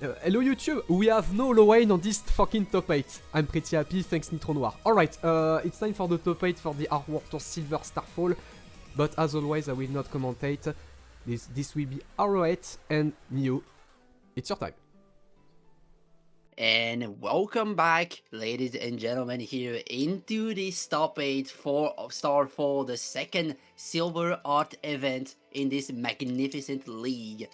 Hello YouTube, we have no low lane on this fucking top 8. I'm pretty happy, thanks Nitro Noir. Alright, it's time for the top 8 for the Hard War Tour Silver Starfall. But as always, I will not commentate. This will be R8 and Mio. It's your time. And welcome back, ladies and gentlemen, here into this top 8 for Starfall, the second Silver Art event in this magnificent league.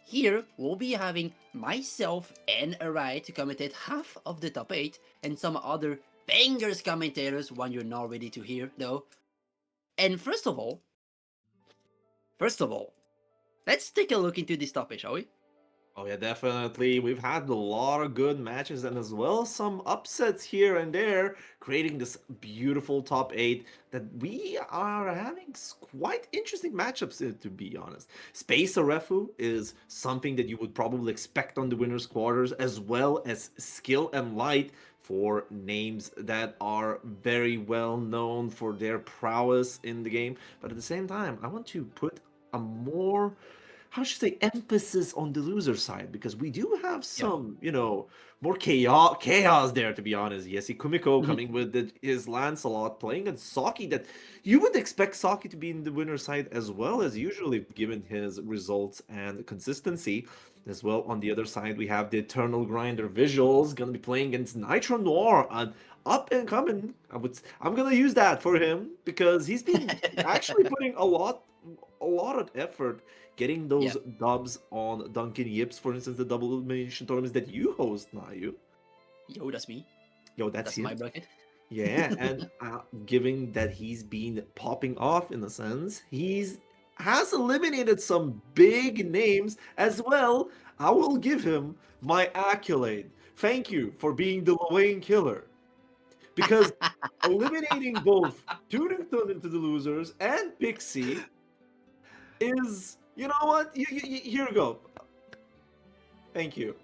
Here, we'll be having myself and Arai to commentate half of the top 8, and some other bangers commentators, one you're not ready to hear, though. And first of all, let's take a look into this top 8, shall we? Oh yeah, definitely. We've had a lot of good matches and as well some upsets here and there, creating this beautiful top 8 that we are having quite interesting matchups, to be honest. Space Arefu is something that you would probably expect on the winners' quarters, as well as Skill and Light for names that are very well known for their prowess in the game. But at the same time, I want to put a more, how should I say, emphasis on the loser side, because we do have some, more chaos there, to be honest. Yesi Kumiko coming with his Lancelot, playing at Saki, that you would expect Saki to be in the winner side as well as usually, given his results and consistency. As well, on the other side, we have the Eternal Grinder Visuals, gonna be playing against Nitro Noir, an up and coming. I'm gonna use that for him because he's been actually putting a lot of effort getting those dubs on Duncan Yips, for instance, the double elimination tournaments that you host, Nayu. Yo, that's me. Yo, that's my bracket. Yeah, and given that he's been popping off in a sense, has eliminated some big names as well. I will give him my accolade. Thank you for being the Lane killer. Because eliminating both Tunington into the losers and Pixie is, you know what? Here we go. Thank you.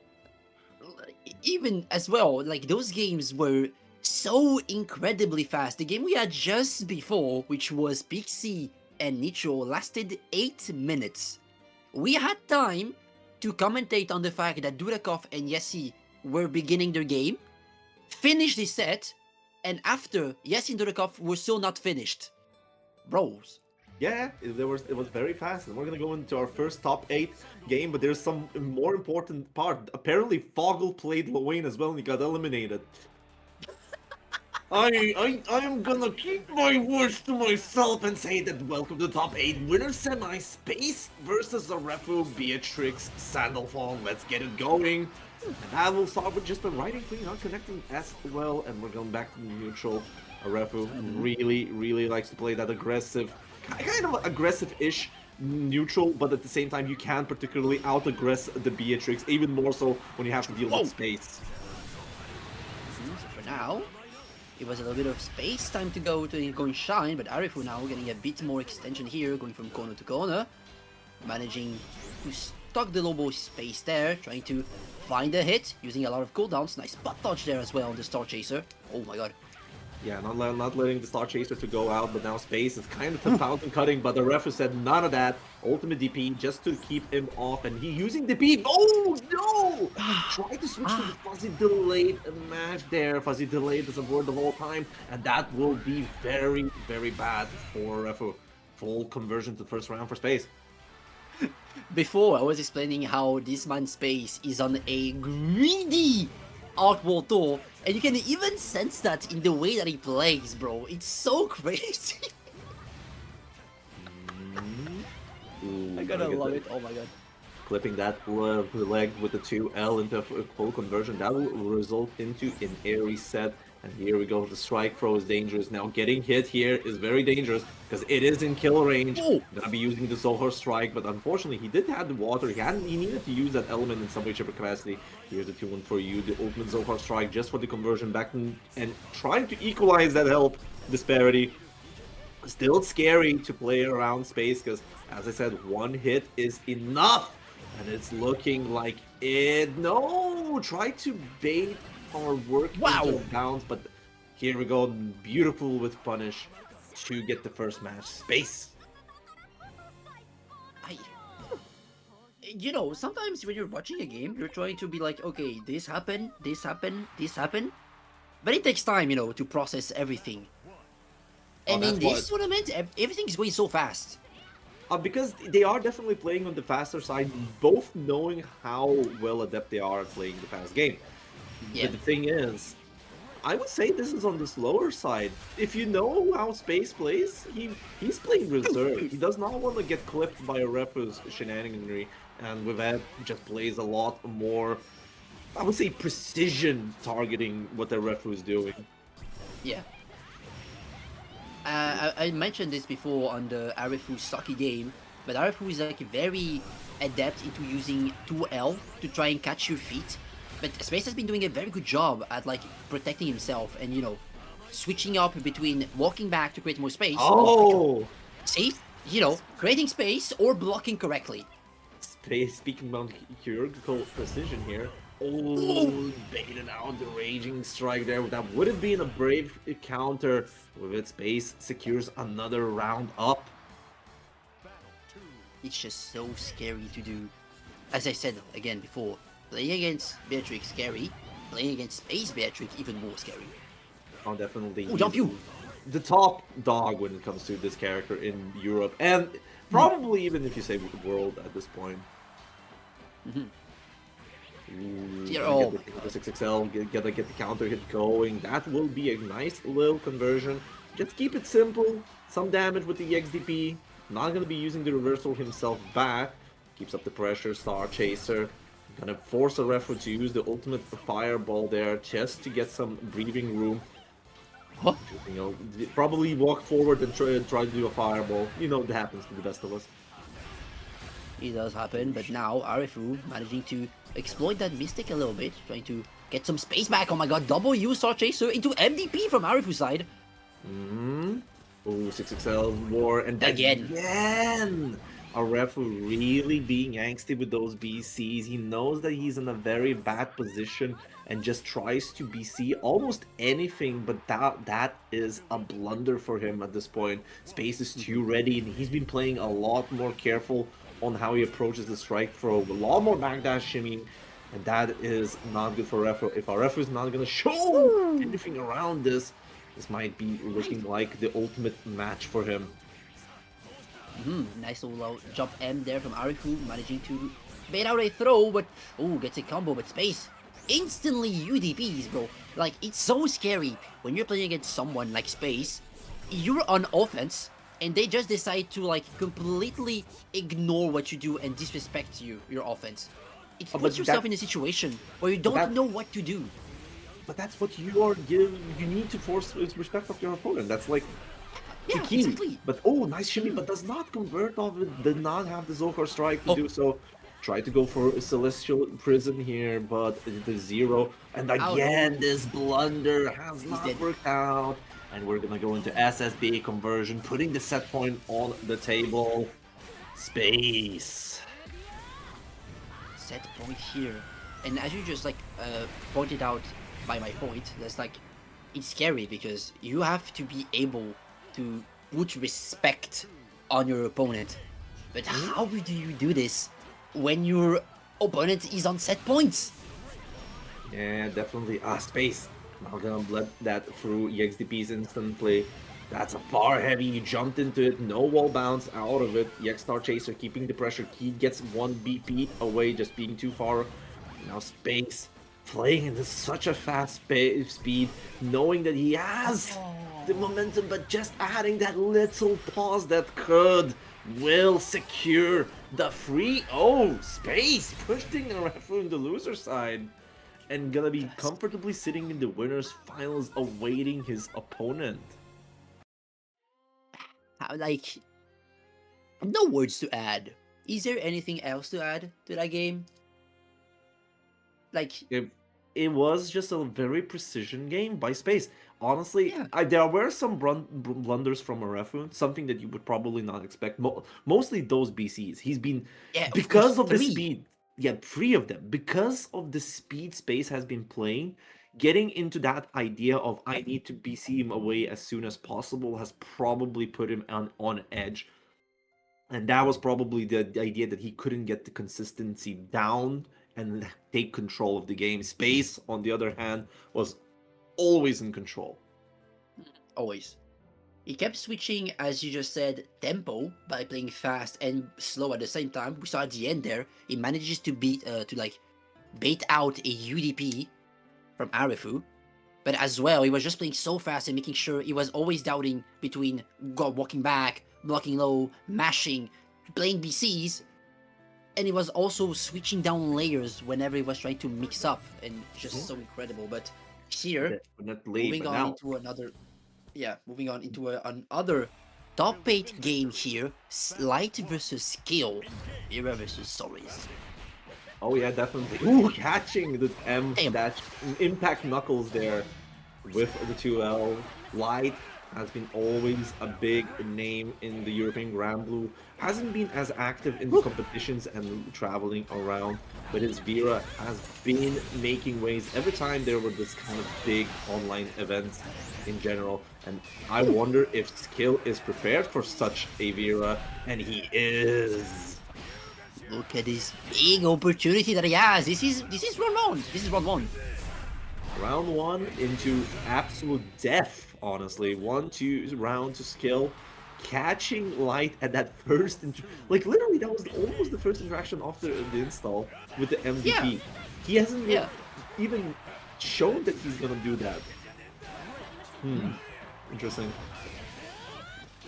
Even as well, like those games were so incredibly fast. The game we had just before, which was Pixie and Nitro, lasted 8 minutes. We had time to commentate on the fact that Durakov and Yessi were beginning their game, finish the set, and after, Yessi and Durakov were still not finished. Bros. Yeah, it was very fast, and we're gonna go into our first top 8 game, but there's some more important part. Apparently, Foggle played Lowain as well, and he got eliminated. I am gonna keep my words to myself and say that welcome to top 8 winner semi Space versus Arefu, Beatrix, Sandalfall. Let's get it going. And that will start with just a riding clean, not connecting as well, and we're going back to neutral. Arefu really likes to play that aggressive, kind of aggressive-ish neutral, but at the same time you can't particularly out-aggress the Beatrix, even more so when you have to deal with space. So for now, it was a little bit of space time to go and shine, but Arefu now getting a bit more extension here, going from corner to corner, managing to stock the Lobo space there, trying to find a hit, using a lot of cooldowns. Nice butt dodge there as well on the Star Chaser. Oh my god. Yeah, not letting the Star Chaser to go out, but now space is kind of 10,000 cutting, but the ref said none of that. Ultimate DP just to keep him off, and he using DP. Oh no! Tried to switch to the Fuzzy Delayed match there. Fuzzy Delayed doesn't work the whole time, and that will be very, very bad for full conversion to the first round for space. Before, I was explaining how this man's Space is on a greedy Art War Tour, and you can even sense that in the way that he plays, bro. It's so crazy. I gotta love it. Oh my god. Clipping that leg with the 2L into full conversion, that will result into an airy set. And here we go, the strike throw is dangerous. Now getting hit here is very dangerous because it is in kill range. Gonna be using the Zohar strike, but unfortunately he did have the water. He needed to use that element in some way, shape, or capacity. Here's the 2-1 for you, the ultimate Zohar strike just for the conversion back and trying to equalize that health disparity. Still scary to play around space because, as I said, one hit is enough. And it's looking like it. No! Try to bait our work into bounds, but here we go. Beautiful with punish to get the first match. Space. you know, sometimes when you're watching a game, you're trying to be like, okay, this happened, this happened, this happened, but it takes time, you know, to process everything. And in That's what. this tournament, everything's going so fast. Because they are definitely playing on the faster side, both knowing how well adept they are at playing the fast game. Yeah. But the thing is, I would say this is on the slower side. If you know how Space plays, he's playing reserve. He does not want to get clipped by a refu's shenaniganry, and with that, just plays a lot more, I would say, precision targeting what the refu is doing. Yeah. I mentioned this before on the Arifu Saki game, but Arifu is like very adept into using 2L to try and catch your feet. But Space has been doing a very good job at like protecting himself and, you know, switching up between walking back to create more space. Oh! Safe, you know, creating space or blocking correctly. Speaking about chirurgical precision here. Oh, baited out the raging strike there. That would have been a brave counter. With its Space secures another round up. It's just so scary to do. As I said again before, playing against Beatrix scary, playing against Space Beatrix even more scary. Oh, definitely. Oh, jump you! The top dog when it comes to this character in Europe, and probably even if you say world at this point. Oh. Get the 6XL, gotta get the counter hit going. That will be a nice little conversion. Just keep it simple. Some damage with the XDP. Not gonna be using the reversal himself back. Keeps up the pressure. Star Chaser. Gonna force a referee to use the ultimate fireball there just to get some breathing room. Huh? You know, probably walk forward and try to do a fireball. You know, that happens to the best of us. It does happen, but now Arifu managing to exploit that Mystic a little bit, trying to get some space back. Oh my god, double U Star Chaser into MDP from Arifu's side. Oh, 6XL war, and again! A referee really being angsty with those BCs. He knows that he's in a very bad position and just tries to BC almost anything, but that is a blunder for him at this point. Space is too ready, and he's been playing a lot more careful on how he approaches the strike throw, a lot more backdash shimmying, and that is not good for Refu. If our Refu is not gonna show anything around this, this might be looking like the ultimate match for him. Nice little jump M there from Arifu, managing to bait out a throw, but gets a combo, but Space instantly UDPs, bro. Like, it's so scary when you're playing against someone like Space. You're on offense, and they just decide to like completely ignore what you do and disrespect your offense. It puts yourself in a situation where you don't know what to do. But that's what you are you need to force respect of your opponent. That's like the key. Exactly. But nice shimmy, but does not convert off it, did not have the Zohar strike to do so. Try to go for a Celestial Prison here, but the 0. And again, this blunder has not worked out. And we're gonna go into SSB conversion, putting the set point on the table. Space. Set point here. And as you just like pointed out by my point, that's like, it's scary because you have to be able to put respect on your opponent. But how do you do this when your opponent is on set points? Yeah, definitely. Space. Not gonna let that through EXDPs instantly. That's a far heavy. You jumped into it. No wall bounce out of it. EX Star Chaser keeping the pressure. Key gets 1 BP away, just being too far. Now Space playing in such a fast speed, knowing that he has the momentum, but just adding that little pause that will secure the free. Space pushing the referee on the loser side. And gonna be comfortably sitting in the winner's finals awaiting his opponent. Like, no words to add. Is there anything else to add to that game? Like, it was just a very precision game by Space. Honestly, there were some blunders from Arefu, something that you would probably not expect. Mostly those BCs. He's been, because of the speed. Yeah, 3 of them. Because of the speed Space has been playing, getting into that idea of I need to BC him away as soon as possible has probably put him on edge. And that was probably the idea that he couldn't get the consistency down and take control of the game. Space, on the other hand, was always in control. Always. He kept switching, as you just said, tempo by playing fast and slow at the same time. We saw at the end there, he manages to bait out a UDP from Arifu. But as well, he was just playing so fast and making sure he was always doubting between walking back, blocking low, mashing, playing BCs. And he was also switching down layers whenever he was trying to mix up, and just so incredible. But here, moving on into another top 8 game here, Light versus Skill, Era versus Solis. Oh yeah, definitely. Ooh, catching the that impact knuckles there with the 2L. Light has been always a big name in the European Grand Blue. Hasn't been as active in the competitions and traveling around, but his Vera has been making waves every time there were this kind of big online events in general. And I wonder if Skill is prepared for such a Vera, and he is. Look at this big opportunity that he has. This is round one. This is round one. Round one into absolute death. Honestly, 1-2 round to Skill, catching Light at that first like literally that was almost the first interaction after the install with the MVP. Yeah. He hasn't even shown that he's gonna do that. Interesting.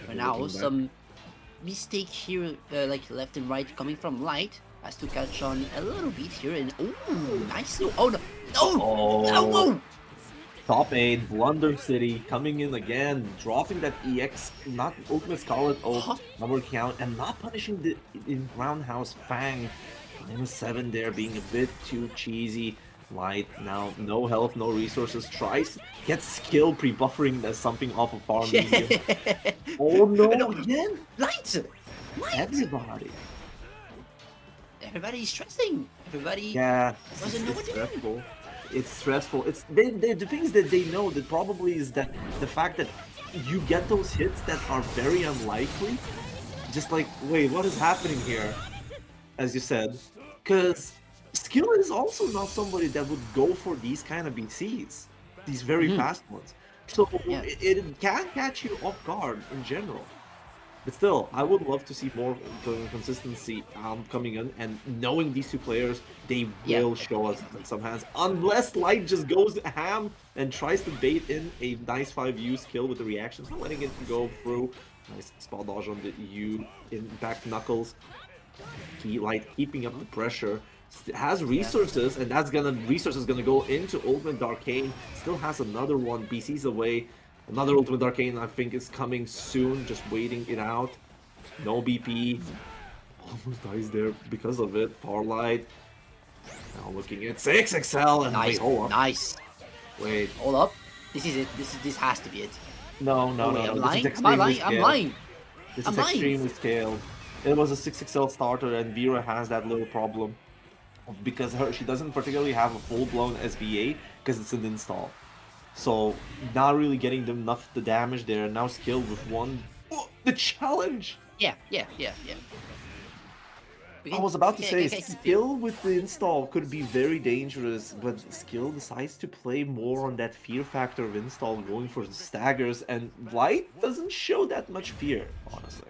For now, some mistake here, like left and right coming from Light, has to catch on a little bit here, and nice. Oh no, no. Top 8, Blunder City coming in again, dropping that EX, not Ultimate Scarlet ult, number count, and not punishing the Roundhouse Fang. -7 there, being a bit too cheesy. Light now, no health, no resources, tries, gets Skill pre-buffering something off of farm. Oh no, again? Light! Everybody's stressing. Everybody doesn't know what to do. It's stressful. It's the things that they know that probably is that the fact that you get those hits that are very unlikely. Just like, wait, what is happening here? As you said, because Skill is also not somebody that would go for these kind of BCs, these very fast ones. So it can catch you off guard in general. But still, I would love to see more consistency coming in, and knowing these two players, they will show us some hands. Unless Light just goes ham and tries to bait in a nice 5U skill with the reactions, not letting it go through. Nice spot dodge on the U impact knuckles. Light keeping up the pressure. Has resources, and resources gonna go into Ultimate Arcane. Still has another one, BC's away. Another Ultimate Arcane, I think, is coming soon, just waiting it out. No BP. Almost dies there because of it. Farlight. Now looking at 6XL and nice, hold up. Nice. Wait. Hold up. This is it. This has to be it. No. I'm lying. I'm lying. This is extremely scaled. It was a 6XL starter, and Vera has that little problem because she doesn't particularly have a full-blown SBA because it's an install. So, not really getting them enough the damage there. Now Skill with one. Oh, the challenge! Yeah. I was about to say, Skill with the install could be very dangerous, but Skill decides to play more on that fear factor of install, going for the staggers, and Light doesn't show that much fear, honestly.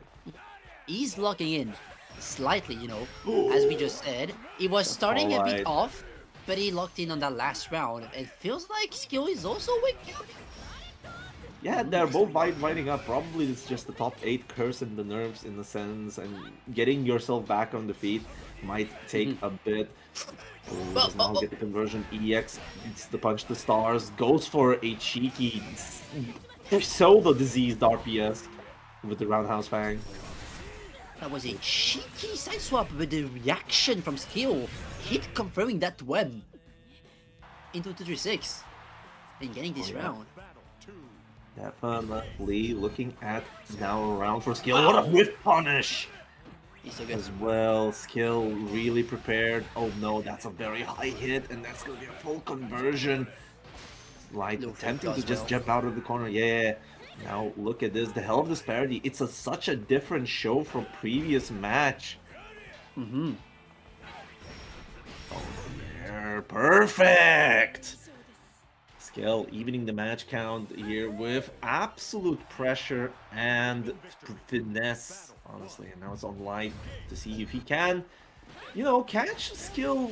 He's locking in slightly, as we just said. He was starting a bit off, but he locked in on that last round. It feels like Skill is also waking up. Yeah, they're both lighting up. Probably it's just the top 8 curse in the nerves in a sense, and getting yourself back on the feet might take a bit. Does now get the conversion. EX gets the punch the stars, goes for a cheeky pseudo-diseased RPS with the Roundhouse Fang. That was a cheeky side swap, but the reaction from Skill hit confirming that web into 236 and getting this round. Definitely looking at now a round for Skill. What a whip punish! He's so good. As well, Skill really prepared. Oh no, that's a very high hit, and that's gonna be a full conversion. Light attempting to just jump out of the corner. Yeah, Now look at this, the health disparity. It's such a different show from previous match. Mm-hmm. Oh, yeah, perfect. Skill evening the match count here with absolute pressure and finesse, honestly. And now it's on Light to see if he can, you know, catch Skill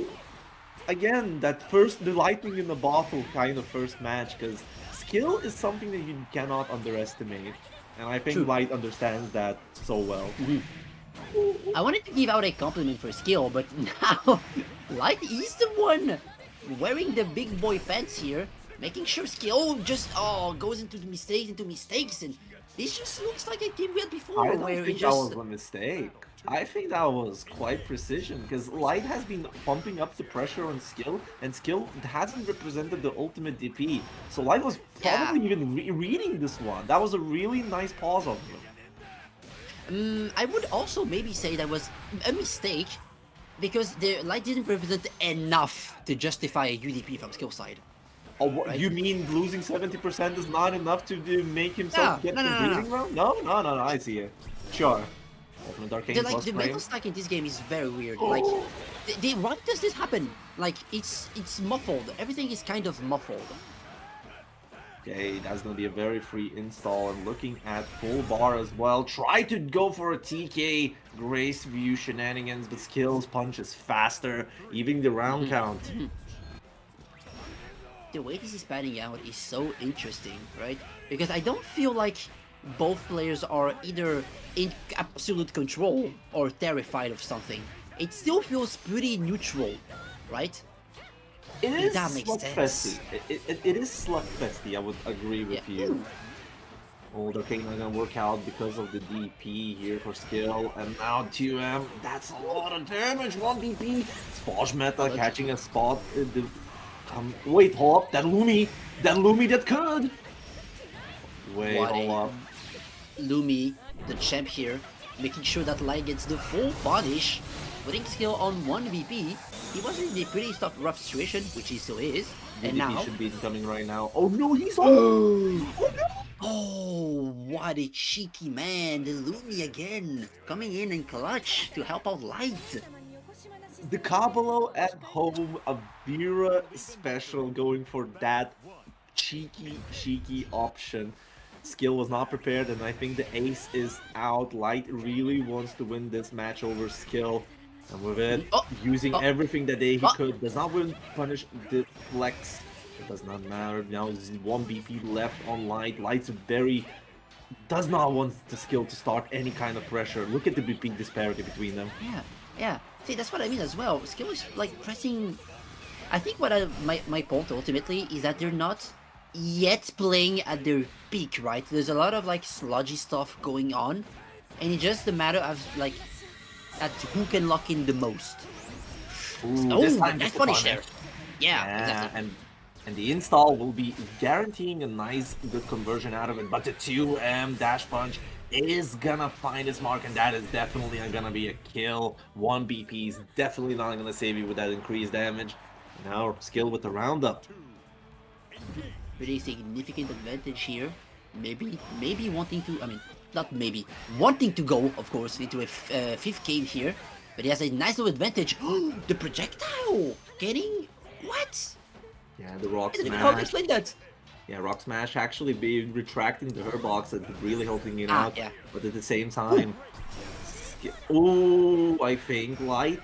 again. That first, the lightning in the bottle kind of first match, because skill is something that you cannot underestimate. And I think True. Light understands that so well. Mm-hmm. I wanted to give out a compliment for skill, but now Light is the one wearing the big boy pants here, making sure skill just goes into mistakes, and this just looks like a game we had before, I don't where it think that just was a mistake. I think that was quite precision, because Light has been pumping up the pressure on Skill, and Skill hasn't represented the ultimate DP. So Light was probably even reading this one. That was a really nice pause on him. I would also maybe say that was a mistake, because the Light didn't represent enough to justify a UDP from skill side. Oh, what, Right? you mean losing 70% is not enough to make himself get No, the no, no, no. breathing round? No, I see it. Sure. Ultimate Arcane plus The frame. mental stack in this game is very weird. Like, why does this happen? Like, it's muffled. Everything is kind of muffled. Okay, that's gonna be a very free install, and looking at full bar as well. Try to go for a TK Grace View shenanigans, but Skills punch is faster, even the round count. The way this is panning out is so interesting, right? Because I don't feel like both players are either in absolute control or terrified of something. It still feels pretty neutral, right? It is that makes slugfesty. It is slugfesty, I would agree with Yeah. you. Oh, the Arcane not gonna work out because of the DP here for Skill, and now 2M, that's a lot of damage, 1 DP. Splash meta catching a spot. Wait, hold up, that Lumi that could! Wait, hold up. Lumi, the champ here, making sure that Light gets the full punish, putting Skill on 1 VP. He was in a pretty rough situation, which he still is, and DP now... should be incoming right now. Oh no, he's on! Oh no! Oh, what a cheeky man, the Lumi again, coming in and clutch to help out Light. The Cabalo at home, a Vera special, going for that cheeky option. Skill was not prepared, and I think the ace is out. Light really wants to win this match over Skill. And with it, using everything that he could, does not win punish the flex. It does not matter. Now there's 1 BP left on Light. Light's does not want the Skill to start any kind of pressure. Look at the BP disparity between them. Yeah. See, that's what I mean as well. Skill is like pressing... I think my point ultimately is that they're not yet playing at their peak, right? There's a lot of like sludgy stuff going on, and it's just a matter of like at who can lock in the most. Ooh, this time nice punish there. Yeah, exactly. And the install will be guaranteeing a nice, good conversion out of it. But the 2M dash punch is gonna find its mark, and that is definitely gonna be a kill. 1 BP is definitely not gonna save you with that increased damage. Now Skill with the roundup. Pretty significant advantage here. Maybe wanting to, I mean, not maybe, wanting to go, of course, into a 5th game here. But he has a nice little advantage. The projectile! Getting... What? Yeah, the Rock I didn't know how to Smash. explain that. Yeah, Rock Smash actually being retracting to her box and really helping it out. Yeah. But at the same time, I think Light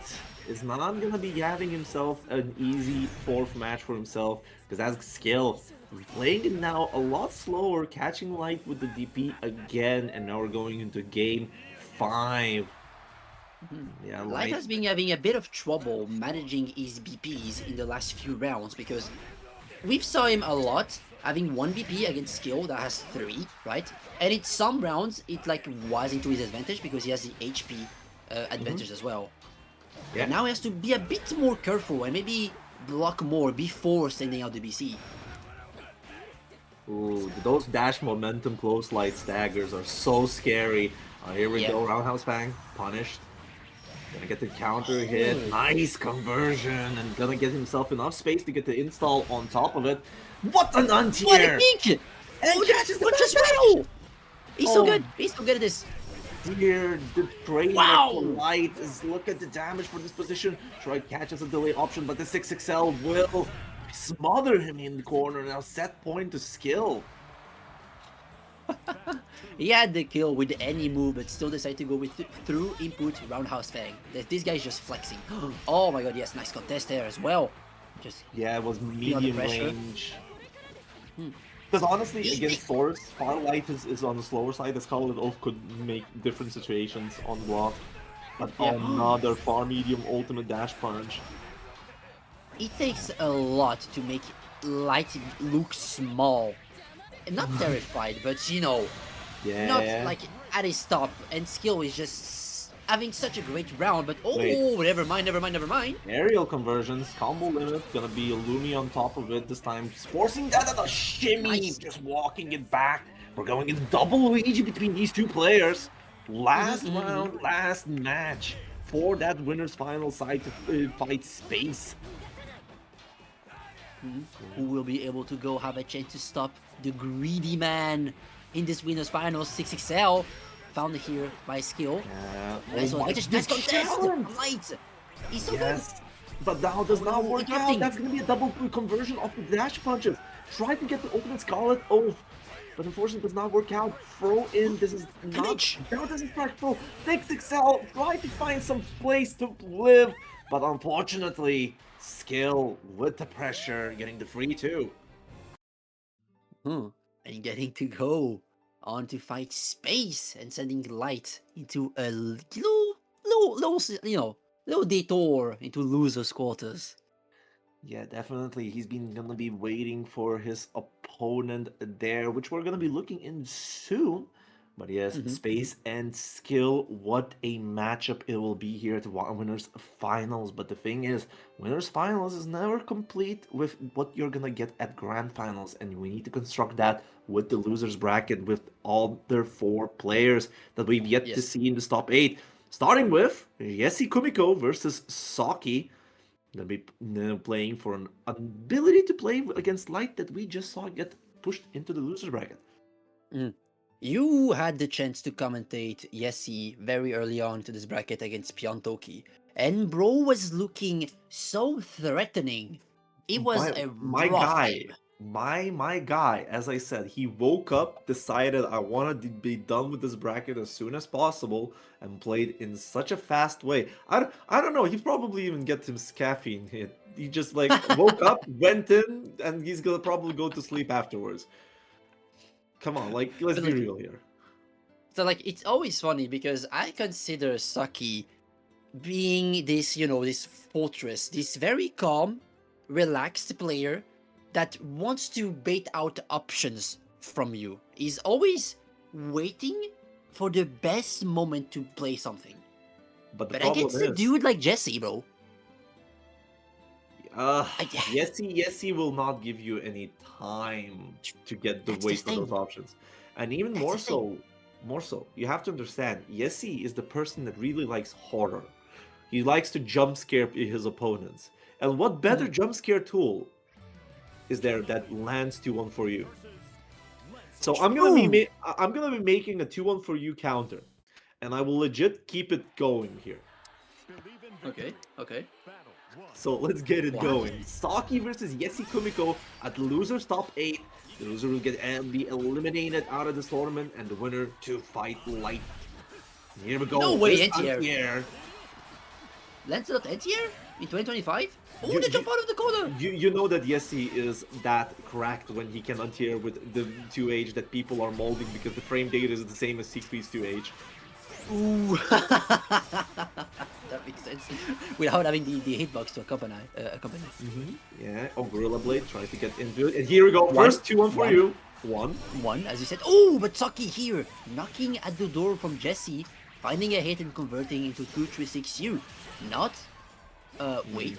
is not gonna be having himself an easy 4th match for himself, because that's Skill. Playing it now a lot slower, catching Light with the DP again, and now we're going into game 5. Yeah, Light has been having a bit of trouble managing his BPs in the last few rounds, because we've saw him a lot having 1 BP against Skill that has 3, right? And in some rounds it like was into his advantage because he has the HP advantage as well. Yeah. And now he has to be a bit more careful and maybe block more before sending out the BC. Ooh, those dash momentum close light staggers are so scary. Here we go, Roundhouse Bang, punished. Gonna get the counter hit, nice conversion, and gonna get himself enough space to get the install on top of it. What an anti-air! What a peek! Oh, catches the just back well! He's so Oh. good. He's so good at this. Here, the trade Wow! for light is look at the damage for this position. Try catches a delay option, but the 6XL will smother him in the corner. Now set point to skill. He had the kill with any move, but still decided to go with through input roundhouse fang. This guy's just flexing. Oh my god, yes, nice contest there as well. Just Yeah, it was the medium pressure. range. Because honestly, He- against Force, Firelight is on the slower side. The Scarlet Oath could make different situations on block. But Yeah. another far medium ultimate dash punch. it takes a lot to make Light look small. Not terrified, but you know, Yeah. not like at his top. And skill is just having such a great round. But oh, Wait. never mind, never mind, never mind. Aerial conversions, combo limit, gonna be a Lumi on top of it this time. Forcing that at a shimmy, Nice. just walking it back. We're going in double rage between these two players. Last round, last match for that winner's final side to fight Space. Who will be able to go have a chance to stop the greedy man in this winners finals? 6XL found here by skill. Nice Oh one. my, Nice the contest. challenge! Light. He's so good. Yes, but now does not work out. Interrupting. That's gonna be a double conversion of the dash punches. Try to get the ultimate Scarlet Oath, but unfortunately does not work out. Throw in. This is not. Damage. Now this is practical. 6XL try to find some place to live, but unfortunately, skill with the pressure, getting the free too. And getting to go on to fight Space and sending Light into a little detour into losers' quarters. Yeah, definitely. He's gonna be waiting for his opponent there, which we're gonna be looking in soon. But yes, space and skill, what a matchup it will be here at Winners Finals. But the thing is, Winners Finals is never complete with what you're gonna get at Grand Finals, and we need to construct that with the losers bracket with all their 4 players that we've yet to Yes. see in this top 8. Starting with Yessi Kumiko versus Saki. Gonna be playing for an ability to play against Light that we just saw get pushed into the losers bracket. You had the chance to commentate Yessi very early on to this bracket against Piontoki, and bro was looking so threatening. It was a my rough guy, game. my guy. As I said, he woke up, decided I want to be done with this bracket as soon as possible, and played in such a fast way. I don't know. He probably even get his caffeine hit. He just like woke up, went in, and he's gonna probably go to sleep afterwards. Come on, like let's But, be like, real here. So like it's always funny because I consider Saki being this, this fortress, this very calm, relaxed player that wants to bait out options from you. He's always waiting for the best moment to play something. But the But problem against a is, dude like Jesse, bro. Yessi will not give you any time to get the That's the weight for those thing. options. And even That's more the thing. so, you have to understand, Yessi is the person that really likes horror. He likes to jump scare his opponents. And what better jump scare tool is there that lands 2-1 for you? So I'm gonna be making a 2-1 for you counter. And I will legit keep it going here. Okay. So let's get it Wow. going. Saki versus Yessi Kumiko at losers top 8. The loser will be eliminated out of this tournament, and the winner to fight Light. Here we go. No way, This anti-air. anti-air. Lancelot Etier in 2025? Oh, You- the jump out of the corner! You know that Yessi is that cracked when he can anti-air with the 2H that people are molding because the frame data is the same as Siegfried's 2H. Ooh. That makes sense. Without having the hitbox to accompany. Yeah, oh, Gorilla Blade tries to get into it. And here we go. First 2-1 for you. One. As you said. Oh, but Saki here, knocking at the door from Jesse, finding a hit and converting into 2-3-6-U. Not, wait.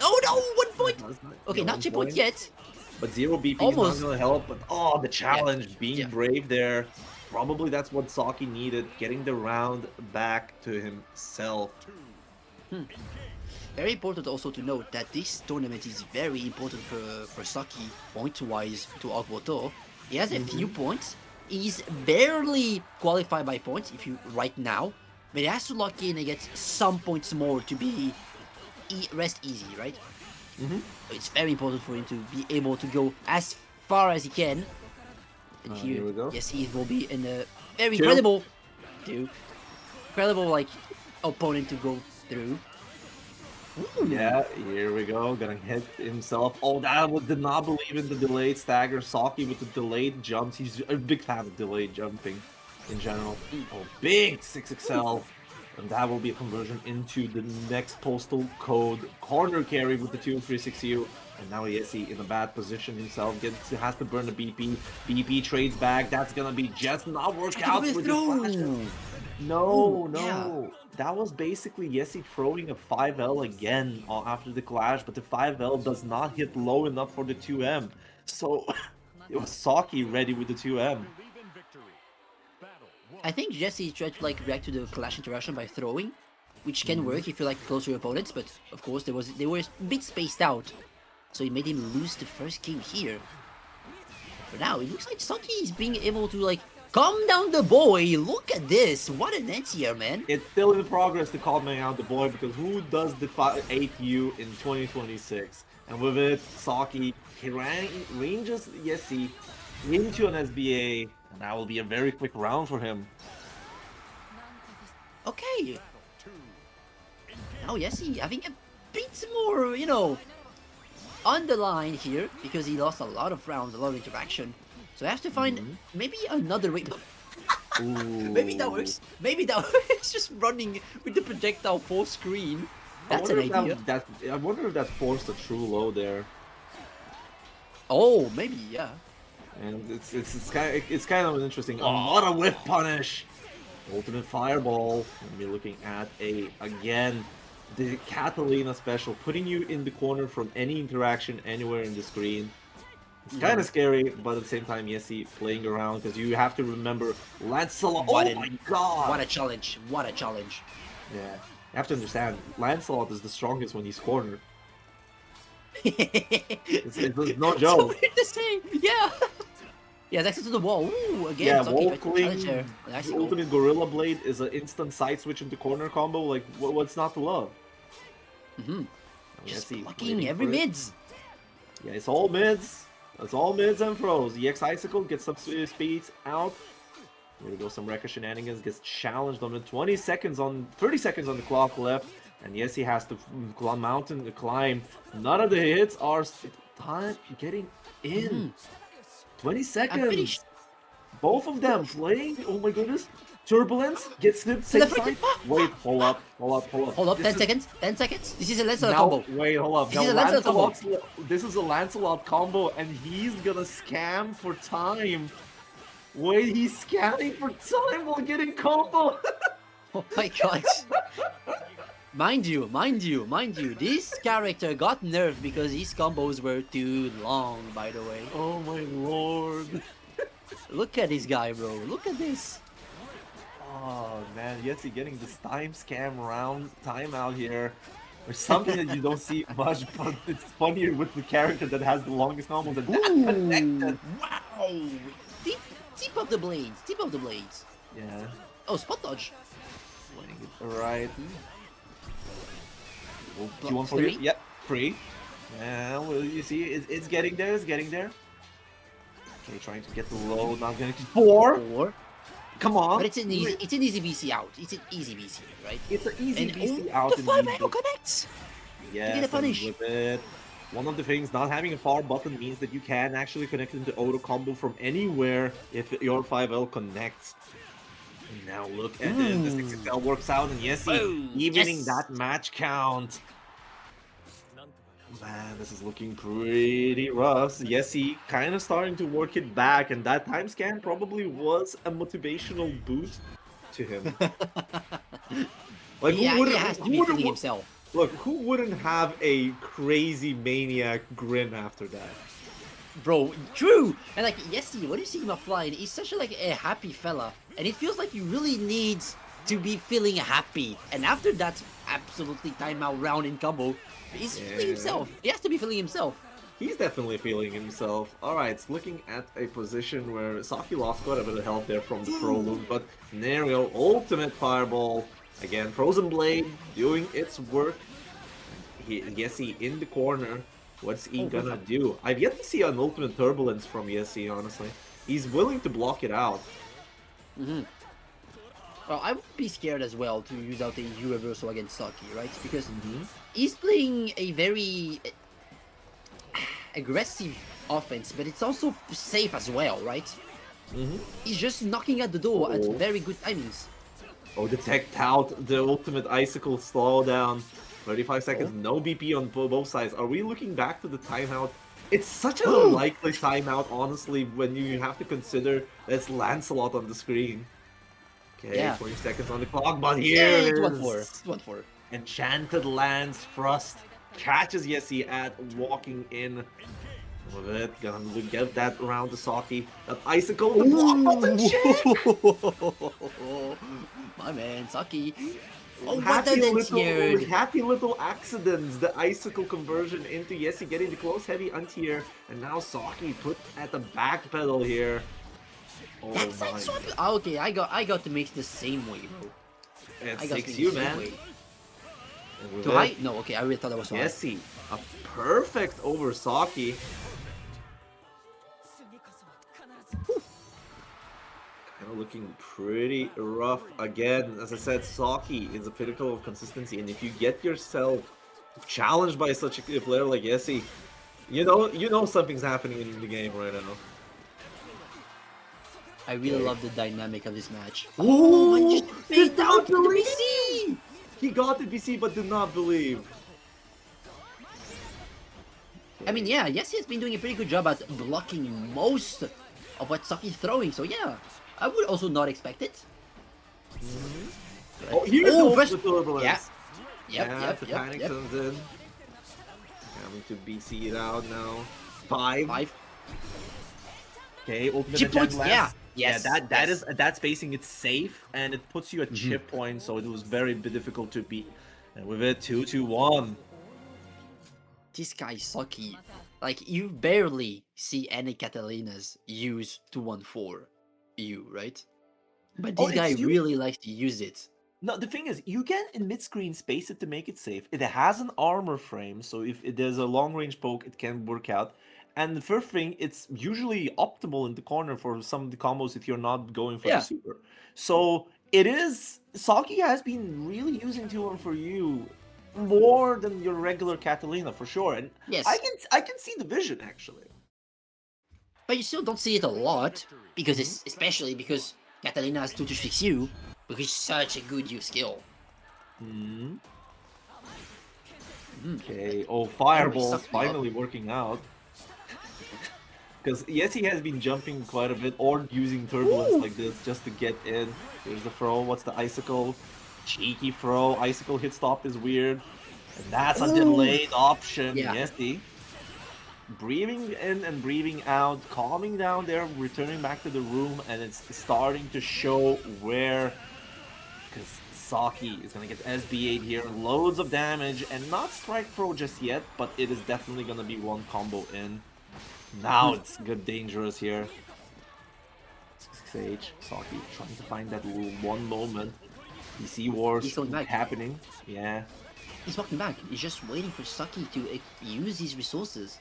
Oh no, 1 point! Okay, not 2 point yet. But 0 BP Almost. is not gonna help. But oh, the challenge, being Yeah. brave there. Probably that's what Saki needed, getting the round back to himself. Very important also to note that this tournament is very important for Saki, point-wise, to Agboto. He has a few points. He's barely qualified by points if you right now, but he has to lock in and get some points more to be rest easy, right? So it's very important for him to be able to go as far as he can. And Here we go. yes, he will be in a very incredible like opponent to go through. Yeah, here we go. Gonna hit himself. Oh, did not believe in the delayed stagger. Saki with the delayed jumps. He's a big fan of delayed jumping in general. Oh, big 6XL. And that will be a conversion into the next postal code. Corner carry with the 236U. And now Yessi in a bad position himself. Has to burn the BP. BP trades back. That's gonna be just not work out with the flashes. No. Yeah. That was basically Yessi throwing a 5L again after the clash, but the 5L does not hit low enough for the 2M. So it was Saki ready with the 2M. I think Jesse tried to like react to the clash interaction by throwing, which can work if you like close to your opponents, but of course they were a bit spaced out. So it made him lose the first game here. For now, it looks like Saki is being able to like calm down the boy. Look at this. What an anti-air, man. It's still in progress to calming out the boy, because who does the 8U in 2026? And with it, Saki ranges Yessi into an SBA, and that will be a very quick round for him. Okay. Now Yessi having a bit more, you know, on the line here, because he lost a lot of rounds, a lot of interaction. So I have to find maybe another way. Maybe that works. Maybe that works. Just running with the projectile full screen. That's an idea. I wonder if that forced a true low there. Oh, maybe, yeah. And it's kind of interesting. Oh, what a whip punish! Ultimate fireball. And we're looking at again the Catalina special, putting you in the corner from any interaction anywhere in the screen. It's kind of scary, but at the same time, Yessi playing around, because you have to remember Lancelot. Oh my god! What a challenge! What a challenge! Yeah, you have to understand, Lancelot is the strongest when he's cornered. it's no joke. So weird to say. Yeah. Yeah, next to the wall. Ooh, again. Yeah, Saki wall tried to cling. challenge her. Nice The goal. ultimate Gorilla Blade is an instant side switch into corner combo. Like, what's not to love? Just Yessi blocking waiting every for it. mids. Yeah, it's all mids. It's all mids and throws. EX Icicle gets some speeds out. Here we go, some Rekka shenanigans. Gets challenged on the 30 seconds on the clock left. And yes, he has to climb. None of the hits are getting in. 20 seconds. Both of them playing. Oh my goodness. Turbulence gets hit same side. Wait, hold up. Hold up, 10 seconds. 10 seconds. This is a Lancelot combo. Wait, hold up. This is a Lancelot combo. This is a Lancelot combo, and he's gonna scam for time. Wait, he's scanning for time while getting combo. Oh my god. Mind you, this character got nerfed because his combos were too long, by the way. Oh my lord. Look at this guy, bro. Look at this. Oh man, Yessi getting this time scam round timeout here. There's something that you don't see much, but it's funnier with the character that has the longest combo that connected. Wow! Tip of the blades. Tip of the blades. Yeah. Oh, spot dodge. Alright. Do you want for Three? you? Yep, free. Yeah, well, you see, it's getting there, Okay, trying to get the low, not gonna... Four? Come on. But it's an easy BC out. It's an easy BC, right? It's an easy And BC out. the 5-0 connects! Yes, get a punish. with it. One of the things, not having a far button means that you can actually connect into auto combo from anywhere if your 5L connects. And now look at it, the 6XL works out, and Yessi evening that match count. Man, this is looking pretty rough. Yessi kind of starting to work it back, and that time scan probably was a motivational boost to him. Like, He has to be feeling himself. Look, who wouldn't have a crazy maniac grin after that? Bro, true! And like, Yessi, when you see him offline, he's such a happy fella. And it feels like he really needs to be feeling happy. And after that absolutely timeout round in combo. He's feeling himself. He has to be feeling himself. He's definitely feeling himself. Alright, it's looking at a position where Saki lost quite a bit of health there from the Frozen, but there we go, ultimate fireball. Again, Frozen Blade doing its work. Yessi in the corner. What's he gonna do? I've yet to see an ultimate turbulence from Yessi, honestly. He's willing to block it out. Well, I would be scared as well to use out the U reversal against Saki, right? Because he's playing a very aggressive offense, but it's also safe as well, right? He's just knocking at the door at very good timings. Oh, detect out the ultimate icicle slowdown. 35 seconds, no BP on both sides. Are we looking back to the timeout? It's such an unlikely timeout, honestly, when you have to consider there's Lancelot on the screen. Okay, 20 seconds on the clock, but here it is. 1-4. Enchanted Lance Thrust catches Yessi at walking in with it. Gonna get that around the Saki. That icicle, the block button check! My man, Saki. Oh, what happy little accidents. The icicle conversion into Yessi getting the close heavy anti-air. And now Saki put at the back pedal here. Oh That's my. like swap. Okay, I got to make the same way, bro. It I got to takes make you, the same man. way. And Too high? No, okay, I really thought that was too high. Yessi, a perfect over Saki. Kind of looking pretty rough again. As I said, Saki is a pinnacle of consistency, and if you get yourself challenged by such a player like Yessi, you know something's happening in the game right now. I really love the dynamic of this match. Oh, he just did fade not out to the believe! BC! He got the BC but did not believe. I mean, yeah, Yessi has been doing a pretty good job at blocking most of what Saki's throwing, so yeah, I would also not expect it. Oh, here's first... the turbulence. Yeah. The panic comes in. Having to BC it out now. 5. Okay, ultimate chip points, last. yeah. Yes. That spacing, it's safe and it puts you at chip points, so it was very difficult to beat. And with it, 2-1. This guy Saki, like you barely see any Catalinas use 2-1-4 EU, right? But this guy really likes to use it. No, the thing is, you can in mid-screen space it to make it safe. It has an armor frame, so if there's a long-range poke, it can work out. And the first thing, it's usually optimal in the corner for some of the combos if you're not going for the super. So it is. Saki has been really using 2-1-4U more than your regular Catalina for sure, and yes, I can see the vision actually. But you still don't see it a lot because it's especially because Catalina has 2-6U, which is such a good use skill. Okay. Oh, fireballs finally working out. Because Yessi has been jumping quite a bit or using turbulence like this just to get in. Here's the throw. What's the icicle? Cheeky throw. Icicle hit stop is weird. And that's a delayed option. Yessi. Breathing in and breathing out. Calming down there. Returning back to the room. And it's starting to show where... Because Saki is going to get SB8 here. Loads of damage. And not strike throw just yet. But it is definitely going to be one combo in. Now it's good dangerous here. 6H, Saki trying to find that one moment. PC wars happening. Yeah. He's walking back. He's just waiting for Saki to use his resources.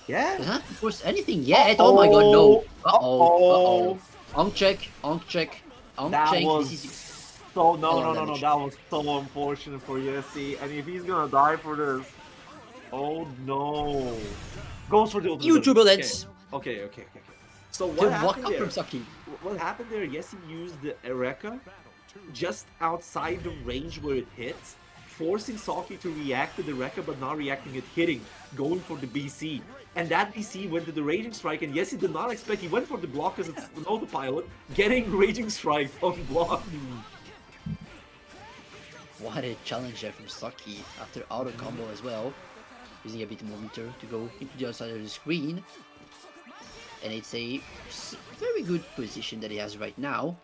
Yeah. Doesn't have to force anything yet. Oh my god, no. Uh-oh. Onk check. That was so no. That was so unfortunate for Yessi. And if he's gonna die for this. Oh no. Goes for the ultimate. You turbulence. Okay. So what happened there? From Saki. What happened there? Yessi used the Eureka just outside the range where it hits, forcing Saki to react to the Eureka but not reacting it hitting, going for the BC. And that BC went to the Raging Strike, and Yessi did not expect. He went for the block because it's an autopilot, getting Raging Strike on block. What a challenge there from Saki after auto combo as well. Using a bit more meter to go into the other side of the screen. And it's a very good position that he has right now.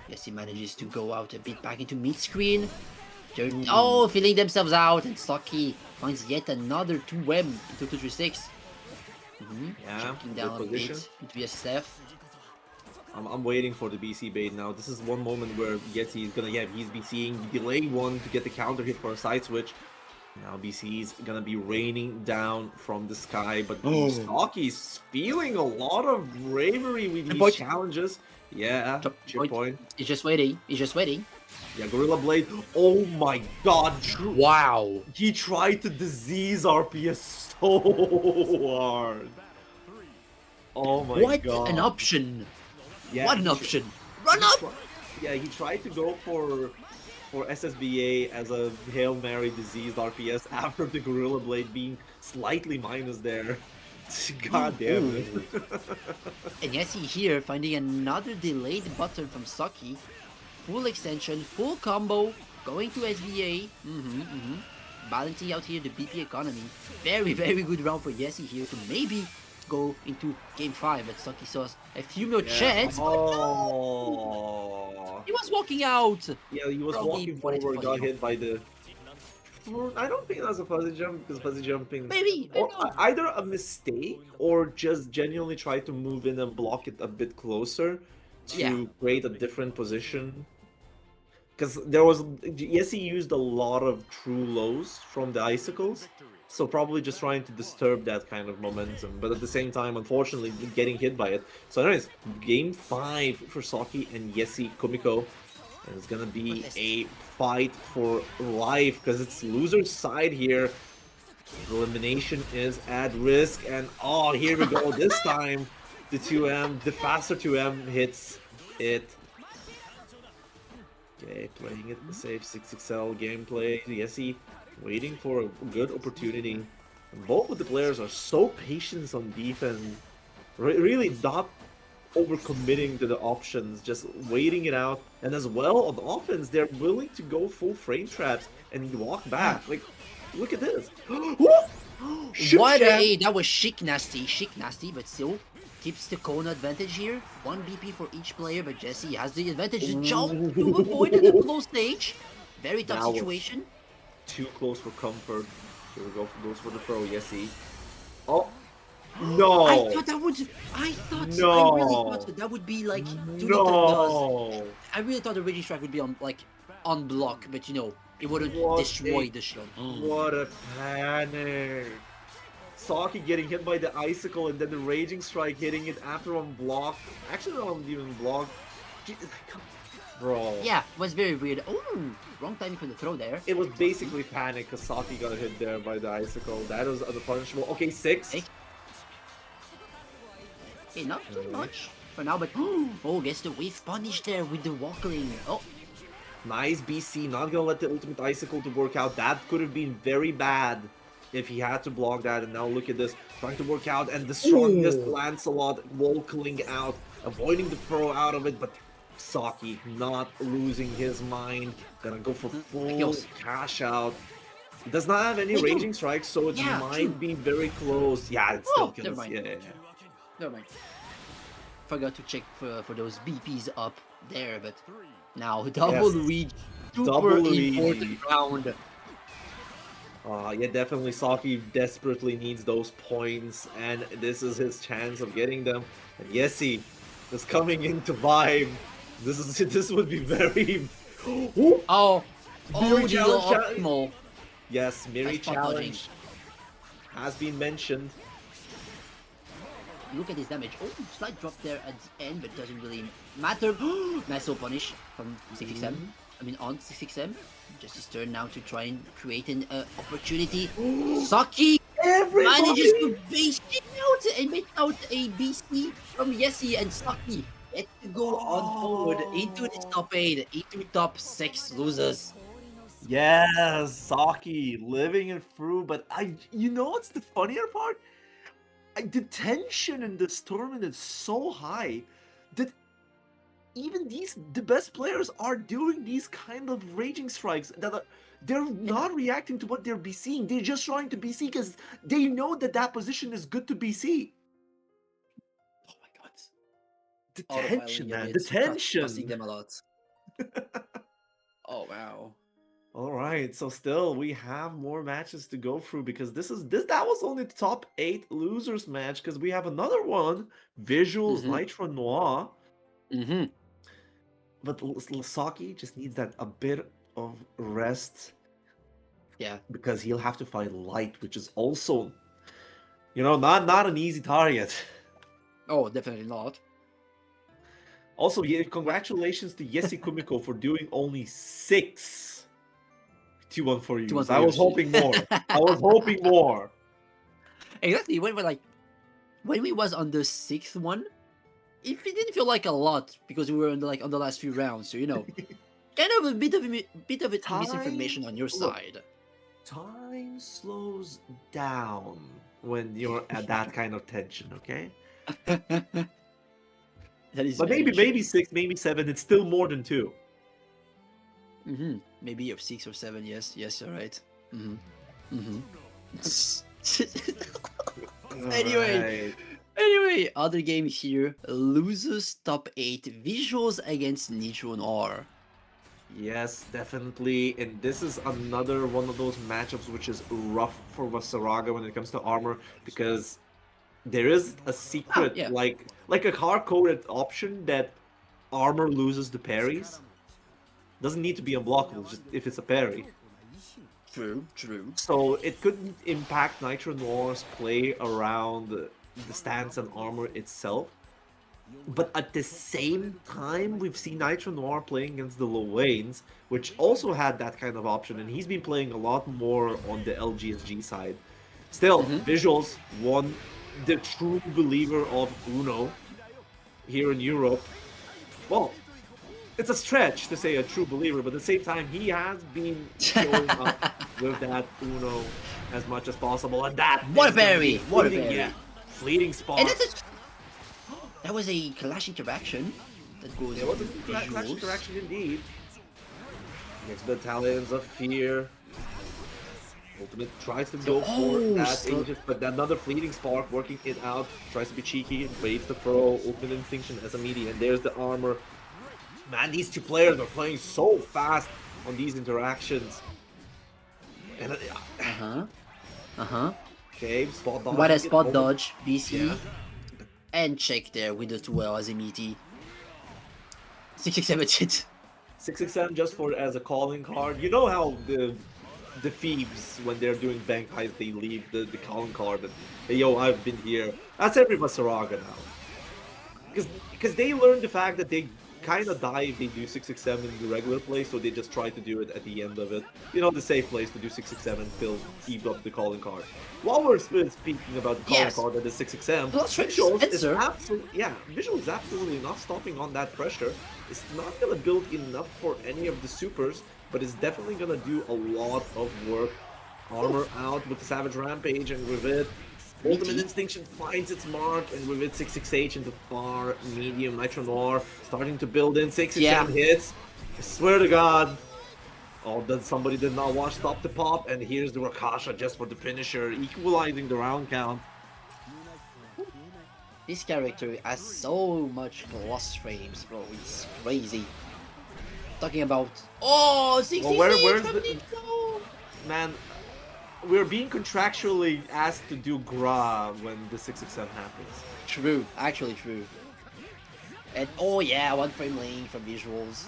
Yes, he manages to go out a bit back into mid-screen. Oh, feeling themselves out, and Saki finds yet another 2M into 236. Yeah, Checking good down a position. bit into SF. I'm waiting for the BC bait now. This is one moment where Yeti is gonna, he's BCing, delay one to get the counter hit for a side switch. Now BC is gonna be raining down from the sky, but Saki's feeling a lot of bravery with these Point. challenges. Yeah, chip point. He's just waiting. He's just waiting. Yeah, Gorilla Blade. Oh my god, Wow. he tried to disease RPS so hard. Oh my What god. an option. Yeah, What an option. Run up! Yeah, he tried to go for SSBA as a Hail Mary diseased RPS after the Gorilla Blade being slightly minus there. God damn it. And Yessi here finding another delayed button from Saki. Full extension, full combo, going to SBA. Balancing out here the BP economy. Very, very good round for Yessi here to maybe go into game 5, but Saki saw a few more chance. Oh. He was walking out. Yeah, he was Probably walking wanted to forward, fuzzy got jump. hit by the... I don't think that was a fuzzy jump, because fuzzy jumping... Maybe. Or either a mistake, or just genuinely try to move in and block it a bit closer to create a different position. Because there was... Yes, he used a lot of true lows from the icicles. So probably just trying to disturb that kind of momentum, but at the same time, unfortunately, getting hit by it. So anyways, game 5 for Saki and Yessi Kumiko. And it's gonna be a fight for life, because it's loser's side here. Elimination is at risk, and oh, here we go. This time, the 2M, the faster 2M hits it. Okay, playing it the safe 6XL gameplay. Yessi waiting for a good opportunity. Both of the players are so patient on defense, really not overcommitting to the options, just waiting it out. And as well on offense, they're willing to go full frame traps and walk back. Like, look at this. What a... That was chic nasty, but still keeps the Kona advantage here. 1 BP for each player, but Jesse has the advantage to jump to avoid the close stage. Very tough situation. Too close for comfort. Here we go. Goes for the throw. Yessi. Oh no! I thought that would. I really thought that would be like. No! I really thought the Raging Strike would be on block, but you know it wouldn't destroy the shield. What a panic! Saki getting hit by the icicle and then the Raging Strike hitting it after on block. Actually, not even block. Bro. Yeah, it was very weird. Oh, wrong timing for the throw there. It was basically panic because Saki got hit there by the icicle. That was unpunishable. Okay, 6. Okay, not too much for now, but oh, gets the wave punish there with the walkling. Oh, nice BC. Not gonna let the ultimate icicle to work out. That could have been very bad if he had to block that. And now look at this, trying to work out, and the strongest Lancelot walkling out, avoiding the throw out of it, but Saki not losing his mind, gonna go for full cash out. He does not have any Raging Strikes, so it might be very close. Yeah, it still kills. Never mind. Never mind. Forgot to check for those BPs up there, but now double read, super important round. Yeah, definitely Saki desperately needs those points, and this is his chance of getting them. And Yessi is coming in to vibe. This would be very... Miri challenge. Yes, Miri challenge has been mentioned. Look at his damage. Oh, slight drop there at the end, but doesn't really matter. Nice punish from 6XM. I mean, on 6XM. Just his turn now to try and create an opportunity. Saki manages to base it out and make out a BC from Yessi, and Saki gets to go on forward into the top 8, into top 6 losers. Yes, Saki living it through, but you know what's the funnier part? The tension in this tournament is so high that even the best players are doing these kind of Raging Strikes that they're not reacting to what they're BCing. They're just trying to BC because they know that position is good to BC. Oh my god. The tension, man. The tension. Costing them a lot. Oh, wow. All right, so still we have more matches to go through because that was only the top 8 losers match because we have another one, Visuals Mm-hmm. Nitro Noir, Mm-hmm. but Saki just needs that a bit of rest Yeah. because he'll have to fight Light, which is also, not an easy target. Oh, definitely not. Also, yeah, congratulations to Yesi Kumiko for doing only 6 T1 for Two one yous. for I was yours. hoping more. I was hoping more. Exactly. When we was on the 6th one, it didn't feel like a lot because we were on the last few rounds. So kind of a bit of Time, misinformation on your look, side. time slows down when you're at that kind of tension, okay? That is But very maybe true. 6, maybe 7, it's still more than 2. Mm-hmm. Maybe of 6 or 7. Yes, yes, you're right. Mm-hmm. Mm-hmm. Anyway, Alright. other game here. Losers top 8 visuals against Nitro and R. Yes, definitely. And this is another one of those matchups which is rough for Vasaraga when it comes to armor because there is a Ah, secret, yeah. like a hard-coded option that armor loses the parries. Doesn't need to be unblockable, just if it's a parry. True, true. So it could impact Nitro Noir's play around the stance and armor itself. But at the same time, we've seen Nitro Noir playing against the Lowains, which also had that kind of option, and he's been playing a lot more on the LGSG side. Still, Mm-hmm. Visuals won the true believer of Uno here in Europe. Well, it's a stretch to say a true believer, but at the same time, he has been showing up with that Uno as much as possible, and that What a is going to be berry! a What a fleeting, berry! fleeting And spark. that was a clash interaction that goes There was a into clash visuals. interaction indeed. Next battalions of fear. Ultimate tries to go for that So Aegis, but another fleeting spark working it out. Tries to be cheeky, baits the throw. Ultimate Instinction as a media, and there's the armor. Man, these two players are playing so fast on these interactions. And uh-huh. okay, spot What a dodging it. spot Almost, dodge, BC. yeah. And check there with the 2L as a meaty. 667 hit. 667 just for as a calling card. You know how the thieves when they're doing bank heists they leave the calling card and hey, yo, I've been here. That's every Masaraga now. Because they learned the fact that they kind of die if they do 667 in the regular play, so they just try to do it at the end of it. You know, the safe place to do 667 and still keep up the calling card. While we're speaking about the calling Yes. card that is 667, Plus Visuals is Spencer. absolutely Visuals is absolutely not stopping on that pressure. It's not gonna build enough for any of the supers, but it's definitely gonna do a lot of work. Armor out with the Savage Rampage, and with it, Ultimate Instinction finds its mark, and with it 668 into far medium Nitro Noir starting to build in 667 hits. I swear to God. Oh, that somebody did not watch Stop the Pop, and here's the Rakasha just for the finisher, equalizing the round count. This character has so much plus frames, bro. It's crazy. Talking about 66 Well, where's from the Nitro. man? We're being contractually asked to do Gra when the 667 happens. True, actually true. And oh yeah, 1 frame lane from visuals.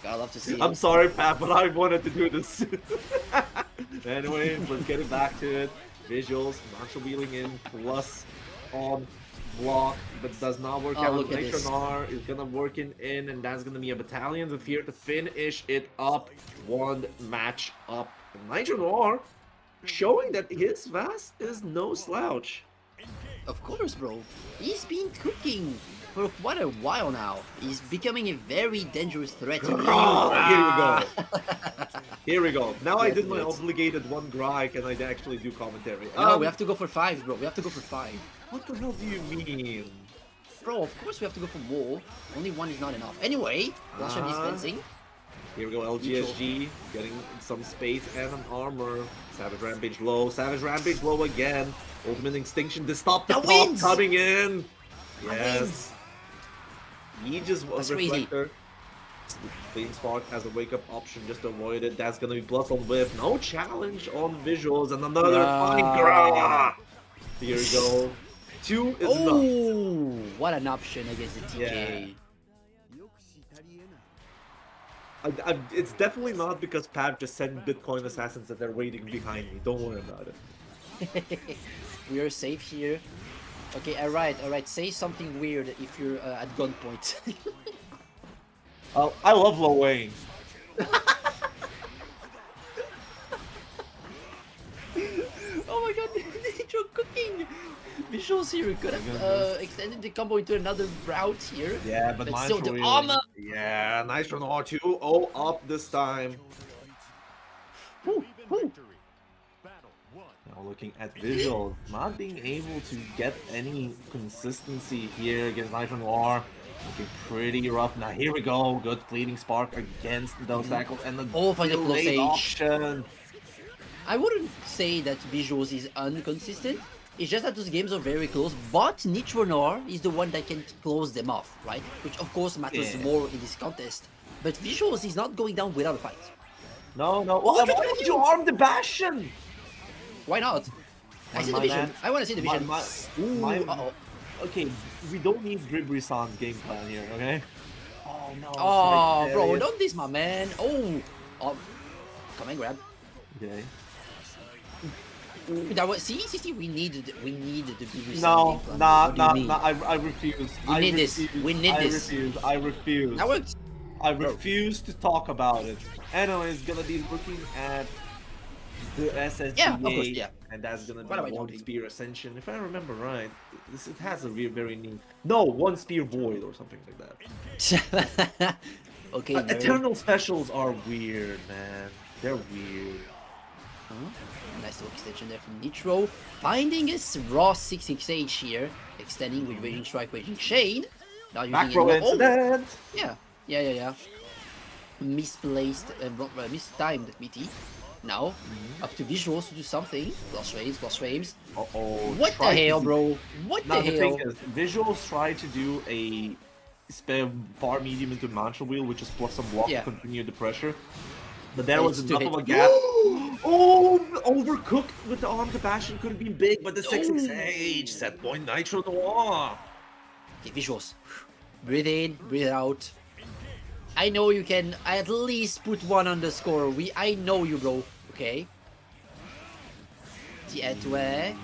Gotta love to see I'm it. sorry, Pat, but I wanted to do this. Anyway, let's get it back to it. Visuals, Marshall wheeling in, plus on block, but does not work out. Look at this. Nitronar is gonna work in, and that's gonna be a Battalions of Fear to finish it up. One match up. Nitronar showing that his Vast is no slouch. Of course, bro. He's been cooking for quite a while now. He's becoming a very dangerous threat to me. Here we go. Here we go. Now I Yes, did my yes. obligated one Grike and I actually do commentary. No, we have to go for 5, bro. We have to go for 5. What the hell do you mean? Bro, of course we have to go for more. Only 1 is not enough. Anyway, Blusham dispensing. Here we go, LGSG getting some space and an armor. Savage Rampage low. Savage Rampage low again. Ultimate Extinction to stop the That pop wins! coming in. That Yes. wins! He just was That's crazy. Reflector. Fleeting Spark has a wake-up option just to avoid it. That's gonna be Bloodstone Whip. No challenge on visuals, and another fine grab. Here we go. 2 is enough. Oh, what an option against the TK. It's definitely not because Pav just sent Bitcoin assassins that they're waiting behind me. Don't worry about it. We are safe here. Okay, alright. Say something weird if you're at gunpoint. I love Lo Wayne. Oh my god, Nitro cooking! Visuals here could have extended the combo into another route here. Yeah, but mine's still the really... armor! Yeah, nice from R2. Oh, up this time. Woo, woo. Now looking at visuals, not being able to get any consistency here against Nitro Noir. Looking pretty rough. Now here we go. Good fleeting spark against those tackles and the for the close delayed age. option. I wouldn't say that Visuals is inconsistent. It's just that those games are very close, but Nitro Noir is the one that can close them off, right? Which of course matters more in this contest. But Visuals is not going down without a fight. No. Why would you arm the Bastion? Why not? I see the vision. I want to see the vision. Uh-oh. Okay, we don't need Dribri-san's game plan here, okay? Oh no. Oh, bro, don't diss my man. Oh, come and grab. Okay. That was, see, we needed the Dribri-san No, game plan. I refuse. We need this. We need this. I refuse. That works. I refuse to talk about it. Anyways, gonna be looking at the SSDA, Yeah, of course, yeah. and that's gonna What am I be one doing? spear ascension. If I remember right, it has a very neat. No, one spear void or something like that. Okay. Eternal specials are weird, man. They're weird. Nice little extension there from Nitro. Finding his raw 668 here, extending with Raging Strike, Raging Shade. Now using Back row incident. Yeah. Misplaced, mistimed BT. Now, up to Visuals to do something. Plus frames. Uh-oh. What the hell, bro? What the Now hell? the thing is, Visuals try to do a far medium into mantra wheel, which is plus some block to continue the pressure. But there was enough of a gap. Oh, overcooked with the arm. The Bastion could have been big, but the 668 set point Nitro Noir. Okay, Visuals. Breathe in, breathe out. I know you can at least put one on the score. I know you, bro. Okay. The Etway.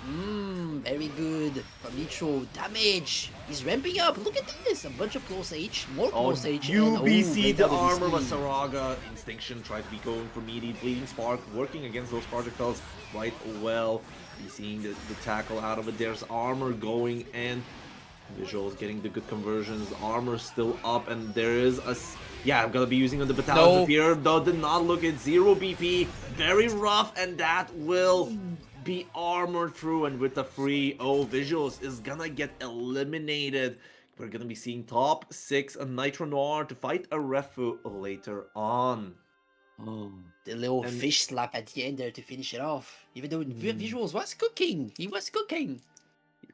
Very good. From Nitro. Damage. He's ramping up. Look at this. A bunch of close H. More close H. UBC, the armor was Saraga. Instinction tried to be going for meaty. Bleeding Spark working against those projectiles quite well. Be seeing the tackle out of it. There's armor going and Visuals getting the good conversions. Armor still up and there is a... Yeah, I'm gonna be using the battalions here. Though did not look at 0 BP. Very rough and that will be armored through, and with the free Visuals is gonna get eliminated. We're gonna be seeing top 6 and Nitro Noir to fight a Refu later on. Oh, the little fish slap at the end there to finish it off. Even though Visuals was cooking, he was cooking.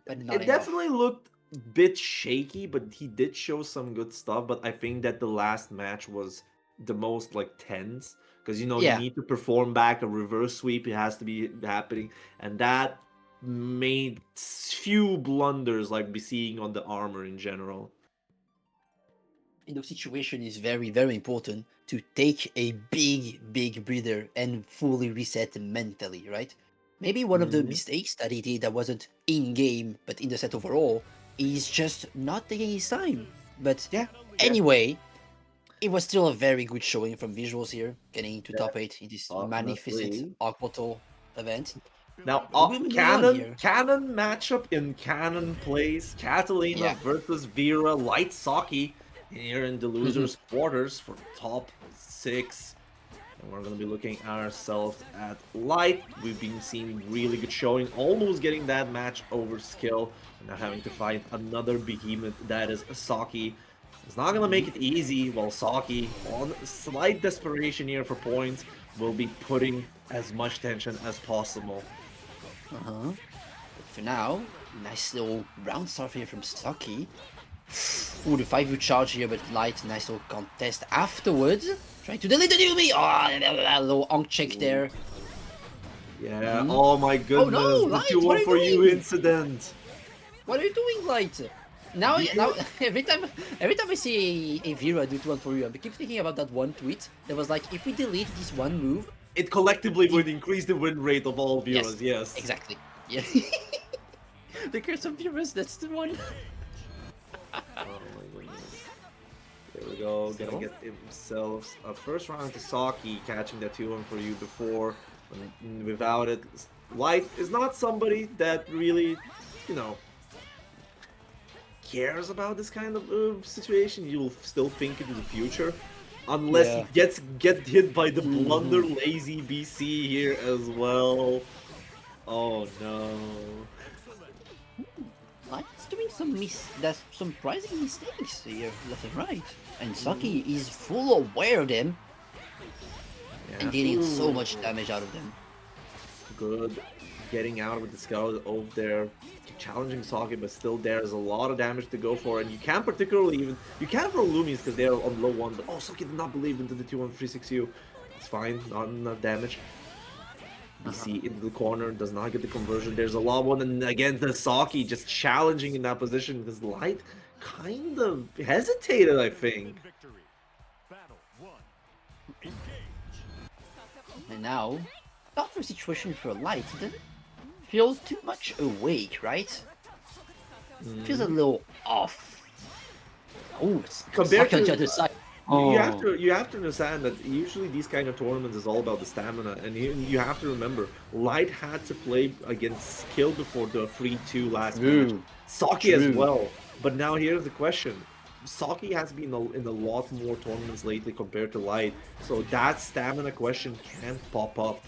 But not it definitely looked a bit shaky, but he did show some good stuff. But I think that the last match was the most like tense. Because, you know, you need to perform back a reverse sweep. It has to be happening. And that made few blunders like be seeing on the armor in general. In those situations, it's very, very important to take a big breather and fully reset mentally, right? Maybe one of the mistakes that he did that wasn't in-game, but in the set overall, is just not taking his time. But anyway... It was still a very good showing from Visuals here, getting into top 8 in this magnificent Aquato event. Now, Canon matchup in Canon plays Catalina versus Vera Light Saki here in the losers quarters for top 6. And we're going to be looking ourselves at Light. We've been seeing really good showing, almost getting that match over skill. And now having to fight another behemoth that is Saki. It's not going to make it easy, while Saki, on slight desperation here for points, will be putting as much tension as possible. But for now, nice little round start here from Saki. Ooh, the 5U charge here, but Light, nice little contest afterwards. Trying to delete the newbie! Oh, a little onk check there. Yeah, oh my Oh no, goodness, the Light, 2 what one are you for you doing? incident. What are you doing, Light? Now, Do you- now every time I see a Vera do 2-1 for you, I keep thinking about that one tweet that was like, if we delete this one move, It collectively would increase the win rate of all viewers, yes. exactly. Yeah. The curse of viewers, that's the one. Oh my goodness. There we go, gonna get himself a first round to Saki, catching that 2-1 for you before. Without it, Light is not somebody that really, you know, cares about this kind of situation. You'll still think into the future. Unless Yeah. he get hit by the blunder lazy BC here as well. Oh no. Light's doing that's some surprising mistakes here, left and right. And Saki is full aware of them and dealing so much damage out of them. Good. Getting out with the Scout over there. Challenging Saki, but still there's a lot of damage to go for. And you can't particularly even... You can't throw Lumis because they're on low 1. But oh, Saki did not believe into the 2-1-3-6U. It's fine. Not enough damage. BC into the corner. Does not get the conversion. There's a lot one. And again, the Saki just challenging in that position. Because Light kind of hesitated, I think. And now, tougher situation for Light. It doesn't feel too much awake, right? Feels a little off. Oh, it's Compared Saki on to- the other side. You have to understand that usually these kind of tournaments is all about the stamina, and you have to remember Light had to play against Skill before the 3-2 last match. Saki as True. well. But now here's the question: Saki has been in a lot more tournaments lately compared to Light, so that stamina question can pop up.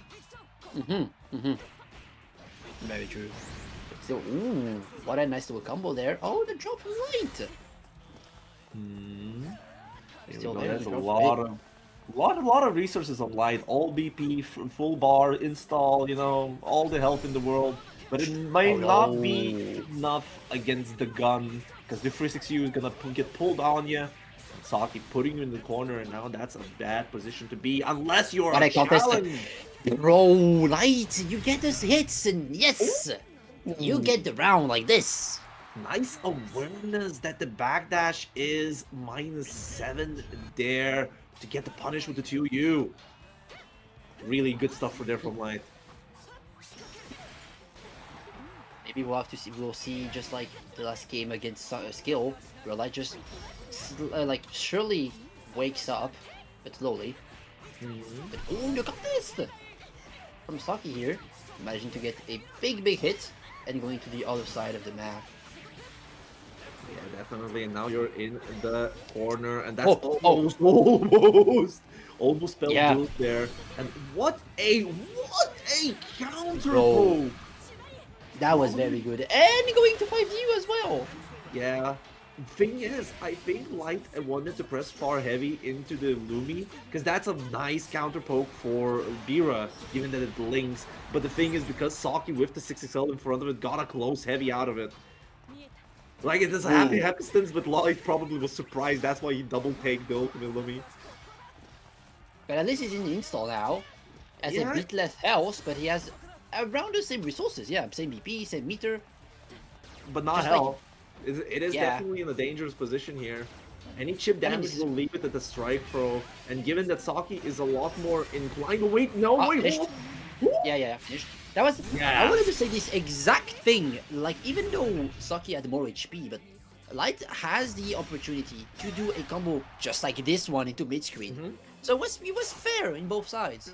Very true. So, ooh, what a nice little combo there. Oh, the drop from Light. Still there, There's the a drop. lot of resources on Light, all BP, full bar, install, you know, all the help in the world. But it may not be enough against the gun, because the 360U is gonna get pulled on you. Saki putting you in the corner, and now that's a bad position to be, unless you're But a I contest it. challenge. Bro, Light, you get those hits, and yes, you get the round like this. Nice awareness that the backdash is -7 there to get the punish with the 2U. Really good stuff for there from Light. Maybe we'll have to see. We'll see just like the last game against Skill, where Light just like surely wakes up, but slowly. But oh, the contest from Saki here, managing to get a big hit and going to the other side of the map. Yeah, definitely. And now you're in the corner, and that's Oh, almost spelled Yeah. good there. And what a counter Bro. poke! That was very good, and going to 5U as well. Yeah. Thing is, I think Light wanted to press far heavy into the Lumi, because that's a nice counter poke for Bira, given that it blinks. But the thing is, because Saki with the 6XL in front of it got a close heavy out of it. Like, it is a happy happenstance, but Light probably was surprised. That's why he double taked the ultimate Lumi. But at least he's in the install now. Has Yeah. a bit less health, but he has around the same resources. Yeah, same BP, same meter. But not Just like- hell. It is Yeah. definitely in a dangerous position here. Any chip damage it's- will leave it at the strike throw. And given that Saki is a lot more inclined... Wait, no, wait, finished. what? Yeah, finished. That was. I Yes. wanted to say this exact thing. Like, even though Saki had more HP, but Light has the opportunity to do a combo just like this one into mid screen. So it was fair in both sides.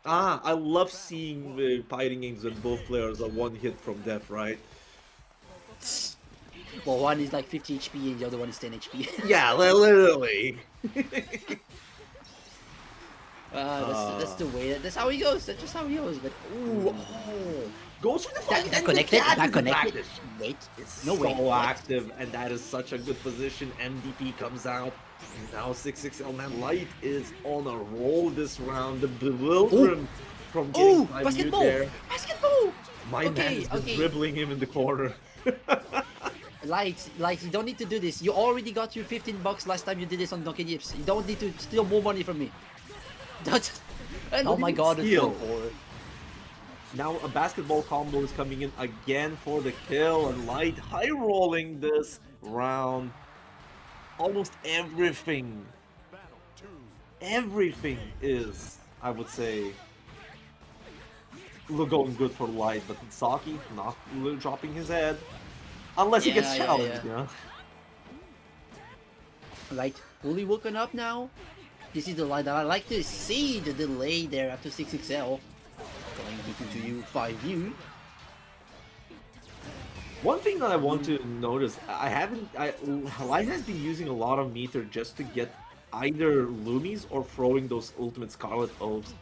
I love seeing the fighting games when both players are one hit from death, right? Well, one is like 50 HP and the other one is 10 HP. Yeah, literally. That's the way. That's how he goes. That's just how he goes. But ooh, Goes for the fight. that and connected. the cat That is connected. back. Wait, It's no so way. What? active, and that is such a good position. MDP comes out, and now 6XL man Light is on a roll this round. The bewilderment from getting 5 basketball! there. Basketball! My man has been dribbling him in the corner. Light, you don't need to do this. You already got your $15 last time you did this on Donkey Dips. You don't need to steal more money from me. That's... And oh Not my even god, it's steal. 1-4. Now a basketball combo is coming in again for the kill, and Light high rolling this round. Almost everything is, I would say, going good for Light, but Saki not dropping his head. Unless he gets challenged, you know? Light fully woken up now. This is the Light that I like to see. The delay there after 6XL. Going into you 5U. One thing that I want to notice, Light has been using a lot of meter just to get either Loomies or throwing those ultimate Scarlet Oaths.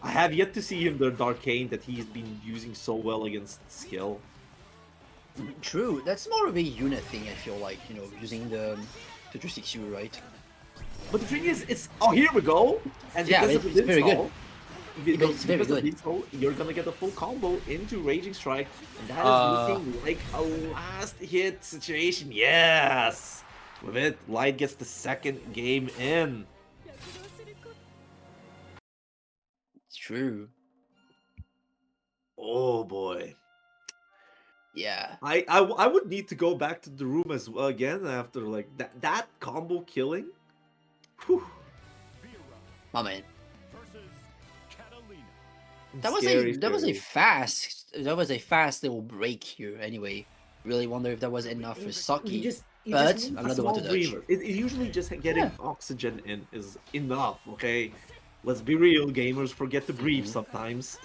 I have yet to see him the Darkane that he's been using so well against skill. True, that's more of a unit thing, I feel like, you know, using the 236U, right? But the thing is, it's... Oh, here we go! And Yeah, because of it's very good. It's very good. You're gonna get a full combo into Raging Strike, and that is looking like a last hit situation. Yes! With it, Light gets the second game in. It's true. Oh boy. Yeah. I would need to go back to the room as well again after like that combo killing. Whew. My man. Scary. That was a fast little break here anyway. Really wonder if that was enough for Saki. But I'm not the one to judge. It usually just getting oxygen in is enough, okay? Let's be real, gamers forget to breathe sometimes.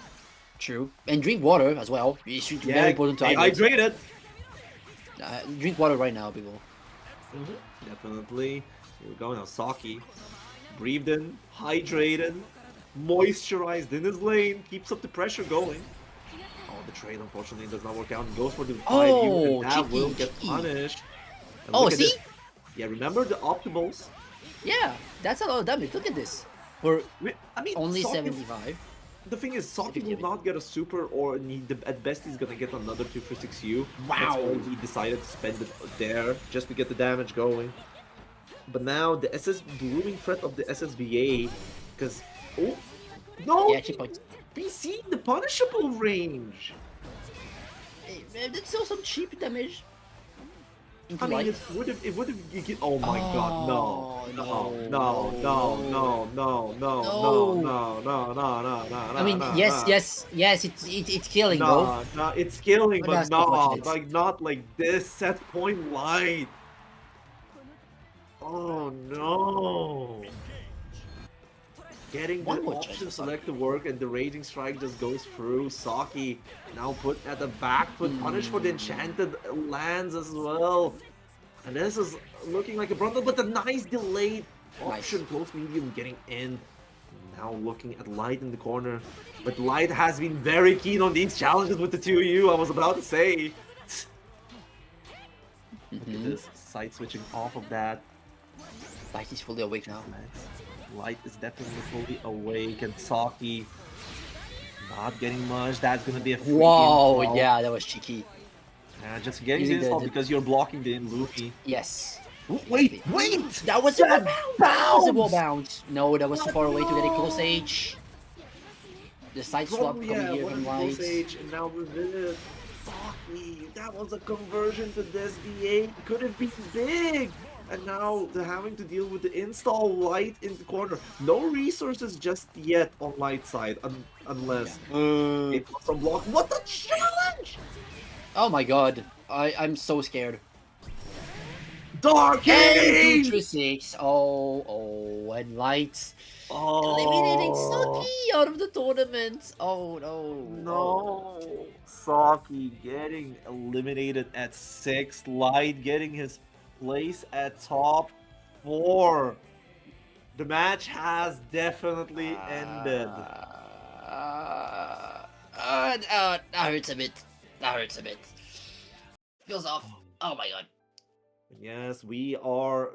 True. And drink water as well. It's very important to hydrate it. Drink water right now, people. Definitely. Here we go now. Saki. Breathed in, hydrated, moisturized in his lane, keeps up the pressure going. Oh, the trade unfortunately does not work out. And goes for the 5U, and that will get punished. And Oh, see? Yeah, remember the optimals? Yeah, that's a lot of damage. Look at this. We're only Saki, 75. The thing is, Saki will not get a super, or at best he's gonna get another 246U. Wow. That's why he decided to spend it there, just to get the damage going. But now the looming threat of the SSBA, because... Oh, no! Yeah, chip points. We see the punishable range! That's still some cheap damage. I mean, it would have, oh my god, no. I mean, yes, it's killing, bro. No, it's killing, But but that's not, like, not like this set point Light. Oh no. Getting the option select to work, and the Raging Strike just goes through. Saki now put at the back foot, punished for the enchanted lands as well. And this is looking like a bundle, but a nice delayed option, close medium getting in. Now looking at Light in the corner, but Light has been very keen on these challenges with the 2U, I was about to say. Look at this, side switching off of that. Light is fully awake now. Light is definitely fully awake, and Saki not getting much. That's gonna be a free Whoa, install. yeah, that was cheeky. Just getting the install because you're blocking the Luffy. Yes. Wait! That was a wall bounce! That was a wall bounce! No, that was too far away to get a close age. The side swap coming here from Light. And now revisit. Saki, that was a conversion to this SBA. Could have been big! And now they're having to deal with the install Light in the corner. No resources just yet on Light side, unless it was some block. What a challenge! Oh my god, I'm so scared. Darkane! 236. And Light eliminating Saki out of the tournament. Oh no. No. Saki getting eliminated at 6. Light getting his place at top 4. The match has definitely ended. That hurts a bit. That hurts a bit. Feels off. Oh my god. Yes, we are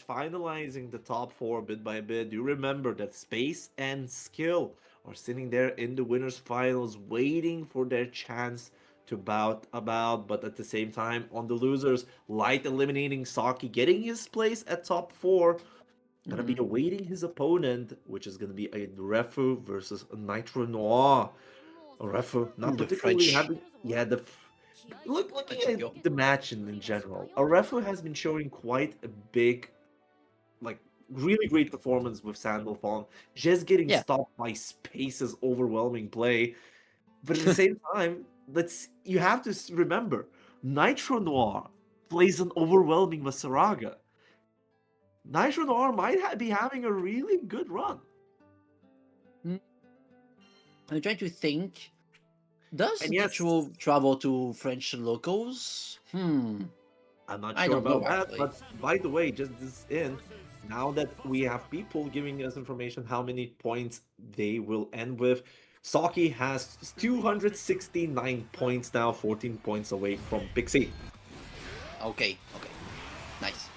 finalizing the top 4 bit by bit. Do remember that Space and Skill are sitting there in the winners finals waiting for their chance to bout about, but at the same time, on the losers, Light eliminating Saki, getting his place at top 4. Gonna be awaiting his opponent, which is gonna be a Refu versus a Nitro Noir. A Refu, not Ooh, the particularly French. happy. Yeah, looking French appeal. at the match in general, a Refu has been showing quite a big, like, really great performance with STARFALL, just getting Yeah. stopped by Space's overwhelming play. But at the same time, you have to remember, Nitro Noir plays an overwhelming Masaraga. Nitro Noir might be having a really good run. I'm trying to think. Does And yes, Nitro travel to French locals? I'm not I sure don't know, about that, actually. but by the way, just this in, now that we have people giving us information how many points they will end with, Saki has 269 points now, 14 points away from Pixie. Okay. Nice.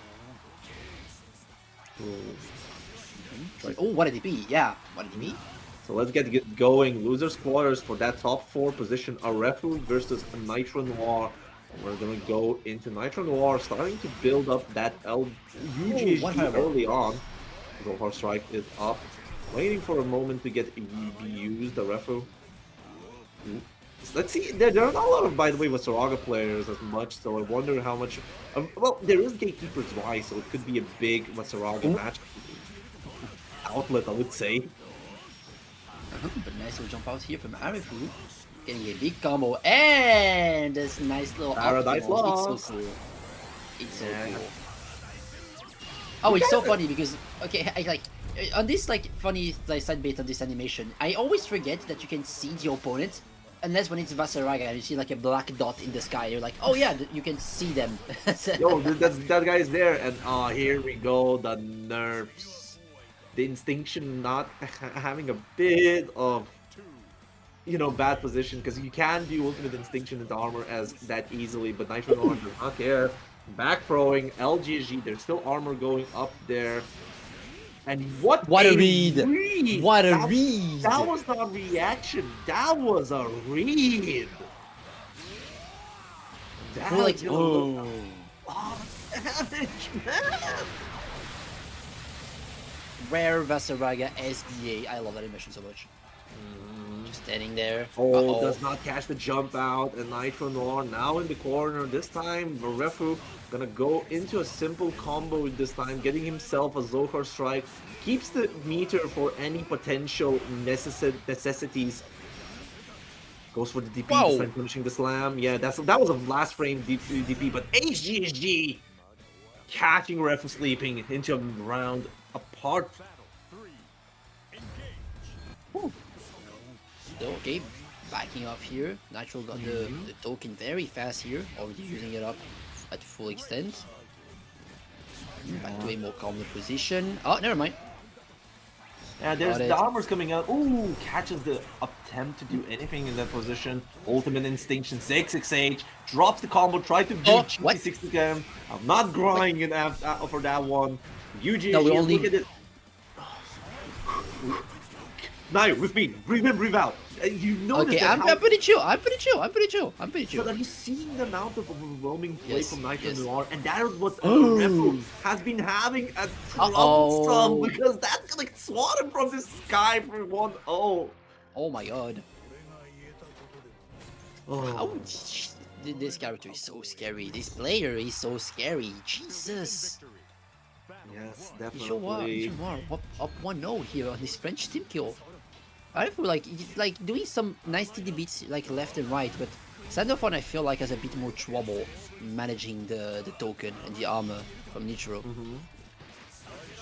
Oh, what did it be? Yeah, what did it be? So let's get going. Losers quarters for that top 4 position. A Refu versus a Nitro Noir. We're gonna go into Nitro Noir, starting to build up that UGG early on. Zohar Strike is up, waiting for a moment to get be used. The Refu. Let's see. There are not a lot of, by the way, Wasaraga players as much. So I wonder how much. Well, there is Gatekeeper's Y, so it could be a big Wasaraga match outlet, I would say. But nice little jump out here from Arifu. Getting a big combo and this nice little Paradise optimal. Law. It's so cool. It's so cool. Oh, it's so funny because I like on this like funny side bit of this animation, I always forget that you can see the opponent unless when it's Vasaraga and you see like a black dot in the sky. You're like, oh yeah, you can see them. Yo, that guy is there, and here we go. The nerfs, the Instinction not having a bit of bad position, because you can do ultimate Instinction into armor as that easily, but Nitro Noir does not care. Back throwing LGG, there's still armor going up there. And what a read! What a read! That was not a reaction, that was a read! That like, oh, damage, man! Rare Vasaraga SBA. I love that animation so much. Just standing there. Oh, does not catch the jump out, and Nitro Noir now in the corner. This time, Refu gonna go into a simple combo this time, getting himself a Zohar Strike. Keeps the meter for any potential necessities. Goes for the DP, this time finishing the slam. Yeah, that was a last frame DP, but HGSG catching Refu sleeping into a round apart. Okay, backing off here. Nitro got the token very fast here, already using it up at full extent. Back to a more calmer position. Oh, never mind. Yeah, there's the armor's coming out. Ooh, catches the attempt to do anything in that position. Ultimate Instinction, 6xh, drops the combo, tried to do cheeky 6 again. I'm not grinding it for that one. UGG, no, look at it. Now, with me, breathe in, breathe out. You notice okay, I'm pretty chill. I'm pretty chill. But are you seeing the amount of overwhelming play from Nitro Noir? And that is what Refu has been having a troublesome, because that's gonna swat him from the sky for 1-0. Oh my god. Wow. This character is so scary. This player is so scary. Jesus. Yes, definitely. You are up 1-0 here on this French team kill. I feel like doing some nice TD beats like left and right, but STARFALL I feel like has a bit more trouble managing the token and the armor from Nitro.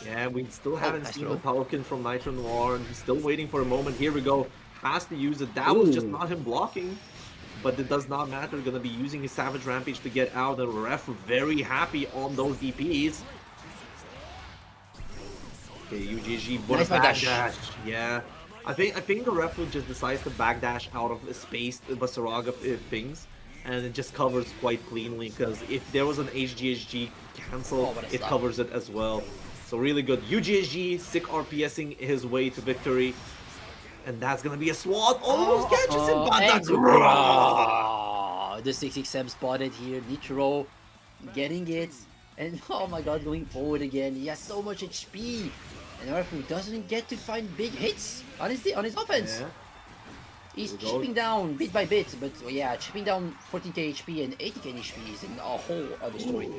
Yeah, we still haven't seen the token from Nitro Noir, and he's still waiting for a moment. Here we go. Has to use it. That was just not him blocking, but it does not matter. Gonna be using his Savage Rampage to get out. The ref very happy on those DPs. Okay, UGG, but nice backdash. Yeah. I think the ref just decides to backdash out of the spaced Vasaraga things, and it just covers quite cleanly, because if there was an HGSG cancel, it covers it as well. So really good. UGSG sick RPSing his way to victory, and that's gonna be a swat. Almost catches him, but that's the 6XM spotted here. Nitro getting it. And oh my god, going forward again. He has so much HP. And Arafu doesn't get to find big hits on his offense. Yeah. He's Here we go. chipping down bit by bit, but yeah, chipping down 14k HP and 80k HP is in a whole other story.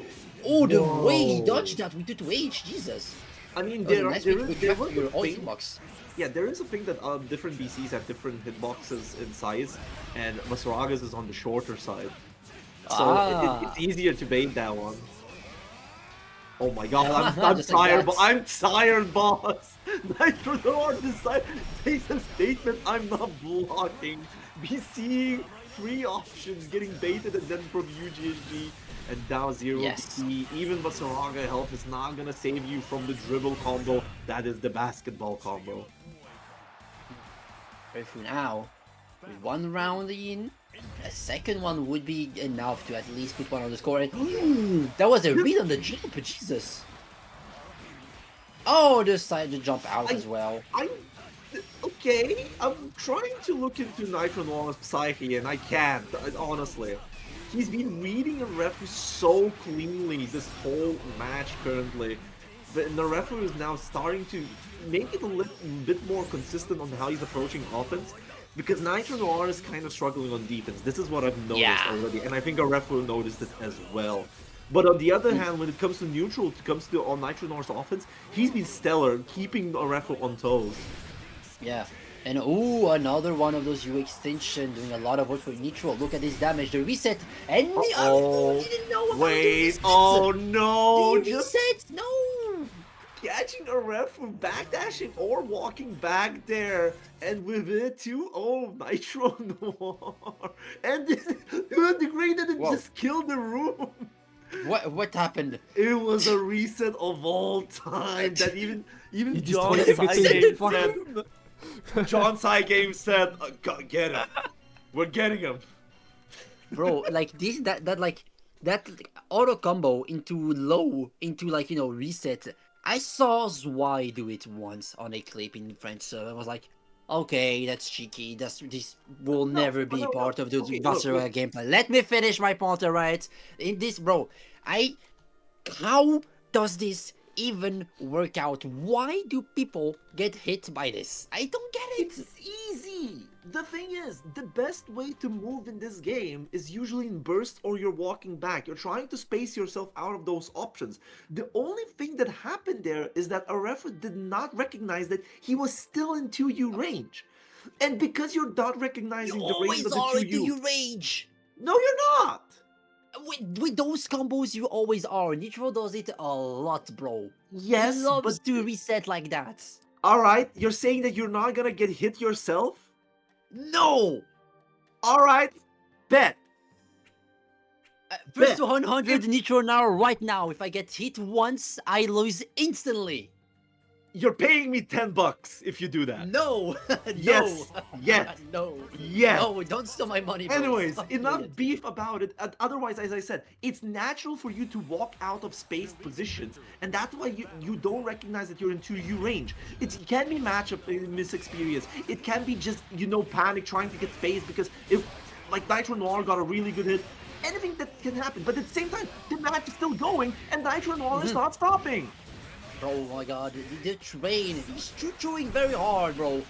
Oh, the way he dodged that with 2H, Jesus. I mean, That was a there, nice there, way to is- go there trap was your a ulti thing. box. Yeah, there is a thing that different BCs have different hitboxes in size, and Masuraga's is on the shorter side. So it's easier to bait that one. Oh my god, I'm Just like tired, that. I'm tired, boss! Nitro Noir decide takes a statement, I'm not blocking. We see 3 options getting baited and then from UGSG and now 0 Yes. PC. Even Masuraga help is not gonna save you from the dribble combo, that is the basketball combo. Arafu now, with 1 round in, a second one would be enough to at least put one on the score. And that was a read on the jump, Jesus. Oh, decided to jump out as well. Okay, I'm trying to look into Nitro Noir's psyche and I can't, honestly. He's been reading a referee so cleanly this whole match currently. But the referee is now starting to make it a little bit more consistent on how he's approaching offense. Because Nitro Noir is kind of struggling on defense. This is what I've noticed already. And I think our referee noticed it as well. But on the other hand, when it comes to neutral, it comes to on Nitro Noir's offense, he's been stellar, keeping our referee on toes. Yeah. And ooh, another one of those U extension doing a lot of work for Nitro. Look at this damage, the reset, and the Oh, didn't know about wait, the reset. oh no, The just reset, no. catching a ref from backdashing or walking back there, and with it too, oh, Nitro Noir, and the great that it Whoa. just killed the room. What happened? It was a reset of all time that even He John destroyed everything. Saigame Fuck said. him. John Saigame said, "Get him, we're getting him." Bro, like this, that auto combo into low, into like, you know, reset. I saw Zwei do it once on a clip in French, so I was like, okay, that's cheeky. This will never be part of the okay, Barcelona gameplay. Let me finish my point, alright? In this, bro, how does this even work out? Why do people get hit by this? I don't get it. It's easy. The thing is, the best way to move in this game is usually in burst or you're walking back. You're trying to space yourself out of those options. The only thing that happened there is that a referee did not recognize that he was still in 2U range. And because you're not recognizing You the range always of the are into 2U... your rage. No, you're not! With those combos, you always are. Nitro does it a lot, bro. Yes, he loves but... to reset like that. Alright, you're saying that you're not gonna get hit yourself? No! Alright, bet. First to 100 Nitro now, right now. If I get hit once, I lose instantly. You're paying me $10 if you do that. No! Yes, yes, No! yes. No, don't steal my money, bro. Anyways, Stop enough doing it. beef about it. Otherwise, as I said, it's natural for you to walk out of spaced positions, and that's why you don't recognize that you're in 2U range. It can be matchup misexperience. It can be just, you know, panic trying to get space because if, like, Nitro Noir got a really good hit, anything that can happen. But at the same time, the match is still going, and Nitro Noir is not stopping. Oh my god, the train, he's choo-chooing very hard, bro.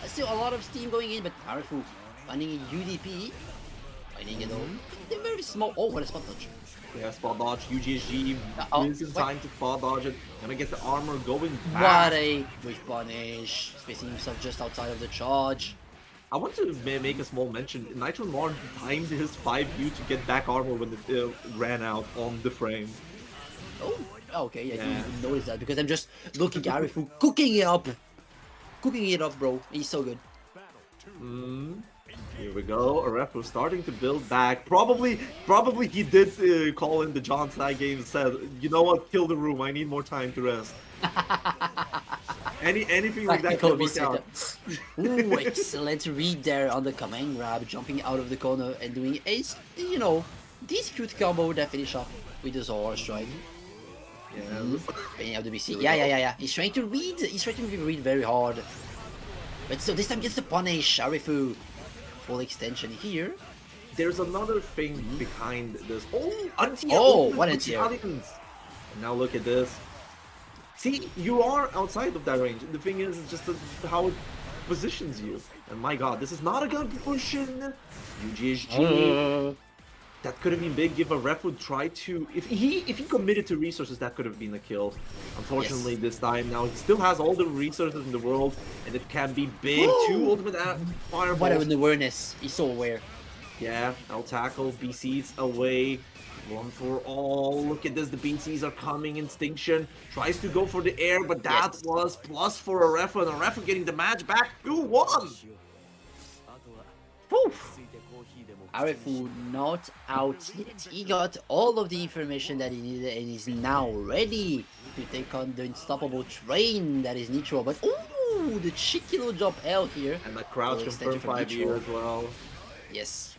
Still a lot of steam going in, but Arafu finding a UDP. Finding it all. They're very small. Oh, what a spot dodge. Yeah, spot dodge, UGSG is in time to spot dodge it. Gonna get the armor going back. What a quick punish. Spacing himself just outside of the charge. I want to make a small mention. Nitro Noir timed his 5U to get back armor when it ran out on the frame. Oh, okay, I didn't Yeah. even notice that because I'm just looking at Arafu cooking it up. Cooking it up, bro. He's so good. Here we go. Arepo starting to build back. Probably he did call in the John Saigame said, you know what, kill the room. I need more time to rest. Anything like that Practical can work reset. out. Ooh, excellent read there on the command grab, jumping out of the corner and doing a, you know, this cute combo that finish off with the Zora strike. Yeah. Paying out the BC. Yeah. He's trying to read. He's trying to read very hard. But so this time gets the punish. Arifu. Full extension here. there's another thing behind this. Oh, anti-air! Oh, Oh, what the anti-air? Italians. And now look at this. See, you are outside of that range. The thing is just how it positions you. And my god, this is not a good position. UGSG. That could have been big if a ref would try to... If he committed to resources, that could have been a kill. Unfortunately, this time now, he still has all the resources in the world, and it can be big. Two ultimate fireballs. What an awareness. He's so aware. Yeah, I'll tackle. BC's away. One for all. Look at this. The BCs are coming. Instinction tries to go for the air, but that was plus for a ref, and a ref getting the match back 2-1. Arifu not out yet. He got all of the information that he needed and is now ready to take on the unstoppable train that is Nitro. But ooh, the cheeky little jump L here. And the crouch confirmed 5 year as well. Yes,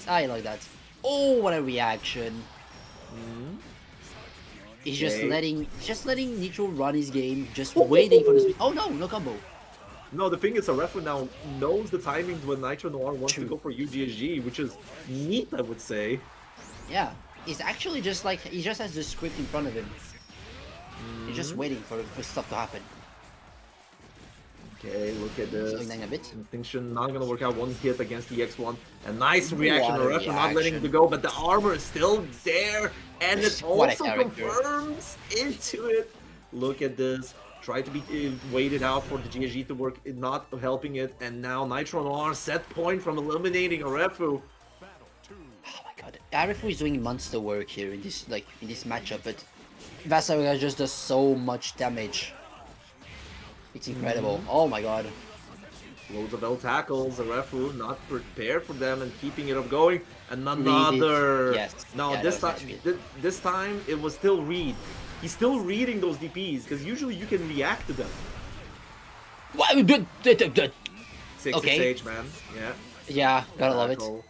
I like that. Oh, what a reaction! He's just letting Nitro run his game, just waiting for the speed. Oh no combo. No, the thing is, a ref now knows the timings when Nitro Noir wants to go for UGSG, which is neat, I would say. Yeah, he's actually just like, he just has the script in front of him. He's just waiting for stuff to happen. Okay, look at this. A bit. Instinction not gonna work out. One hit against the X1. A nice reaction. What a The ref not letting it go, but the armor is still there, and it also confirms into it. Look at this. Tried to be waited out for the GSG to work, not helping it, and now Nitro Noir set point from eliminating Arefu. Oh my god, Arefu is doing monster work here in this matchup, but Vasaga just does so much damage. It's incredible. Oh my god. Loads of L tackles, Arefu not prepared for them and keeping it up going. And another. No, this time it was still read. He's still reading those DPs, because usually you can react to them. What? 6-6-H, man. Yeah. Yeah, gotta love it. Oh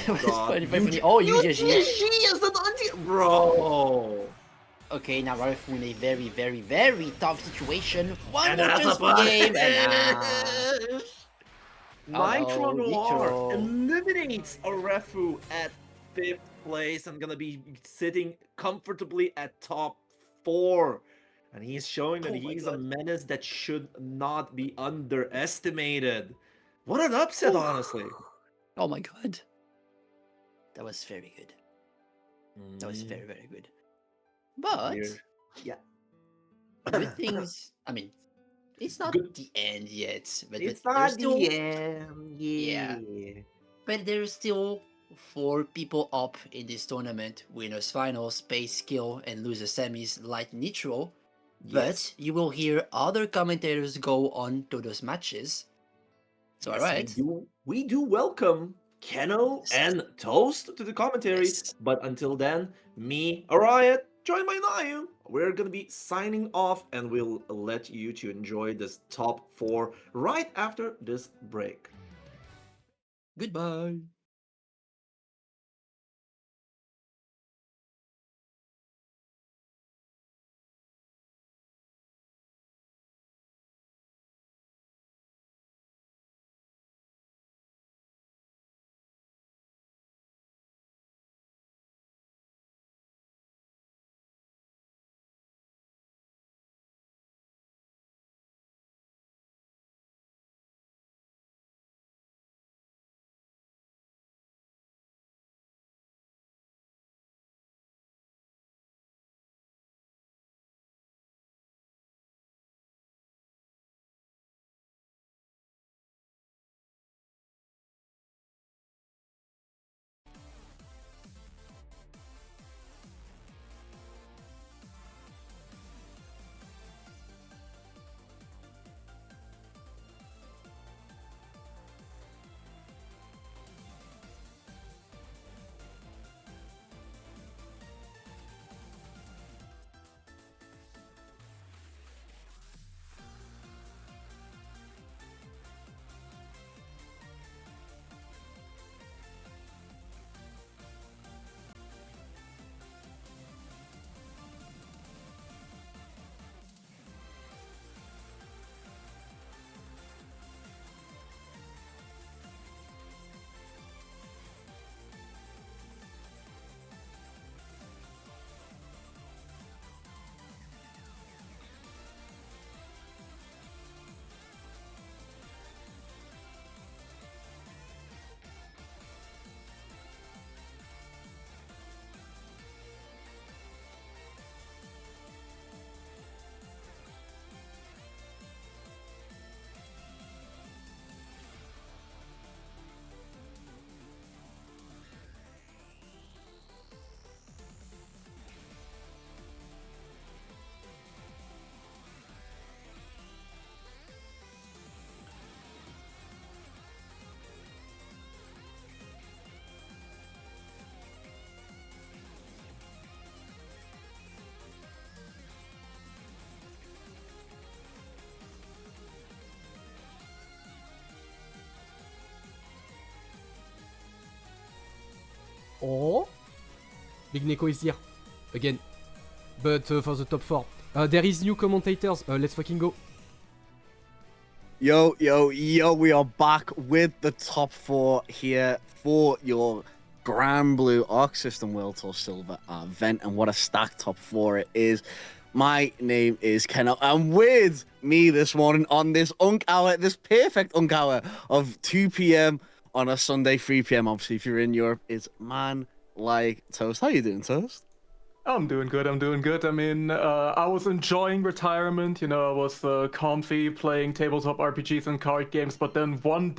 my god. Oh, UGSG is the anti... Bro! Okay, now Rafu in a very, very, very tough situation. One more chance for the game, and Nitro Noir eliminates Arefu at 5th place and gonna be sitting comfortably at top 4. And he's showing that he's a menace that should not be underestimated. What an upset, honestly. Oh my god. That was very good. That was very, very good. But yeah, good things. I mean, it's not the end yet. But it's not the end. Yeah. But there's still 4 people up in this tournament: winners finals, space skill, and loser semis like Nitro. But you will hear other commentators go on to those matches. So alright. We do welcome Keno and Toast to the commentary. But until then, me, Ariat, join by Nayu. We're gonna be signing off, and we'll let you to enjoy this top 4 right after this break. Goodbye. Oh, Big Neko is here again, but for the top 4. There is new commentators. Let's fucking go. Yo, we are back with the top 4 here for your Grand Blue Arc System World Tour Silver event, and what a stacked top 4 it is. My name is Kenneth, and with me this morning on this Unk Hour, this perfect Unk Hour of 2 p.m. on a Sunday, 3 p.m. obviously if you're in Europe, is man like Toast. How you doing, Toast? I'm doing good. I mean, I was enjoying retirement. You know, I was comfy playing tabletop RPGs and card games. But then one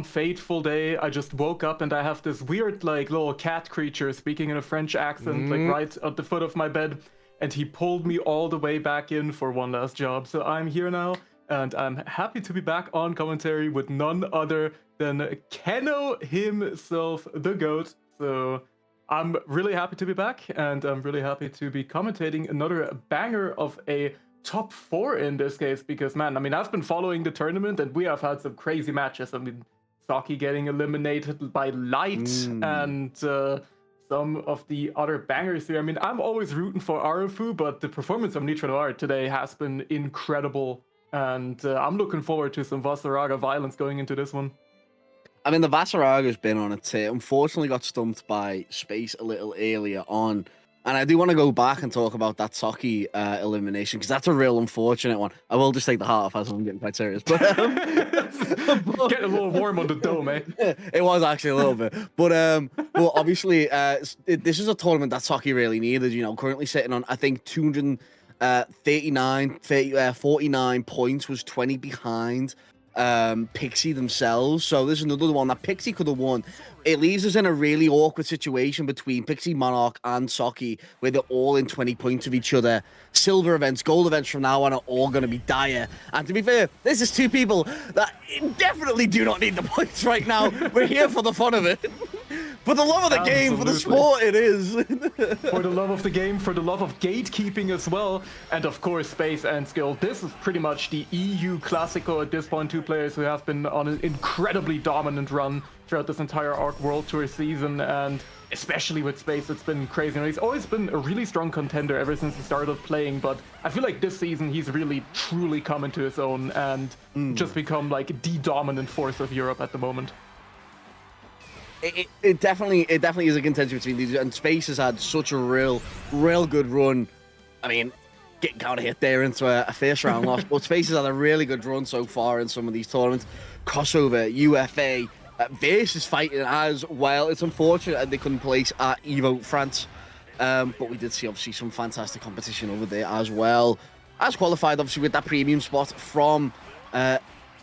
fateful day, I just woke up and I have this weird, like, little cat creature speaking in a French accent, like, right at the foot of my bed. And he pulled me all the way back in for one last job. So I'm here now, and I'm happy to be back on commentary with none other than Keno himself, the GOAT. So I'm really happy to be back, and I'm really happy to be commentating another banger of a top 4 in this case, because, man, I mean, I've been following the tournament, and we have had some crazy matches. I mean, Saki getting eliminated by Light, and some of the other bangers here. I mean, I'm always rooting for Arufu, but the performance of Nitro Noir today has been incredible, and I'm looking forward to some Vasaraga violence going into this one. I mean, the Vasaraga's been on it. Unfortunately, got stumped by Space a little earlier on. And I do want to go back and talk about that Saki elimination, because that's a real unfortunate one. I will just take the heart off as I'm getting quite serious. But, Getting a little warm on the dome, eh? It was actually a little bit. But obviously, this is a tournament that Saki really needed. You know, currently sitting on, I think, 49 points, was 20 behind Pixie themselves. So there's another one that Pixie could have won. It leaves us in a really awkward situation between Pixie, Monarch, and Saki, where they're all in 20 points of each other. Silver events, gold events from now on are all going to be dire. And to be fair, this is 2 people that definitely do not need the points right now. We're here for the fun of it. For the love of the game, for the sport, it is. For the love of the game, for the love of gatekeeping as well, and of course, space and skill. This is pretty much the EU Classico at this point. 2 players who have been on an incredibly dominant run throughout this entire Arc World Tour season, and especially with space, it's been crazy. And he's always been a really strong contender ever since he started playing, but I feel like this season he's really, truly come into his own and just become like the dominant force of Europe at the moment. It definitely is a contention between these, and Space has had such a real good run. I mean, getting out of hit there into a first round loss, but Space has had a really good run so far in some of these tournaments. Crossover, UFA, Versus fighting as well. It's unfortunate that they couldn't place at Evo France, but we did see obviously some fantastic competition over there as well. As qualified obviously with that premium spot from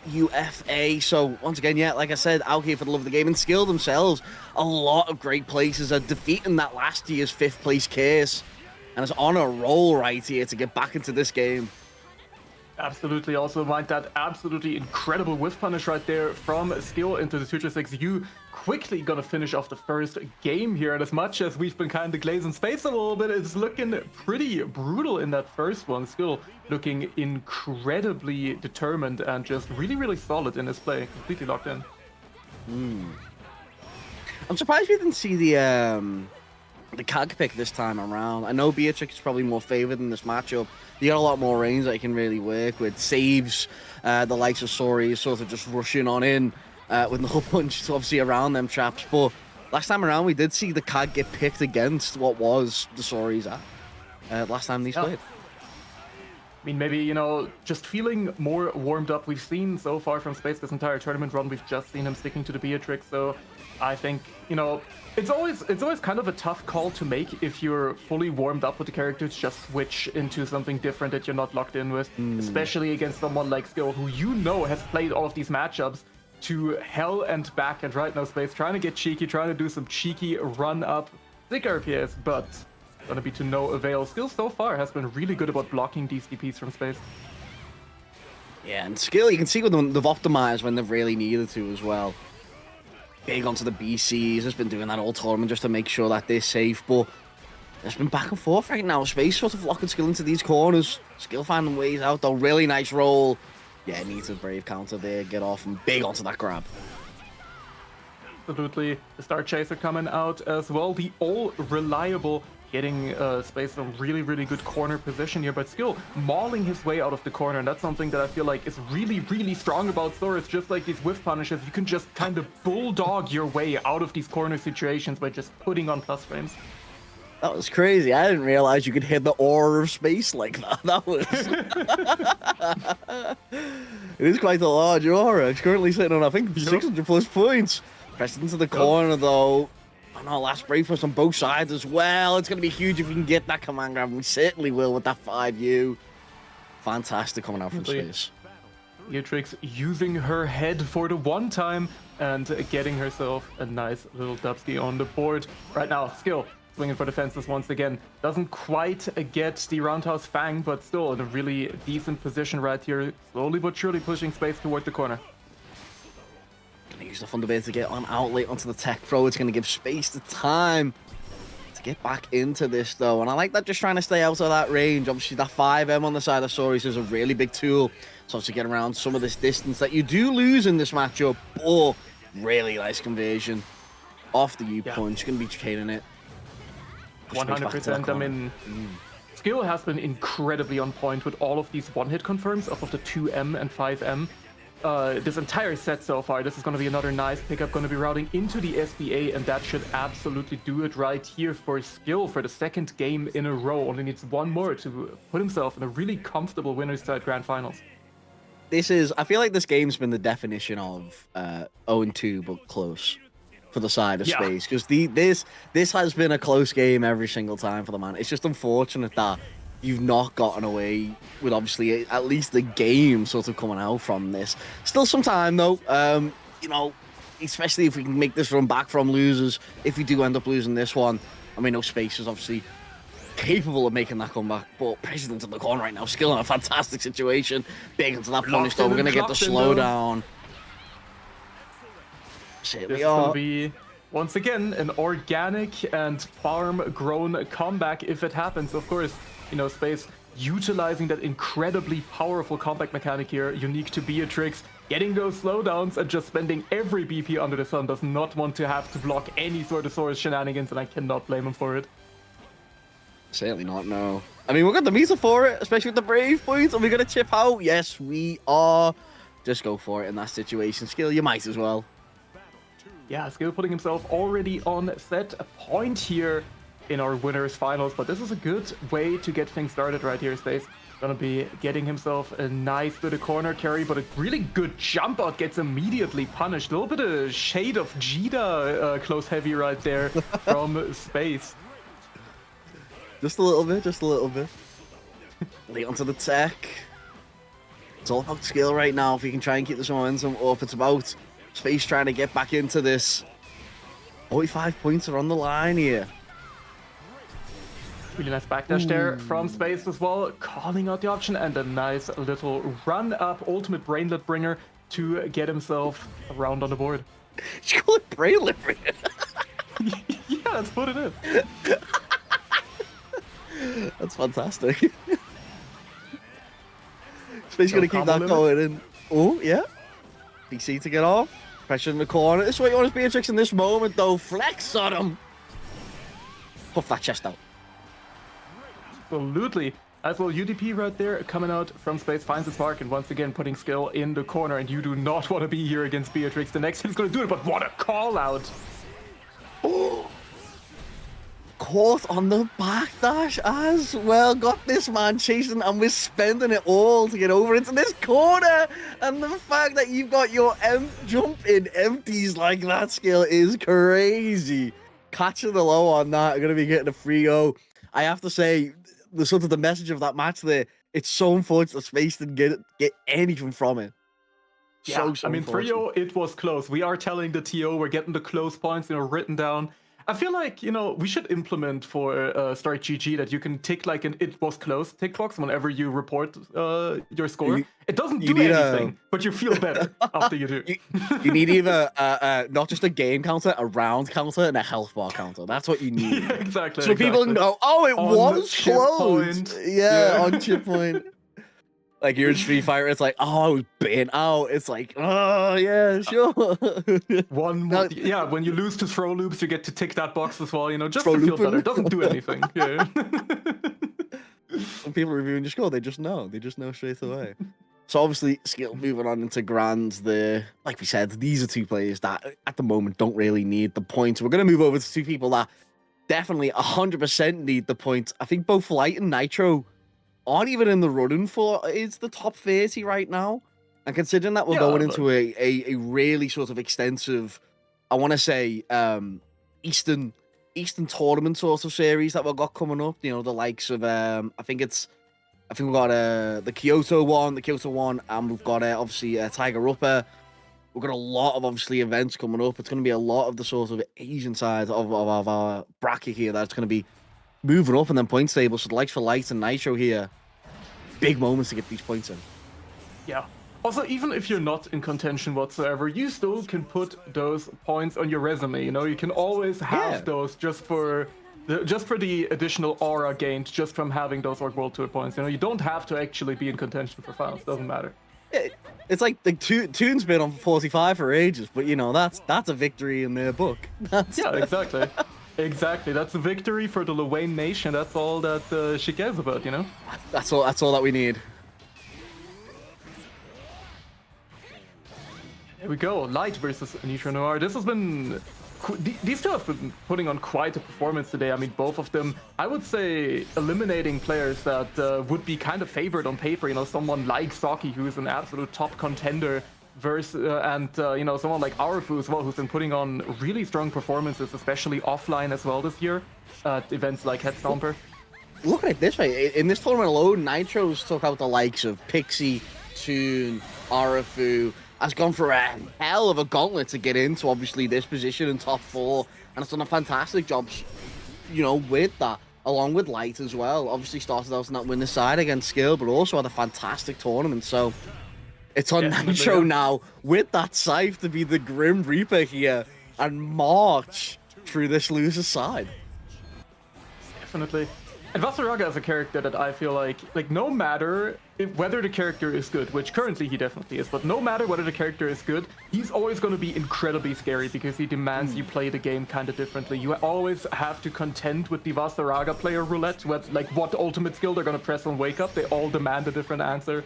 UFA. So once again, yeah, like I said, out here for the love of the game, and Skill themselves, a lot of great places are defeating that last year's 5th place case, and it's on a roll right here to get back into this game. Absolutely. Also mind that absolutely incredible whiff punish right there from Skill into the 2-6. You quickly gonna finish off the first game here, and as much as we've been kind of glazing space a little bit, it's looking pretty brutal in that first one. Skill looking incredibly determined and just really solid in his play, completely locked in. I'm surprised we didn't see the CAG pick this time around. I know Beatrix is probably more favored in this matchup. You got a lot more range that you can really work with. Saves, the likes of Sori sort of just rushing on in with no punch obviously around them traps. But last time around we did see the CAG get picked against what was the Soris at last time these played. I mean, maybe, you know, just feeling more warmed up. We've seen so far from Space this entire tournament run, we've just seen him sticking to the Beatrix. So I think, you know, it's always kind of a tough call to make if you're fully warmed up with the characters, just switch into something different that you're not locked in with, especially against someone like Skill, who you know has played all of these matchups to hell and back. And right now, Space trying to get cheeky, trying to do some cheeky run up, sick RPS, but gonna be to no avail. Skill so far has been really good about blocking these DPs from Space. Yeah, and Skill, you can see with them, they've optimized when they've really needed to as well. Big onto the BCs, has been doing that all tournament just to make sure that they're safe, but there's been back and forth right now. Space sort of locking Skill into these corners. Skill finding ways out though, really nice roll. Yeah, needs a brave counter there, get off, and big onto that grab. absolutely. The Star Chaser coming out as well. The all-reliable getting Space in a really, really good corner position here, but still mauling his way out of the corner, and that's something that I feel like is really, really strong about Thor. It's just like these whiff punishes. You can just kind of bulldog your way out of these corner situations by just putting on plus frames. That was crazy. I didn't realize you could hit the aura of Space like that. That was... It is quite a large aura. It's currently sitting on, I think, 600 plus points. Pressed into the corner, though. And our last break was on both sides as well. It's going to be huge if we can get that command grab. We certainly will with that 5U. Fantastic coming out from Space. Beatrix using her head for the one time and getting herself a nice little dubski on the board. Right now, Skill swinging for the fences once again. Doesn't quite get the roundhouse fang, but still in a really decent position right here. Slowly but surely pushing Space toward the corner. Gonna use the Thunderbird to get on outlet onto the tech throw. It's gonna give Space the time to get back into this though. And I like that, just trying to stay out of that range. Obviously that 5M on the side of Saurus is a really big tool. So to get around some of this distance that you do lose in this matchup. Oh, really nice conversion. Off the U-punch, gonna be chaining it. 100%. I mean, Skill has been incredibly on point with all of these one-hit confirms off of the 2M and 5M. This entire set so far. This is going to be another nice pickup, going to be routing into the SBA, and that should absolutely do it right here for Skill for the second game in a row. Only needs one more to put himself in a really comfortable winner's side grand finals. I feel like this game's been the definition of 0-2 but close for the side of Space, because this has been a close game every single time for the man. It's just unfortunate that you've not gotten away with, obviously, at least the game sort of coming out from this. Still some time, though. You know, especially if we can make this run back from losers, if we do end up losing this one. I mean, no, Space is obviously capable of making that comeback, but President in the corner right now, Skill in a fantastic situation. Big into that punish, though. We're going to get the slowdown. This is going to be, once again, an organic and farm-grown comeback if it happens. Of course, you know, Space utilizing that incredibly powerful comeback mechanic here, unique to Beatrix, getting those slowdowns and just spending every BP under the sun. Does not want to have to block any sort of Saurus shenanigans, and I cannot blame him for it. Certainly not, no. I mean, we've got the meter for it, especially with the Brave points. Are we going to chip out? Yes, we are. Just go for it in that situation. Skill, you might as well. Yeah, Skill putting himself already on set a point here in our winners finals, but this is a good way to get things started right here. Space gonna be getting himself a nice bit of corner carry, but a really good jump out gets immediately punished. A little bit of shade of Jita close heavy right there from Space. Just a little bit, just a little bit. Late onto the tech. It's all about Skill right now. If we can try and keep this momentum up, it's about Space trying to get back into this. 45 points are on the line here. Really nice backdash there from Space as well, calling out the option, and a nice little run up ultimate brainlet bringer to get himself around on the board. You call it brainlet bringer? Yeah, that's what it is. That's fantastic. Space gonna keep that going in. Oh, yeah. PC to get off. Pressure in the corner. This is what you want as Beatrix in this moment, though. Flex on him. Puff that chest out. Absolutely. As well, UDP right there coming out from Space finds its mark and once again putting Skill in the corner, and you do not want to be here against Beatrix. The next hit is going to do it, but what a call out. Oh. Caught on the backdash as well. Got this man chasing, and we're spending it all to get over into this corner. And the fact that you've got your jump in empties like that, Skill, is crazy. Catching the low on that, going to be getting a 3-0. I have to say, the sort of the message of that match there, it's so unfortunate that Space didn't get anything from it. Yeah, I mean, 3-0, it was close. We are telling the TO, we're getting the close points, you know, written down. I feel like, you know, we should implement for Start GG that you can tick like an "it was close" tick box whenever you report your score. It doesn't do anything, but you feel better after you do. You need either not just a game counter, a round counter, and a health bar counter. That's what you need. Yeah, exactly. So people can go, oh, it on was close. Point. Yeah, on chip point. Like you're in Street Fighter, it's like, oh, I was burnt out. It's like, oh yeah, sure. One more, yeah. When you lose to throw loops, you get to tick that box as well. You know, just Throw to feel looping. better. It doesn't do anything. Yeah. When people reviewing your score, they just know. They just know straight away. So obviously, skill moving on into grands. Like we said, these are two players that at the moment don't really need the points. We're gonna move over to two people that definitely 100% need the points. I think both Light and Nitro aren't even in the running for it's the top 30 right now. And considering that we're going into a really sort of extensive, I want to say, Eastern tournament sort of series that we've got coming up. You know, the likes of I think we've got the Kyoto one, and we've got obviously Tiger Upper. We've got a lot of obviously events coming up. It's going to be a lot of the sort of Asian side of our bracket here that's going to be moving up and then points table. So the likes for Light and Nitro here, big moments to get these points in. Yeah. Also, even if you're not in contention whatsoever, you still can put those points on your resume. You know, you can always have those just for the additional aura gained just from having those Orc World Tour points. You know, you don't have to actually be in contention for finals. Doesn't matter. It's like the Toon's been on 45 for ages, but you know that's a victory in their book. Yeah, exactly. Exactly, that's a victory for the Luane Nation. That's all that she cares about, you know? That's all that we need. Here we go, Light versus Nitro Noir. This has been... These two have been putting on quite a performance today. I mean, both of them, I would say, eliminating players that would be kind of favored on paper. You know, someone like Saki, who's an absolute top contender, and you know, someone like Arufu as well, who's been putting on really strong performances, especially offline as well this year at events like Head Stomper. Look at it this way: in this tournament alone, Nitro's took out the likes of Pixie, Toon, Arufu. Has gone for a hell of a gauntlet to get into obviously this position in top 4, and it's done a fantastic job, you know, with that, along with Light as well. Obviously started out on that winning side against Skill, but also had a fantastic tournament. So it's on Nitro now with that Scythe to be the Grim Reaper here and march through this loser side. Definitely. And Vasaraga is a character that I feel like no matter whether the character is good, which currently he definitely is, but no matter whether the character is good, he's always going to be incredibly scary because he demands you play the game kind of differently. You always have to contend with the Vasaraga player roulette, with like what ultimate skill they're going to press on Wake Up. They all demand a different answer.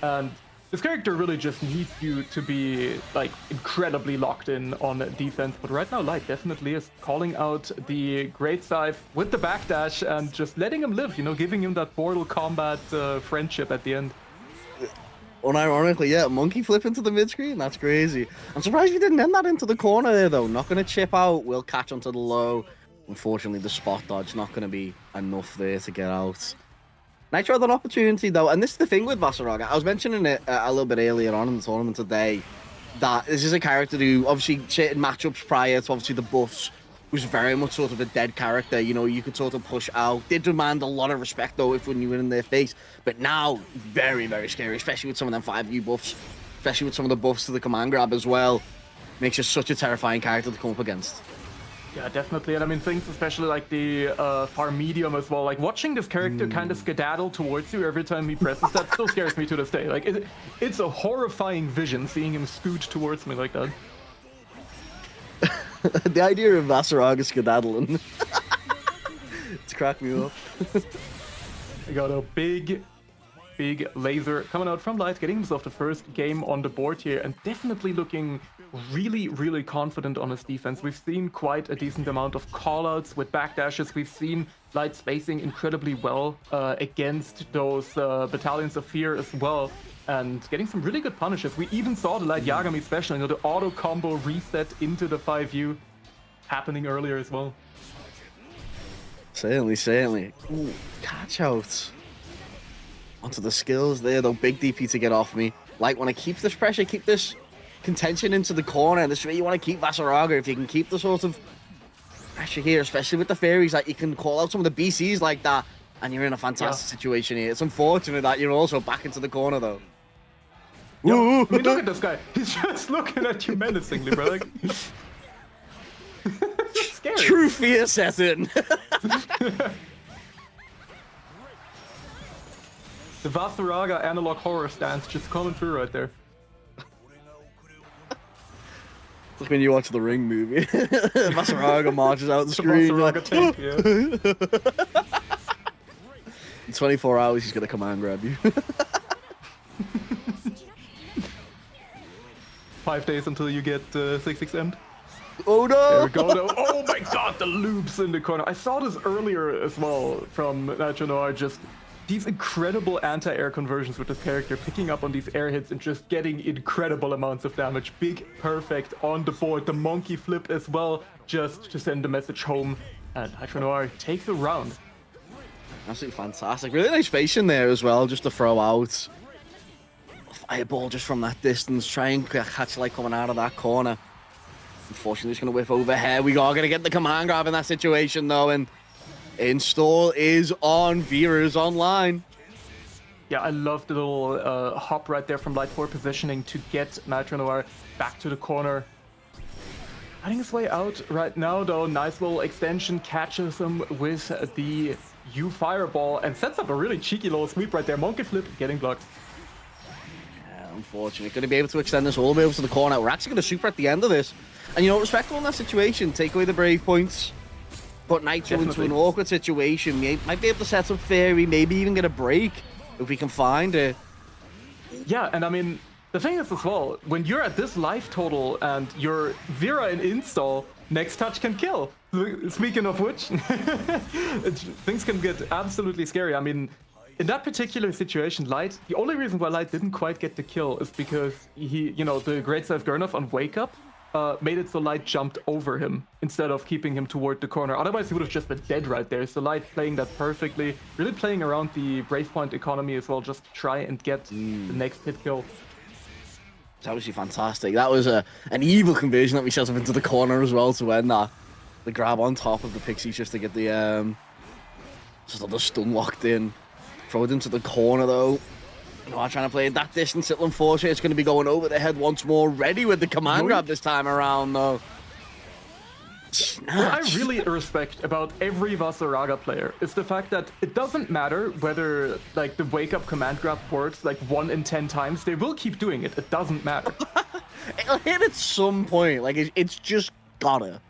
And this character really just needs you to be like incredibly locked in on defense. But right now, Light definitely is calling out the Great Scythe with the backdash and just letting him live, you know, giving him that Mortal Kombat friendship at the end. Unironically, yeah, monkey flip into the mid-screen, that's crazy. I'm surprised you didn't end that into the corner there, though. Not going to chip out, will catch onto the low. Unfortunately, the spot dodge not going to be enough there to get out. Nitro had an opportunity, though, and this is the thing with Vasaraga. I was mentioning it a little bit earlier on in the tournament today, that this is a character who, obviously, certain matchups prior to, obviously, the buffs, was very much sort of a dead character. You know, you could sort of push out. Did demand a lot of respect, though, if when you were in their face. But now, very, very scary, especially with some of them 5U buffs, especially with some of the buffs to the command grab as well. Makes you such a terrifying character to come up against. Yeah, definitely. And I mean, things especially like the farm medium as well. Like, watching this character kind of skedaddle towards you every time he presses that still scares me to this day. Like, it's a horrifying vision seeing him scoot towards me like that. The idea of Vasaraga skedaddling. It's cracked me up. We got a big laser coming out from Light, getting himself the first game on the board here, and definitely looking really, really confident on his defense. We've seen quite a decent amount of callouts with backdashes. We've seen Light spacing incredibly well against those Battalions of Fear as well, and getting some really good punishes. We even saw the Light Yagami special, you know, the auto combo reset into the 5U happening earlier as well. Certainly. Ooh, catch out. Onto the skills there, though. Big DP to get off me. Like, want to keep this pressure, keep this contention into the corner. This way you want to keep Vasaraga. If you can keep the sort of pressure here, especially with the fairies, that you can call out some of the BCs like that, and you're in a fantastic situation here. It's unfortunate that you're also back into the corner, though. Yo, I mean, look at this guy. He's just looking at you menacingly, bro. Like... scary. True fear set in. The Vasaraga analog horror stance just coming through right there. It's like when you watch the Ring movie. Vasaraga marches out the screen. Vasaraga tape, yeah. In 24 hours, he's gonna command grab you. 5 days until you get 6 end. Oh no! There we go. Oh my god, the loops in the corner. I saw this earlier as well from Nitro Noir. Just these incredible anti-air conversions with this character, picking up on these air hits and just getting incredible amounts of damage. Big, perfect on the board. The monkey flip as well, just to send the message home. And Nitro Noir takes the round. Absolutely fantastic. Really nice spacing there as well, just to throw out a fireball just from that distance. Try and catch light coming out of that corner. Unfortunately, it's going to whiff overhead. We are going to get the command grab in that situation, though, and install is on. Vera is online. Yeah, I love the little hop right there from Light 4 positioning to get Nitro Noir back to the corner. Finding his way out right now, though. Nice little extension, catches him with the U Fireball and sets up a really cheeky little sweep right there. Monkey flip, getting blocked. Unfortunately, going to be able to extend this all the way over to the corner. We're actually going to super at the end of this. And, you know, respectful in that situation. Take away the brave points. Put Nitro into an awkward situation. Might be able to set up Fairy. Maybe even get a break if we can find it. Yeah, and I mean, the thing is as well, when you're at this life total and you're Vera in install, next touch can kill. Speaking of which, things can get absolutely scary. I mean, in that particular situation, Light, the only reason why Light didn't quite get the kill is because he, you know, the Great Scythe Gurnov on Wake Up made it so Light jumped over him instead of keeping him toward the corner. Otherwise, he would have just been dead right there. So Light playing that perfectly, really playing around the Brave Point economy as well, just to try and get the next hit kill. It's obviously fantastic. That was an evil conversion that we set up into the corner as well to end that. The grab on top of the Pixies just to get the stun locked in. Throw it into the corner though. You know, trying to play it that distance. Unfortunately, it's going to be going over the head once more. Ready with the command grab this time around though. What I really respect about every Vasaraga player is the fact that it doesn't matter whether like the wake up command grab works like 1 in 10 times. They will keep doing it. It doesn't matter. It'll hit at some point. Like it's just gotta.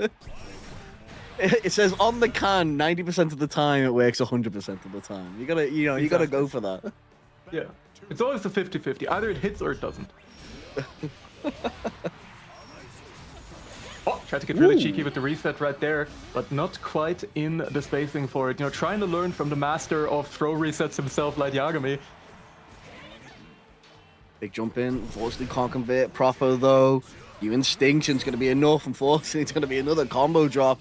It says on the can 90% of the time it works 100% of the time. You gotta go for that. Yeah. It's always a 50-50. Either it hits or it doesn't. Oh, tried to get really cheeky with the reset right there, but not quite in the spacing for it. You know, trying to learn from the master of throw resets himself, Light Yagami. Big jump in. Unfortunately, can't convert proper though. U Instinction's going to be enough. Unfortunately, it's going to be another combo drop.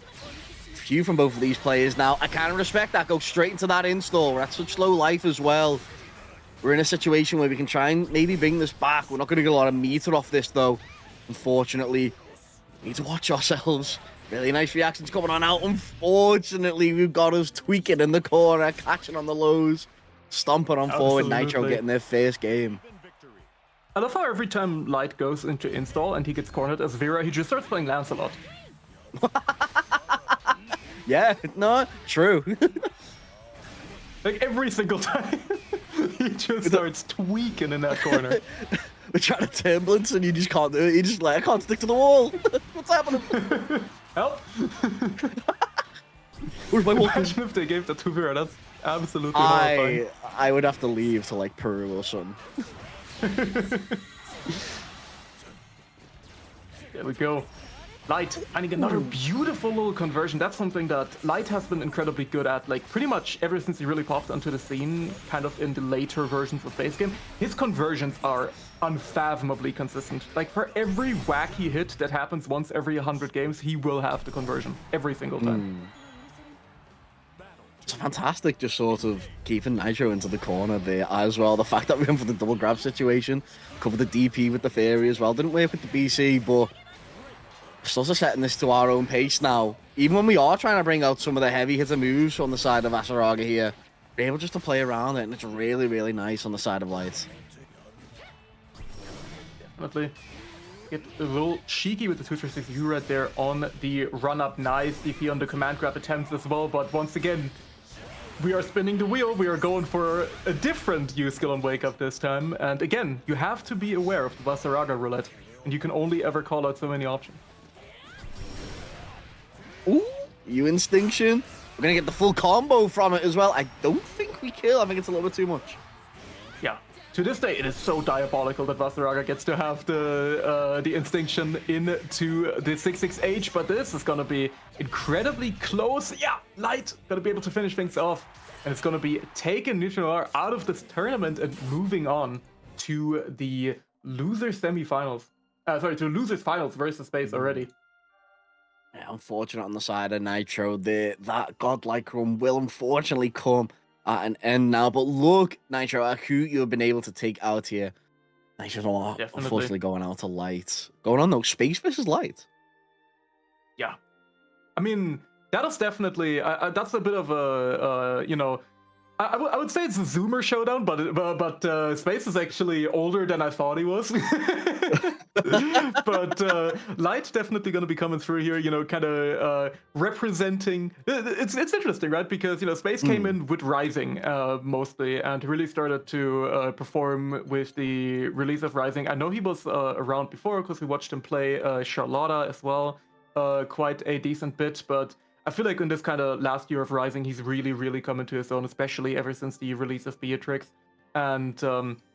Few from both of these players now. I kind of respect that. Go straight into that install. We're at such low life as well. We're in a situation where we can try and maybe bring this back. We're not going to get a lot of meter off this though. Unfortunately, we need to watch ourselves. Really nice reactions coming on out. Unfortunately, we've got us tweaking in the corner, catching on the lows, stomping on forward. Nitro getting their first game. I love how every time Light goes into install and he gets cornered as Vera, he just starts playing Lancelot. Yeah, no, true. Like every single time, he just starts tweaking in that corner. We're trying to turbulence and you just can't do it. You just like, I can't stick to the wall. What's happening? Help! Where's my wall? Imagine if they gave that to Vera. That's absolutely horrifying. I would have to leave to like Peru or something. There we go. Light finding another beautiful little conversion. That's something that Light has been incredibly good at, like pretty much ever since he really popped onto the scene, kind of in the later versions of base game. His conversions are unfathomably consistent. Like for every wacky hit that happens once every 100 games, he will have the conversion every single time. It's fantastic just sort of keeping Nitro into the corner there as well. The fact that we went for the double grab situation, covered the DP with the Fairy as well. Didn't work with the BC, but we're sort of setting this to our own pace now. Even when we are trying to bring out some of the heavy hitter moves on the side of Vasaraga here, we're able just to play around it, and it's really, really nice on the side of Light. Definitely. Get a little cheeky with the 236U right there on the run-up. Nice DP on the command grab attempts as well, but once again, we are spinning the wheel. We are going for a different use skill on Wake Up this time. And again, you have to be aware of the Vasaraga roulette. And you can only ever call out so many options. Ooh, you Instinction. We're going to get the full combo from it as well. I don't think we kill. I think it's a little bit too much. Yeah. To this day, it is so diabolical that Vasaraga gets to have the Instinction into the 6-6H, but this is gonna be incredibly close. Yeah, Light gonna be able to finish things off, and it's gonna be taking Neutral Noir out of this tournament and moving on to the loser semifinals. To losers finals versus Space already. Yeah, unfortunate on the side of Nitro. That godlike run will unfortunately come at an end now. But look, Nitro, at who you have been able to take out here. Nitro Noir, unfortunately going out to Light. Going on though, Space versus Light. Yeah. I mean, that is definitely, that's a bit of a, you know, I would say it's a Zoomer showdown, but Space is actually older than I thought he was. But Light definitely going to be coming through here, you know, kind of representing. It's interesting, right? Because, you know, Space came in with Rising mostly and really started to perform with the release of Rising. I know he was around before because we watched him play Charlotta as well, quite a decent bit, but I feel like in this kind of last year of Rising, he's really come into his own, especially ever since the release of Beatrix. And,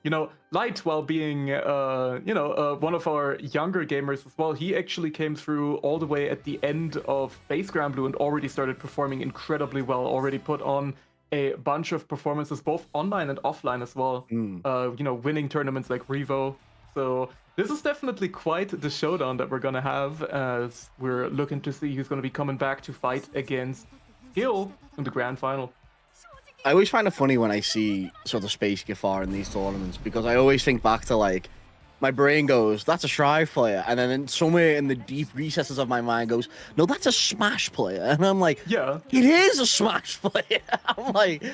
you know, Light, while being, one of our younger gamers as well, he actually came through all the way at the end of Base Grand Blue and already started performing incredibly well, already put on a bunch of performances, both online and offline as well, you know, winning tournaments like Revo. So this is definitely quite the showdown that we're going to have as we're looking to see who's going to be coming back to fight against Gil in the grand final. I always find it funny when I see sort of Space get far in these tournaments because I always think back to like, my brain goes, that's a Shrive player. And then somewhere in the deep recesses of my mind goes, no, that's a Smash player. And I'm like, yeah, it is a Smash player. I'm like,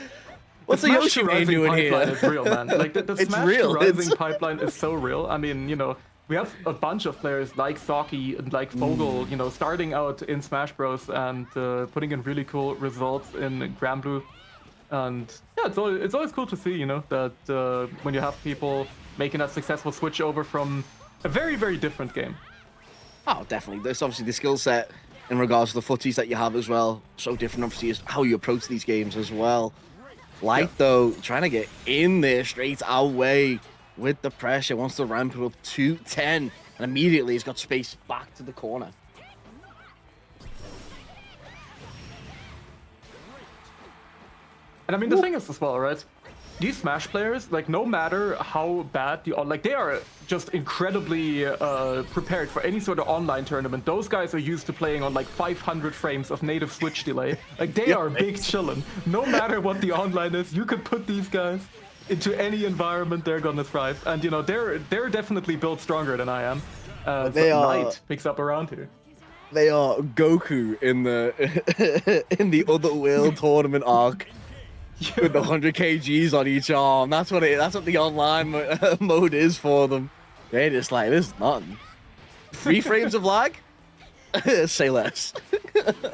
what's the Yoshi man doing here? Is real, man. Like the Smash real. Rising pipeline is so real. I mean, you know, we have a bunch of players like Saki and like Fogel, you know, starting out in Smash Bros. And putting in really cool results in Grand Blue. And yeah, it's always cool to see, you know, that when you have people making that successful switch over from a very different game. Oh, definitely. There's obviously the skill set in regards to the footies that you have as well. So different, obviously, is how you approach these games as well. Light, though, trying to get in there straight our way with the pressure, wants to ramp it up to 10, and immediately he's got Space back to the corner. And I mean, the thing is as well, right? These Smash players, like, no matter how bad they are just incredibly prepared for any sort of online tournament. Those guys are used to playing on like 500 frames of native Switch delay. Like, they are big chillin'. No matter what the online is, you could put these guys into any environment, they're gonna thrive. And you know, they're definitely built stronger than I am. Light picks up around here. They are Goku in the in the Other World tournament arc. With the 100 kgs on each arm. That's what the online mode is for them. They're just like, this is nothing. 3 frames of lag? Say less.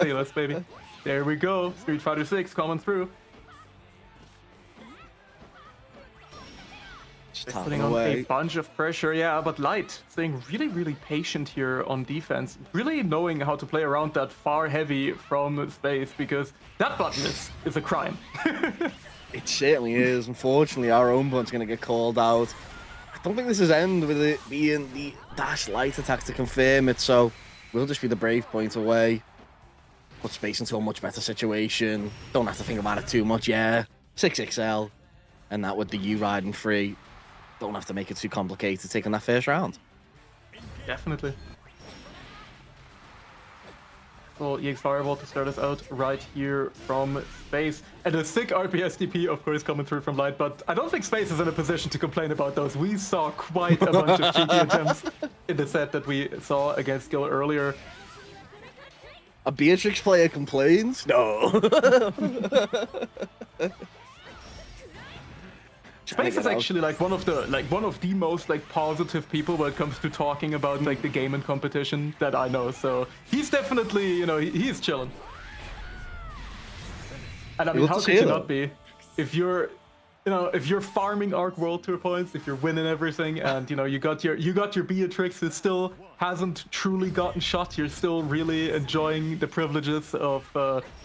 Say less, baby. There we go. Street Fighter 6 coming through. Just putting on a bunch of pressure, yeah, but Light staying really patient here on defense. Really knowing how to play around that far heavy from Space, because that button is a crime. It certainly is. Unfortunately, our own button's going to get called out. I don't think this is end with it being the dash Light attack to confirm it, so we'll just be the brave point away. Put Space into a much better situation. Don't have to think about it too much, yeah. 6XL, and that with the U riding free. Don't have to make it too complicated taking that first round. Definitely. Well, EX Fireball to start us out right here from Space. And a sick RPSDP, of course, coming through from Light, but I don't think Space is in a position to complain about those. We saw quite a bunch of cheeky attempts in the set that we saw against Gil earlier. A Beatrix player complains? No. Space is actually like one of the most like positive people when it comes to talking about like the game and competition that I know. So he's definitely, you know, he's chilling. And I You mean, love how to could see you it, not be? If you're, if you're farming Arc World Tour points, if you're winning everything, and you got your Beatrix who still hasn't truly gotten shot, you're still really enjoying the privileges of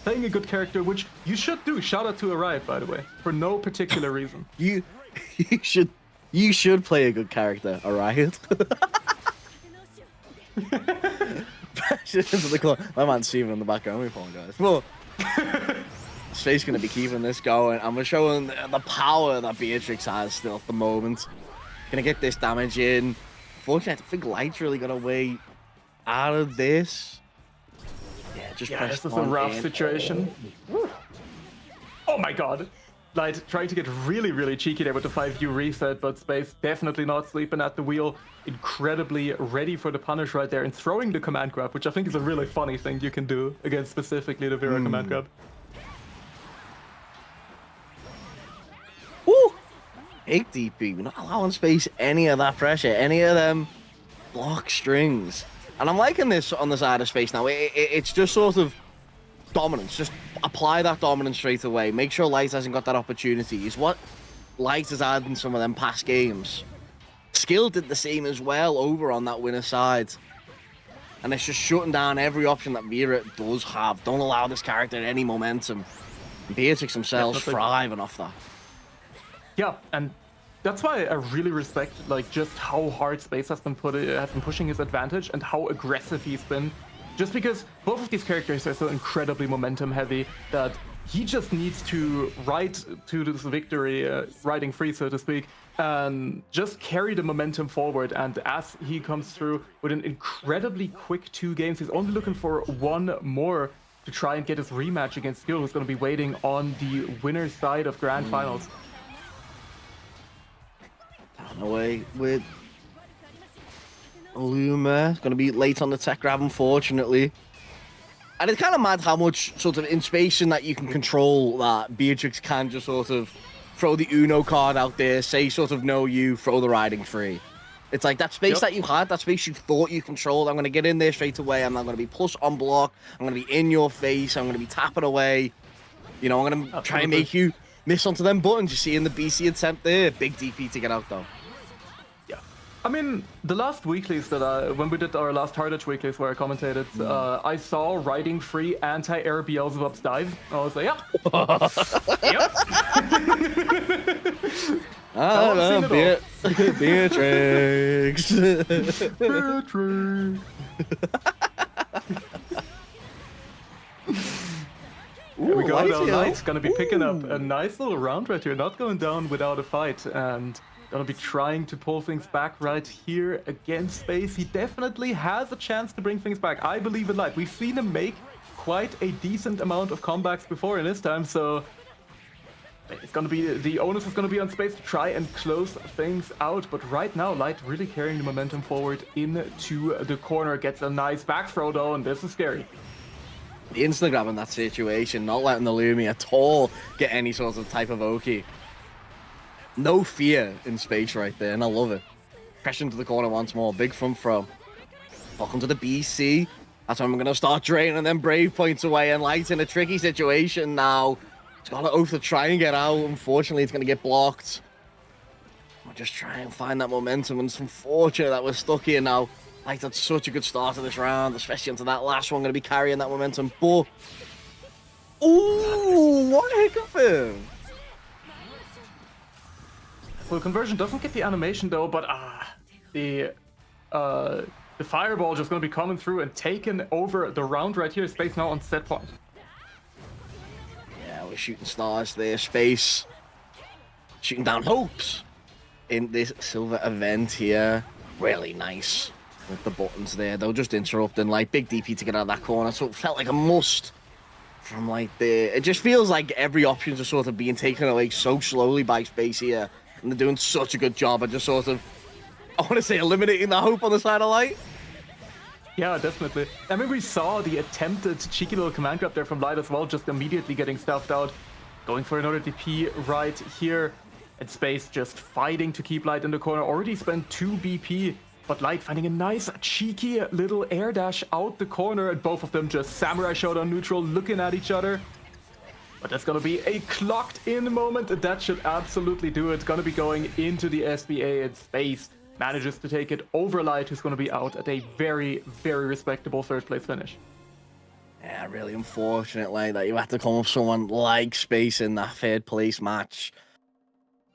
playing a good character, which you should do. Shout out to Arrive, by the way, for no particular reason. You should play a good character, alright? My man's Steven in the background, we apologize. Well, Space gonna be keeping this going, and we're showing the power that Beatrix has still at the moment. Gonna get this damage in. Fortunately, I think Light's really got a way out of this. Yeah, just press this is a rough in. situation. Oh my god. Light trying to get really, really cheeky there with the 5U reset, but Space definitely not sleeping at the wheel. Incredibly ready for the punish right there and throwing the command grab, which I think is a really funny thing you can do against specifically the Vera command grab. Woo! 8 DP. We're not allowing Space any of that pressure, any of them block strings. And I'm liking this on the side of Space now. It's just sort of dominance. Just apply that dominance straight away. Make sure Light hasn't got that opportunity. Is what Light has had in some of them past games. Skill did the same as well over on that winner side. And it's just shutting down every option that Vera does have. Don't allow this character any momentum. Beatrix themselves thriving off that. Yeah, and that's why I really respect just how hard Space has been pushing his advantage and how aggressive he's been. Just because both of these characters are so incredibly momentum heavy that he just needs to ride to this victory, riding free, so to speak, and just carry the momentum forward. And as he comes through with an incredibly quick 2 games, he's only looking for one more to try and get his rematch against Skill, who's going to be waiting on the winner's side of Grand Finals. Down away with Luma. It's going to be late on the tech grab, unfortunately. And it's kind of mad how much sort of in space in that you can control that Beatrix can just sort of throw the Uno card out there, say sort of no you, throw the riding free. It's like that space that you had, that space you thought you controlled. I'm going to get in there straight away. I'm not going to be plus on block. I'm going to be in your face. I'm going to be tapping away. I'm going to try and make you miss onto them buttons. You see in the BC attempt there. Big DP to get out though. I mean, the last weeklies that when we did our last Hard Edge weeklies where I commentated, I saw riding free anti-air Beelzebub's dive. I was like, yeah. Yep. Beatrix. Beatrix. Here we go, though. Light's gonna be picking up a nice little round right here, not going down without a fight, and gonna be trying to pull things back right here against Space. He definitely has a chance to bring things back. I believe in Light. We've seen him make quite a decent amount of comebacks before in this time, so it's gonna be the onus is gonna be on Space to try and close things out. But right now, Light really carrying the momentum forward into the corner. Gets a nice back throw though, and this is scary. The instant grab in that situation, not letting the Lumi at all get any sort of type of Oki. No fear in Space right there, and I love it. Pressure into the corner once more. Big front throw. Welcome to the BC. That's when we're going to start draining them Brave points away, and Light's in a tricky situation now. He's got to oath to try and get out. Unfortunately, it's going to get blocked. We'll just try and find that momentum, and it's unfortunate that we're stuck here now. Light had such a good start to this round, especially into that last one. Going to be carrying that momentum, but... Ooh, what a hiccup him! Full conversion doesn't get the animation though, but the fireball just gonna be coming through and taking over the round right here. Space now on set point. Yeah, we're shooting stars there. Space shooting down hopes in this silver event here. Really nice with the buttons there. They'll just interrupting like big DP to get out of that corner. So it felt like a must from like there. It just feels like every option is sort of being taken away so slowly by Space here. And they're doing such a good job of just sort of, I want to say, eliminating the hope on the side of Light. Yeah, definitely. I mean, we saw the attempted cheeky little command grab there from Light as well, just immediately getting stuffed out. Going for another DP right here. And Space just fighting to keep Light in the corner. Already spent 2 BP, but Light finding a nice cheeky little air dash out the corner. And both of them just Samurai Showdown neutral, looking at each other. But that's going to be a clocked-in moment. That should absolutely do it. Going to be going into the SBA in space. Manages to take it over Light, who's going to be out at a very, very respectable third-place finish. Yeah, really unfortunately that you had to come up with someone like Space in that third-place match.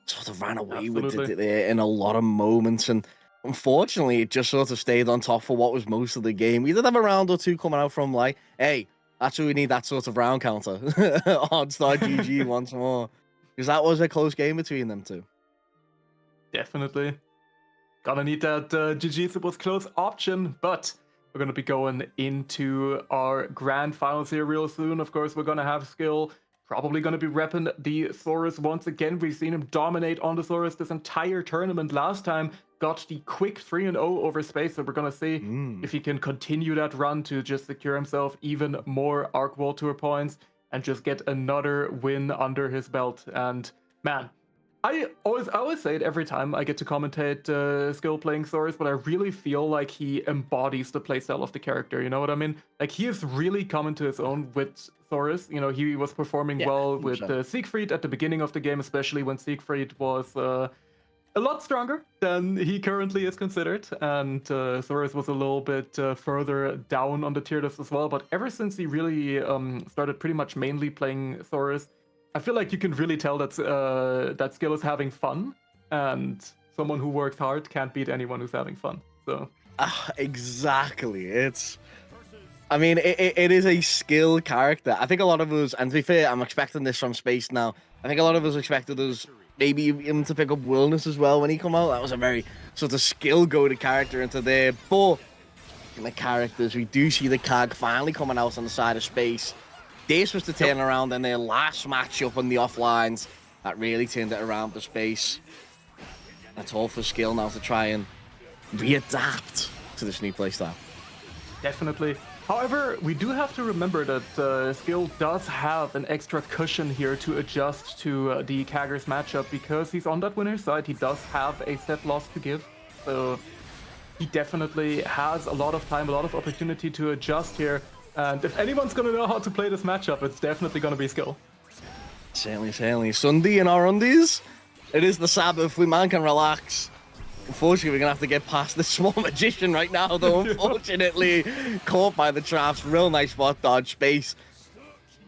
Sort of ran away with it there in a lot of moments, and unfortunately, it just sort of stayed on top for what was most of the game. We did have a round or two coming out from like, hey, that's what we need, that sort of round counter on Star GG once more, because that was a close game between them two. Definitely. Gonna need that GG It Was Close option, but we're gonna be going into our grand finals here real soon. Of course, we're gonna have Skill. Probably going to be repping the Saurus once again. We've seen him dominate on the Saurus this entire tournament. Last time, got the quick 3-0 over Space, so we're going to see if he can continue that run to just secure himself even more Arc World Tour points and just get another win under his belt. And man, I always say it every time I get to commentate Skill playing Saurus, but I really feel like he embodies the playstyle of the character, you know what I mean? Like, he is really coming to his own with Saurus. You know, he was performing well with Siegfried at the beginning of the game, especially when Siegfried was a lot stronger than he currently is considered, and Saurus was a little bit further down on the tier list as well. But ever since he really started pretty much mainly playing Saurus, I feel like you can really tell that that Skill is having fun, and someone who works hard can't beat anyone who's having fun. So exactly, I mean, it is a skill character. I think a lot of us, and to be fair, I'm expecting this from Space now. I think a lot of us expected us maybe him to pick up Wilderness as well when he come out. That was a very sort of skill-goaded character into there. But in the characters, we do see the CAG finally coming out on the side of Space. This was the turnaround in their last matchup on the offlines that really turned it around for Space. That's all for Skill now to try and readapt to this new playstyle. Definitely. However, we do have to remember that Skill does have an extra cushion here to adjust to the Kaggers matchup, because he's on that winner's side. He does have a set loss to give, so he definitely has a lot of time, a lot of opportunity to adjust here. And if anyone's going to know how to play this matchup, it's definitely going to be Skill. Certainly. Sunday in our undies. It is the Sabbath. We man can relax. Unfortunately, we're going to have to get past this small magician right now, though. Unfortunately, caught by the traps. Real nice spot dodge. Space.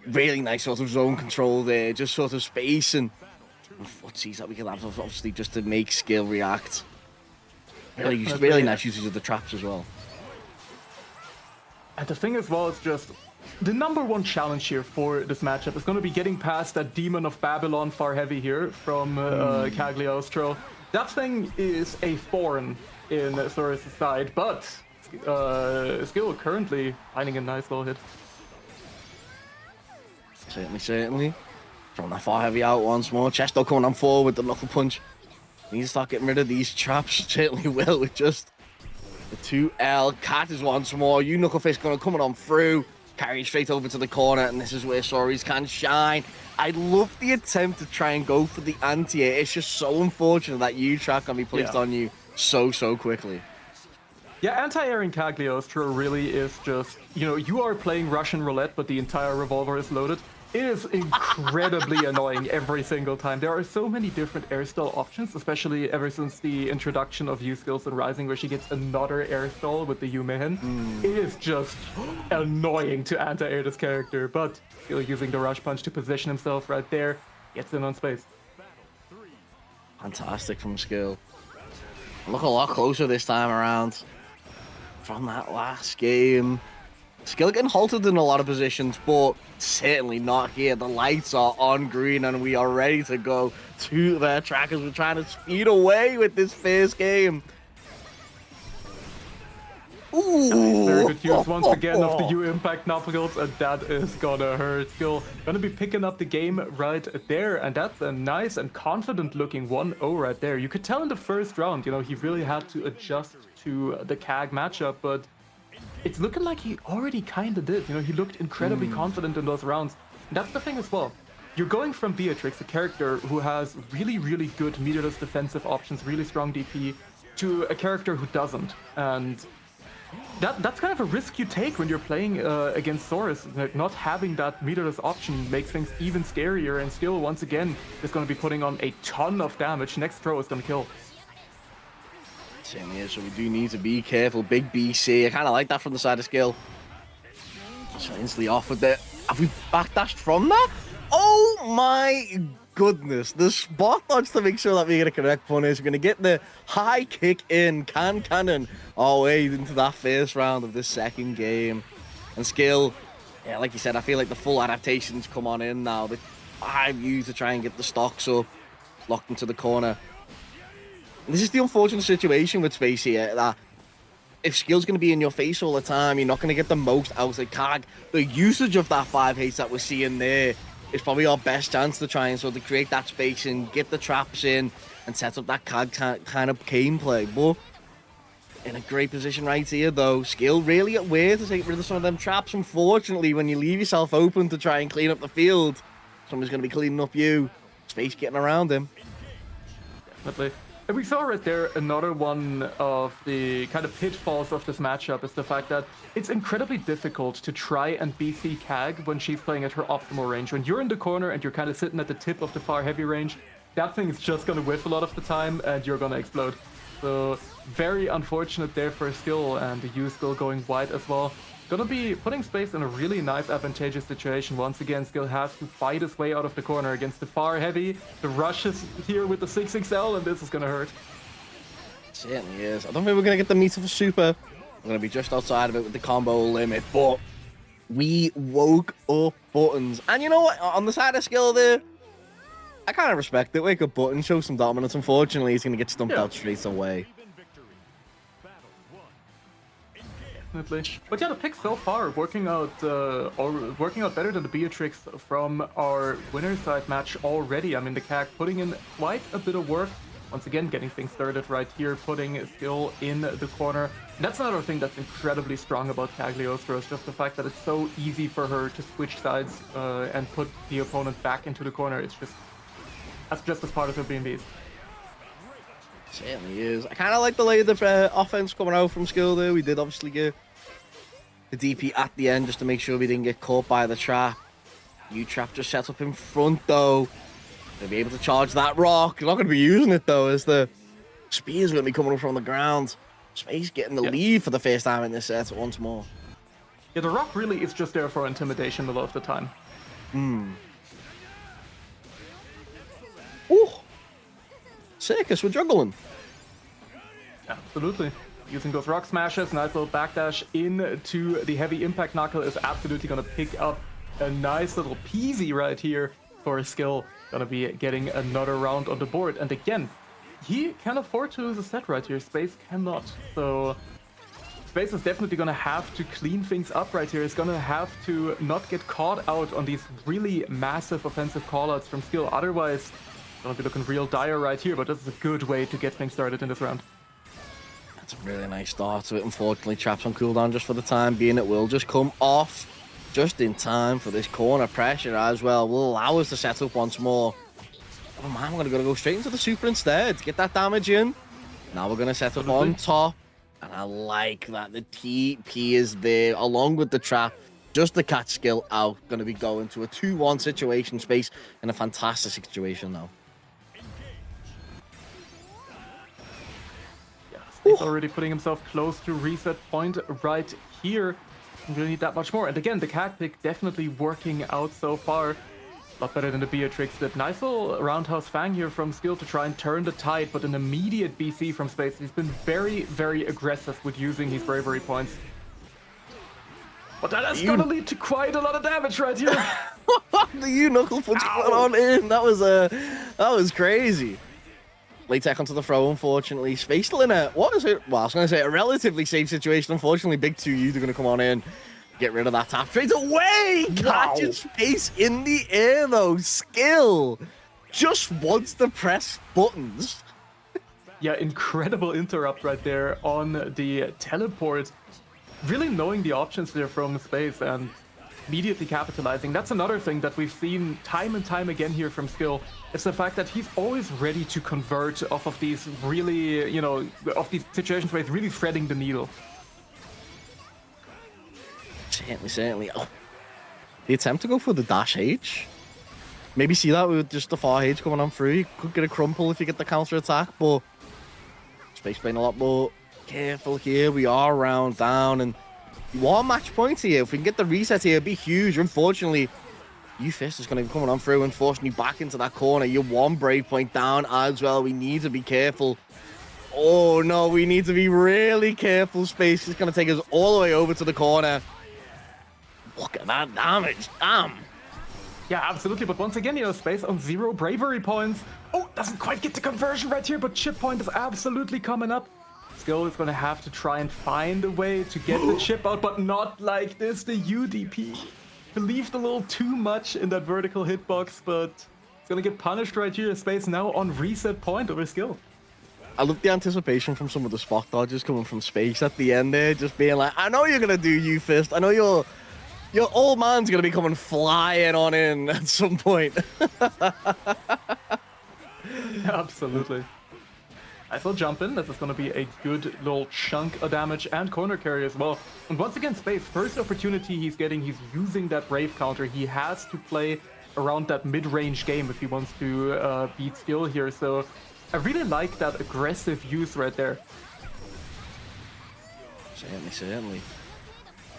Really nice sort of zone control there. Just sort of space and footsies that we can have, obviously, just to make Skill react. Really nice usage of the traps as well. And the thing as well is just the number one challenge here for this matchup is going to be getting past that Demon of Babylon far heavy here from Cagliostro. That thing is a thorn in Saurus' side, but Skill currently finding a nice little hit. Certainly. Throwing that far heavy out once more. Chesto coming on forward with the knuckle punch. Need to start getting rid of these traps. Certainly will with just the 2L. Cat is once more. You Knuckle Fist gonna coming on through. Carry straight over to the corner, and this is where Saurus can shine. I love the attempt to try and go for the anti-air. It's just so unfortunate that U-Track can be placed on you so quickly. Yeah, anti-air in Cagliostro really is just, you know, you are playing Russian roulette, but the entire revolver is loaded. It is incredibly annoying every single time. There are so many different air stall options, especially ever since the introduction of U-Skills in Rising, where she gets another air stall with the Yu-Mehen. It is just annoying to anti-air this character, but still using the Rush Punch to position himself right there, gets in on space. Fantastic from Skill. Look a lot closer this time around from that last game. Skill getting halted in a lot of positions, but certainly not here. The lights are on green and we are ready to go to their trackers. We're trying to speed away with this first game. Ooh. Very good use once again of the U-Impact knuckles, and that is gonna hurt. Skill gonna be picking up the game right there, and that's a nice and confident looking 1-0 right there. You could tell in the first round, you know, he really had to adjust to the CAG matchup, but it's looking like he already kind of did. You know, he looked incredibly confident in those rounds. And that's the thing as well. You're going from Beatrix, a character who has really good meterless defensive options, really strong DP, to a character who doesn't. And That's kind of a risk you take when you're playing against Saurus. Like, not having that meterless option makes things even scarier, and Skill, once again, is going to be putting on a ton of damage. Next throw is going to kill. Same here, so we do need to be careful. Big BC, I kind of like that from the side of Skill. So instantly off with it. Have we backdashed from that? Oh my goodness. The spot dodge to make sure that we get a correct punish. We're going to get the high kick in. Cannon our way into that first round of this second game. And Skill, yeah, like you said, I feel like the full adaptations come on in now. The 5U to try and get the stocks up, locked into the corner. And this is the unfortunate situation with Space here, that if Skill's going to be in your face all the time, you're not going to get the most out of Kag. The usage of that 5H that we're seeing there is probably our best chance to try and sort of create that space and get the traps in and set up that Kag kind of gameplay. But in a great position right here, though. Skill really at where to take rid of some of them traps. Unfortunately, when you leave yourself open to try and clean up the field, someone's going to be cleaning up you. Space getting around him. Definitely. And we saw right there another one of the kind of pitfalls of this matchup is the fact that it's incredibly difficult to try and BC Kag when she's playing at her optimal range. When you're in the corner and you're kind of sitting at the tip of the far heavy range, that thing is just going to whiff a lot of the time and you're going to explode. So very unfortunate there for Skill, and the U still going wide as well. Gonna be putting Space in a really nice advantageous situation. Once again, Skill has to fight his way out of the corner against the far heavy. The rush is here with the 6XL, and this is gonna hurt. It certainly is. I don't think we're gonna get the meter for super. We're gonna be just outside of it with the combo limit, but we woke up Buttons. And you know what? On the side of Skill there, I kind of respect it. Wake up Buttons, show some dominance. Unfortunately, he's gonna get stumped out straight away. Definitely. But yeah, the pick so far working out better than the Beatrix from our winner side match already. I mean, the Kag putting in quite a bit of work. Once again, getting things started right here, putting Skill in the corner. And that's another thing that's incredibly strong about Cagliostro, is just the fact that it's so easy for her to switch sides and put the opponent back into the corner. It's just, that's just as part of her BMBs. Certainly is. I kind of like the way the offense coming out from Skill there. We did obviously get the DP at the end just to make sure we didn't get caught by the trap. U-trap just set up in front though. They'll be able to charge that rock. They're not going to be using it though, as the spears are going to be coming up from the ground. Space getting the lead for the first time in this set once more. Yeah, the rock really is just there for intimidation a lot of the time. Ooh. Circus, we're juggling. Absolutely. Using those rock smashes, nice little backdash into the heavy impact knuckle is absolutely going to pick up a nice little peasy right here for Skill. Going to be getting another round on the board. And again, he can afford to lose a set right here. Space cannot. So Space is definitely going to have to clean things up right here. He's going to have to not get caught out on these really massive offensive callouts from Skill. Otherwise, gonna be looking real dire right here, but this is a good way to get things started in this round. That's a really nice start to it. Unfortunately, traps on cooldown just for the time being. It will just come off just in time for this corner pressure as well. Will allow us to set up once more. Oh man, we're gonna go straight into the super instead. Get that damage in. Now we're gonna set up on top. And I like that the TP is there along with the trap. Just to catch Skill out. Gonna be going to a 2-1 situation. Space in a fantastic situation now. He's already putting himself close to reset point right here. Don't really need that much more. And again, the Kag pick definitely working out so far. A lot better than the Beatrix did. Nice little roundhouse fang here from Skill to try and turn the tide, but an immediate BC from Space. He's been very, very aggressive with using his bravery points. But that is gonna lead to quite a lot of damage right here. The U-knuckle punch went on in. That was crazy. Late tech onto the throw, unfortunately. Space still in a, what is it? Well, I was going to say a relatively safe situation. Unfortunately, big 2U, they're going to come on in, get rid of that tap straight away. Catching Space in the air, though. Skill just wants to press buttons. Yeah, incredible interrupt right there on the teleport. Really knowing the options there from Space and immediately capitalizing. That's another thing that we've seen time and time again here from Skill. It's the fact that he's always ready to convert off of these really, of these situations where he's really threading the needle. Certainly. Oh, the attempt to go for the dash H. Maybe see that with just the far H coming on through. You could get a crumple if you get the counter attack, but Space playing a lot more careful here. We are round down, and you want match points here. If we can get the reset here, it'd be huge. Unfortunately, Fist is going to be coming on through and forcing you back into that corner. You're one brave point down as well. We need to be careful. Oh no, we need to be really careful. Space is going to take us all the way over to the corner. Look at that damage. Damn. Yeah, absolutely. But once again, Space on 0 bravery points. Oh, doesn't quite get the conversion right here, but chip point is absolutely coming up. Skill is going to have to try and find a way to get the chip out, but not like this. The UDP believed a little too much in that vertical hitbox, but it's going to get punished right here. Space now on reset point over Skill. I love the anticipation from some of the spot dodges coming from Space at the end there, just being like, I know you're going to do U-Fist. I know your old man's going to be coming flying on in at some point. Absolutely. I still jump in. This is going to be a good little chunk of damage and corner carry as well. And once again, Space, first opportunity he's getting, he's using that Brave counter. He has to play around that mid-range game if he wants to beat Skill here. So I really like that aggressive use right there. Certainly.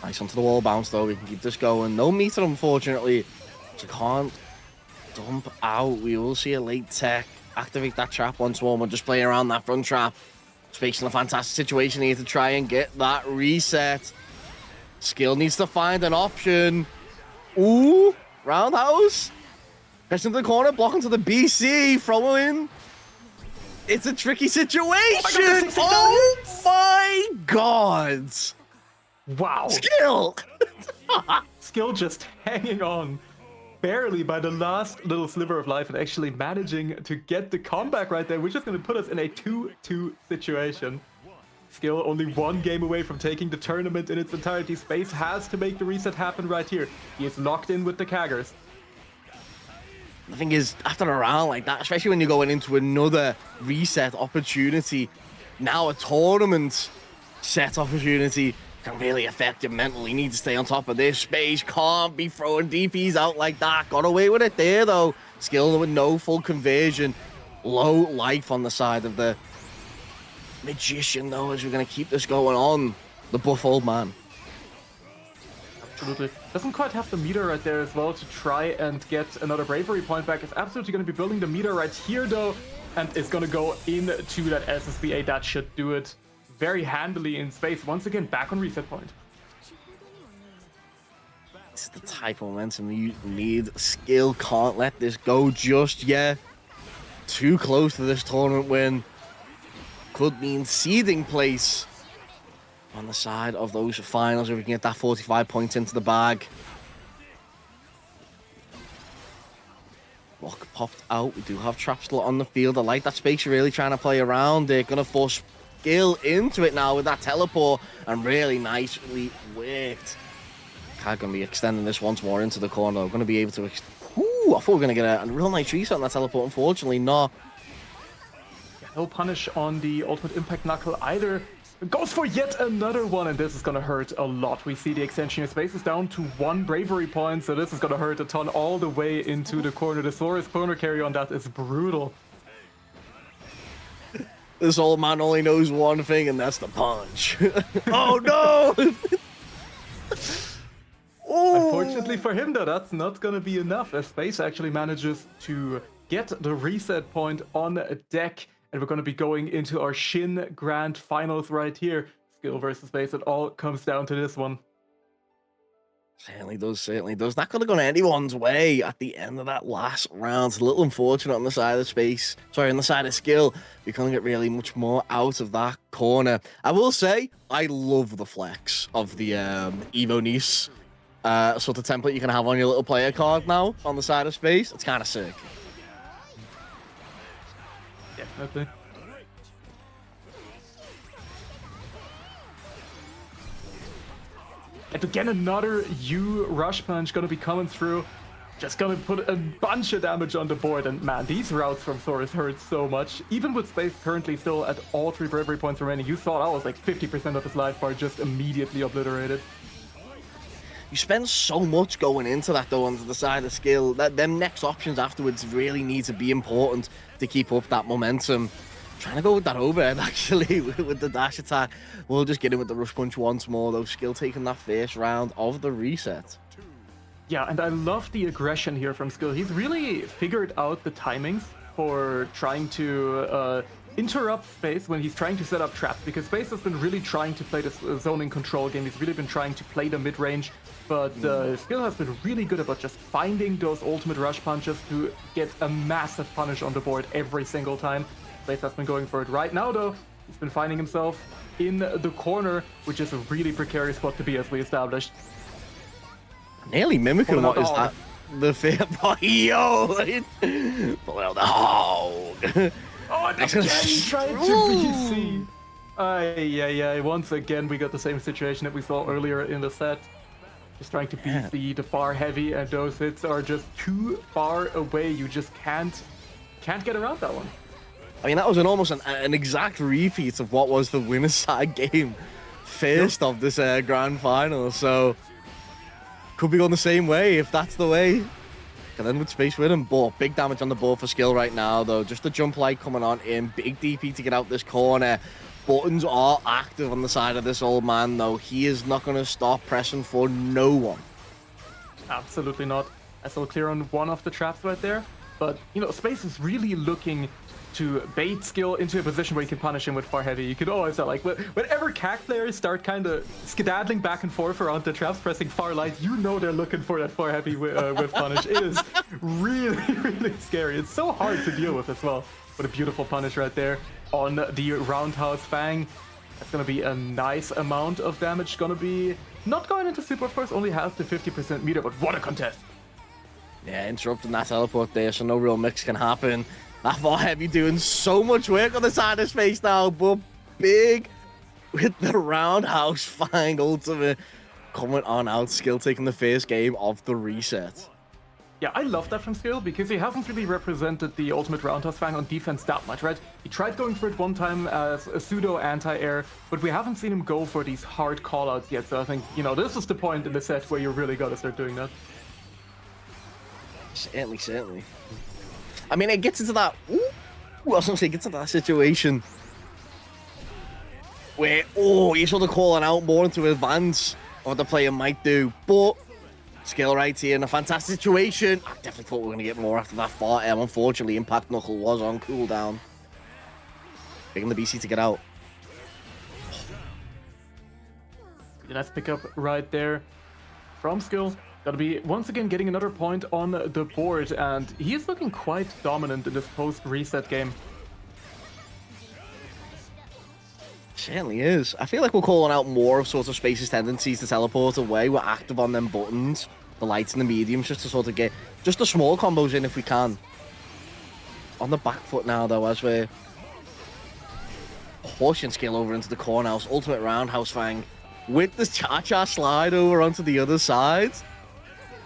Nice onto the wall bounce though. We can keep this going. No meter, unfortunately. So can't dump out. We will see a late tech. Activate that trap once more. We're just playing around that front trap. Space in a fantastic situation here to try and get that reset. Skill needs to find an option. Ooh, roundhouse. Press into the corner, blocking to the BC, throwing. It's a tricky situation. Oh my god. Wow. Skill. Skill just hanging on barely by the last little sliver of life and actually managing to get the comeback right there, which is going to put us in a 2-2 situation. Skill only one game away from taking the tournament in its entirety. Space has to make the reset happen right here. He is locked in with the Kaggers. The thing is, after a round like that, especially when you're going into another reset opportunity, now a tournament set opportunity can really affect you mentally. You need to stay on top of this. Space can't be throwing DPs out like that. Got away with it there, though. Skill with no full conversion. Low life on the side of the Magician, though, as we're going to keep this going on. The buff old man. Absolutely. Doesn't quite have the meter right there as well to try and get another bravery point back. It's absolutely going to be building the meter right here, though, and it's going to go into that SSBA. That should do it very handily in Space. Once again, back on reset point. This is the type of momentum you need. Skill can't let this go just yet. Too close to this tournament win. Could mean seeding place on the side of those finals if we can get that 45 points into the bag. Block popped out. We do have trap slot on the field. I like that Space really trying to play around. They're going to force Skill into it now with that teleport, and really nicely worked. Kag going to be extending this once more into the corner. We're going to be able to... Ooh, I thought we were going to get a real nice reset on that teleport. Unfortunately, not. No punish on the ultimate impact knuckle either. Goes for yet another one, and this is going to hurt a lot. We see the extension of Space is down to 1 bravery point, so this is going to hurt a ton all the way into the corner. The Saurus corner carry on that is brutal. This old man only knows one thing, and that's the punch. Oh, no! Unfortunately for him, though, that's not going to be enough, as Space actually manages to get the reset point on deck. And we're going to be going into our Shin Grand Finals right here. Skill versus Space, it all comes down to this one. Certainly does. Not going to go anyone's way at the end of that last round. It's a little unfortunate on the side of Space. Sorry, on the side of Skill. We can't get really much more out of that corner. I will say, I love the flex of the Evo Nice sort of template you can have on your little player card now on the side of Space. It's kind of sick. Definitely. And again, another U rush punch gonna be coming through. Just gonna put a bunch of damage on the board. And man, these routes from Saurus hurt so much. Even with Space currently still at all 3 bravery points remaining, you saw that was like 50% of his life bar just immediately obliterated. You spend so much going into that, though, onto the side of skill. That them next options afterwards really need to be important to keep up that momentum. Trying to go with that overhead, actually, with the dash attack. We'll just get in with the rush punch once more, though. Skill taking that first round of the reset. Yeah, and I love the aggression here from Skill. He's really figured out the timings for trying to interrupt Space when he's trying to set up traps, because Space has been really trying to play this zoning control game. He's really been trying to play the mid-range, but Skill has been really good about just finding those ultimate rush punches to get a massive punish on the board every single time. Space has been going for it. Right now, though, he's been finding himself in the corner, which is a really precarious spot to be, as we established. Nearly mimicking what is that? The fair yo, pulling out the hog. Oh, and again trying to BC. Yeah. Once again, we got the same situation that we saw earlier in the set. Just trying to BC the far heavy, and those hits are just too far away. You just can't get around that one. I mean, that was almost an exact repeat of what was the winner's side game first of this grand final. So could be going the same way if that's the way. And then with Space with him, but big damage on the board for Skill right now, though. Just a jump light coming on in. Big DP to get out this corner. Buttons are active on the side of this old man, though. He is not going to stop pressing for no one. Absolutely not. I saw clear on one of the traps right there. But, you know, Space is really looking to bait Skill into a position where you can punish him with far heavy. You could always like, whenever CAC players start kind of skedaddling back and forth around the traps, pressing far light, you know they're looking for that far heavy with punish. It is really, really scary. It's so hard to deal with as well. But a beautiful punish right there on the Roundhouse Fang. That's going to be a nice amount of damage. Going to be not going into super, of course, only has the 50% meter, but what a contest. Yeah, interrupting that teleport there, so no real mix can happen. That far heavy doing so much work on the side of Space now, but big with the Roundhouse Fang ultimate coming on out. Skill taking the first game of the reset. Yeah, I love that from Skill, because he hasn't really represented the ultimate Roundhouse Fang on defense that much, right? He tried going for it one time as a pseudo anti-air, but we haven't seen him go for these hard callouts yet, so I think, you know, this is the point in the set where you really gotta start doing that. Certainly. I mean, it gets into that. I was gonna say, it gets into that situation where, you're sort of calling out more into advance of what the player might do. But Skill right here in a fantastic situation. I definitely thought we were gonna get more after that far. Unfortunately, Impact Knuckle was on cooldown. Picking the BC to get out. Nice pickup right there from Skill. Gotta be once again getting another point on the board, and he is looking quite dominant in this post-reset game. Certainly is. I feel like we're calling out more of sort of Space's tendencies to teleport away. We're active on them buttons, the lights and the mediums, just to sort of get just the small combos in if we can. On the back foot now, though, as we're pushing Skill over into the cornerhouse. Ultimate Roundhouse Fang with the cha-cha slide over onto the other side.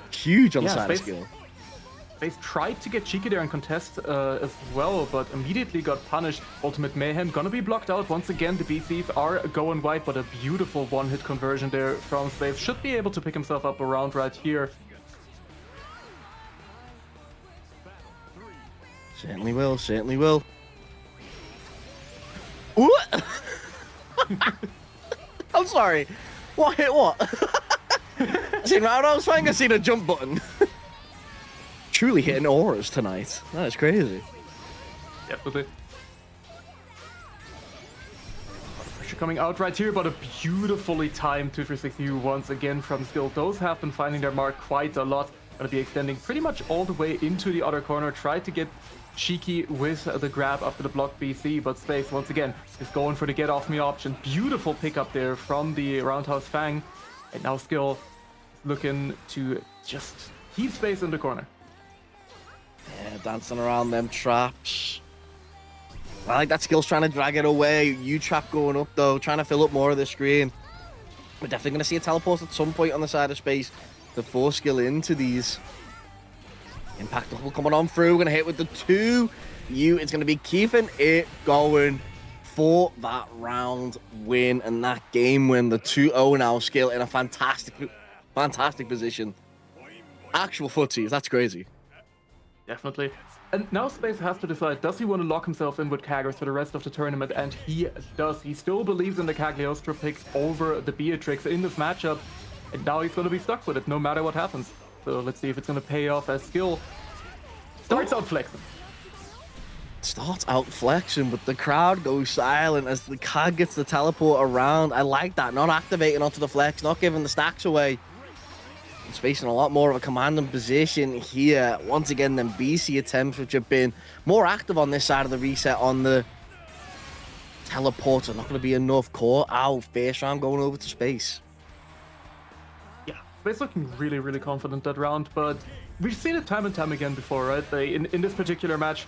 Huge on the side of Skill. Space tried to get cheeky there and contest as well, but immediately got punished. Ultimate Mayhem gonna be blocked out once again. The BCs are going white, but a beautiful one-hit conversion there from Space. Should be able to pick himself up around right here. Certainly will. Ooh! I'm sorry. What hit what? I seen Roundhouse Fang, I seen a jump button. Truly hitting auras tonight. That is crazy. Definitely. Pressure coming out right here, but a beautifully timed 2-3-6 once again from Skill. Those have been finding their mark quite a lot. Gonna be extending pretty much all the way into the other corner. Tried to get cheeky with the grab after the block BC, but Space once again is going for the get off me option. Beautiful pickup there from the Roundhouse Fang. And now Skill is looking to just keep Space in the corner. Yeah, dancing around them traps. I like that Skill's trying to drag it away. U-trap going up though, trying to fill up more of the screen. We're definitely going to see a teleport at some point on the side of Space to force Skill into these. Impact double coming on through. We're going to hit with the 2. It's going to be keeping it going for that round win and that game win. The 2-0 now. Skill in a fantastic Fantastic position. Actual footsies, that's crazy. Definitely. And now Space has to decide, does he want to lock himself in with Kaggers for the rest of the tournament? And he does. He still believes in the Cagliostro pick over the Beatrix in this matchup. And now he's going to be stuck with it no matter what happens. So let's see if it's going to pay off as Skill starts out flexing. Starts out flexing, but the crowd goes silent as the card gets the teleport around. I like that. Not activating onto the flex, not giving the stacks away. Space in a lot more of a commanding position here. Once again, then BC attempts, which have been more active on this side of the reset on the teleporter. Not going to be enough. Caught out. First round going over to Space. Yeah, Space looking really, really confident that round, but we've seen it time and time again before, right? In this particular match,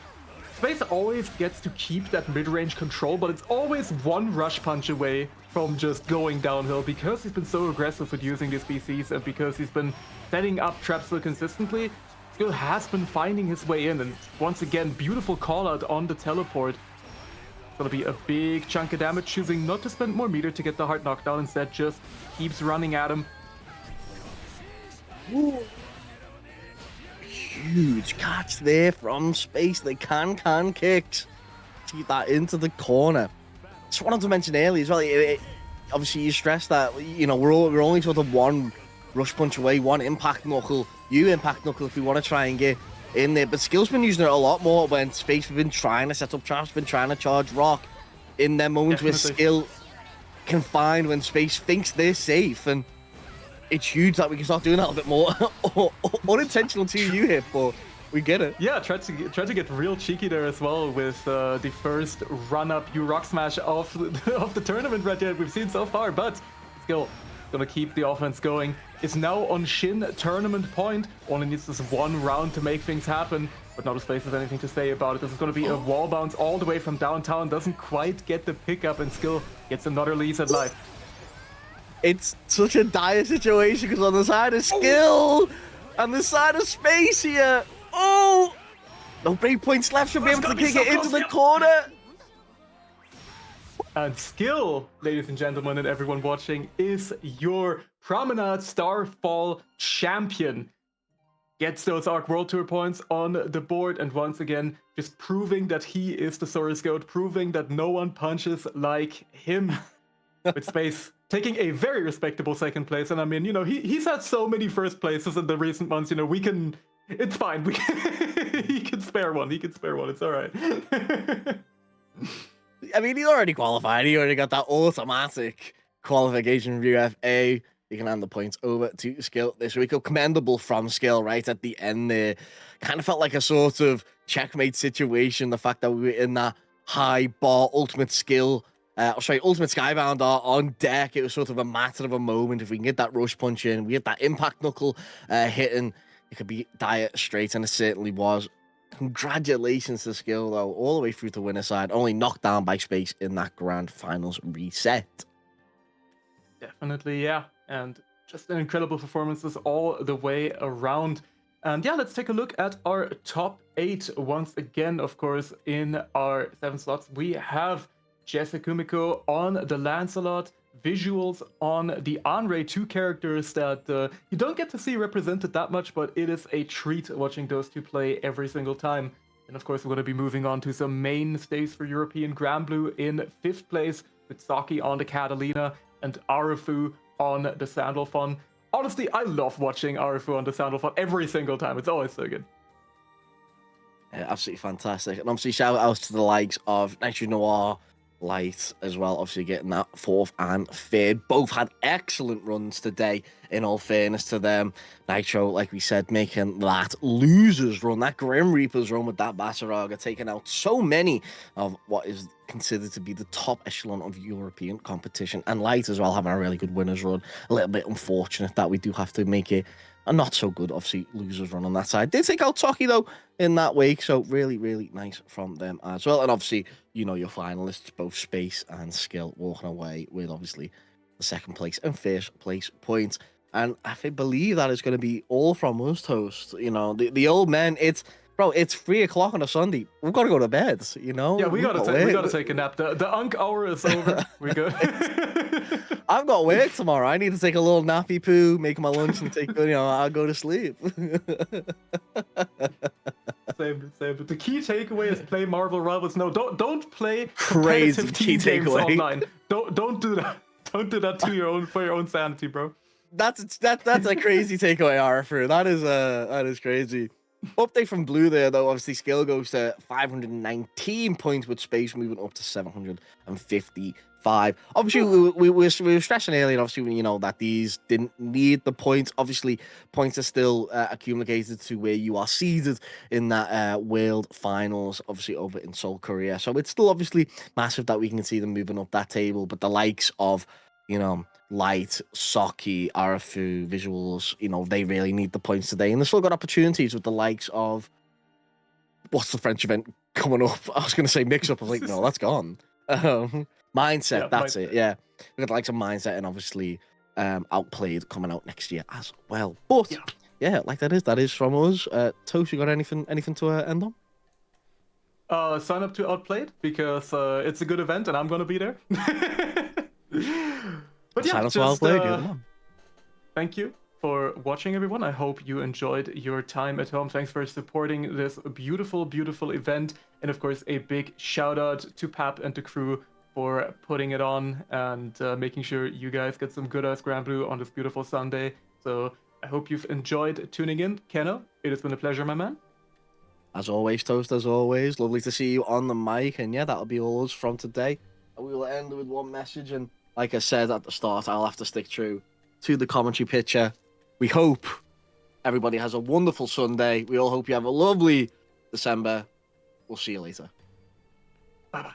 Space always gets to keep that mid-range control, but it's always one rush punch away from just going downhill because he's been so aggressive with using these BCs and because he's been setting up traps so consistently. Skill has been finding his way in, and once again, beautiful call out on the teleport. It's gonna be a big chunk of damage, choosing not to spend more meter to get the hard knockdown, instead just keeps running at him. Ooh. Huge catch there from Space. They can kicks. Keep that into the corner. Just wanted to mention earlier as well, obviously you stress that, you know, we're only sort of one rush punch away, one impact knuckle, impact knuckle if we want to try and get in there. But Skill's been using it a lot more when Space have been trying to set up traps, been trying to charge rock in their moments where Skill can find when Space thinks they're safe. And it's huge that we can start doing that a bit more. Unintentional to you here, but we get it. Yeah, try to get real cheeky there as well with the first run-up rock smash of the tournament right there we've seen so far. But Skill gonna keep the offense going. Is now on Shin tournament point. Only needs this one round to make things happen. But now the Space has anything to say about it. This is gonna be a wall bounce all the way from downtown. Doesn't quite get the pickup, and Skill gets another lease at life. It's such a dire situation because on the side of Skill and the side of Space here. Oh! No break points left, should be able to kick it into the corner. And Skill, ladies and gentlemen, and everyone watching, is your Promenade Starfall champion. Gets those Arc World Tour points on the board, and once again, just proving that he is the Source Goat, proving that no one punches like him. With Space taking a very respectable second place, and I mean, you know, he's had so many first places in the recent months, you know, we can... It's fine. He can spare one. He can spare one. It's all right. I mean, he's already qualified. He already got that automatic qualification for UFA. You can hand the points over to Skill this week. Commendable from Skill right at the end there. Kind of felt like a sort of checkmate situation. The fact that we were in that high bar ultimate skill. Ultimate Skybounder on deck. It was sort of a matter of a moment. If we can get that rush punch in, we get that impact knuckle hitting, it could be dire straight, and it certainly was. Congratulations to Skill, though, all the way through to winner side. Only knocked down by Space in that grand finals reset. Definitely, yeah. And just an incredible performances all the way around. And yeah, let's take a look at our top 8 once again. Of course, in our 7 slots, we have Jesse Kumiko on the Lancelot, visuals on the Anrei, 2 characters that you don't get to see represented that much, but it is a treat watching those 2 play every single time. And of course, we're going to be moving on to some mainstays for European Grand Blue in 5th place, with Saki on the Catalina and Arufu on the Sandalphon. Honestly, I love watching Arufu on the Sandalphon every single time. It's always so good. Yeah, absolutely fantastic. And obviously, shout out to the likes of Nitro Noir, Light as well, obviously getting that 4th and 3rd. Both had excellent runs today, in all fairness to them. Nitro, like we said, making that losers run, that Grim Reapers run with that Basaraga, taking out so many of what is considered to be the top echelon of European competition. And Light as well, having a really good winners run. A little bit unfortunate that we do have to make it a not so good, obviously, losers run on that side. Did take out Toki, though, in that week, so really, really nice from them as well. And obviously, you know, your finalists, both Space and Skill, walking away with, obviously, the 2nd place and 1st place points. And I believe that is going to be all from us, Toast. You know, the old men, it's Bro, it's 3 o'clock on a Sunday. We've got to go to bed, you know? Yeah, we We've gotta got we gotta work. take a nap. The Unk hour is over. We good. I've got work tomorrow. I need to take a little nappy poo, make my lunch, and I'll go to sleep. Same. But the key takeaway is play Marvel Rivals. No, don't play Crazy competitive key team games takeaway. online. Don't do that. Don't do that for your own sanity, bro. That's a crazy takeaway, Arthur. That is crazy. Update from Blue there, though. Obviously, skill goes to 519 points with space moving up to 755. Obviously, we were stressing earlier, obviously, you know, that these didn't need the points. Obviously, points are still accumulated to where you are seeded in that World Finals, obviously, over in Seoul, Korea. So it's still obviously massive that we can see them moving up that table. But the likes of, you know, Light, Saki, Arafu, Visuals, you know, they really need the points today. And they've still got opportunities with the likes of, what's the French event coming up? I was going to say Mix Up. I was like, no, that's gone. Mindset, Yeah, that's Mindset. it. Yeah. We've got the likes of Mindset and obviously Outplayed coming out next year as well. But yeah, like that is from us. Toast, you got anything to end on? Sign up to Outplayed because it's a good event and I'm gonna be there. But yeah, Silence just Outplayed, you're the man. thank you for watching, everyone. I hope you enjoyed your time at home. Thanks for supporting this beautiful, beautiful event. And of course, a big shout out to Pap and the crew for putting it on and making sure you guys get some good ass Grand Blue on this beautiful Sunday. So I hope you've enjoyed tuning in. Keno, it has been a pleasure, my man. As always, Toast, as always. Lovely to see you on the mic. And yeah, that'll be all us from today. We will end with one message. And like I said at the start, I'll have to stick true to the commentary picture. We hope everybody has a wonderful Sunday. We all hope you have a lovely December. We'll see you later. Bye bye.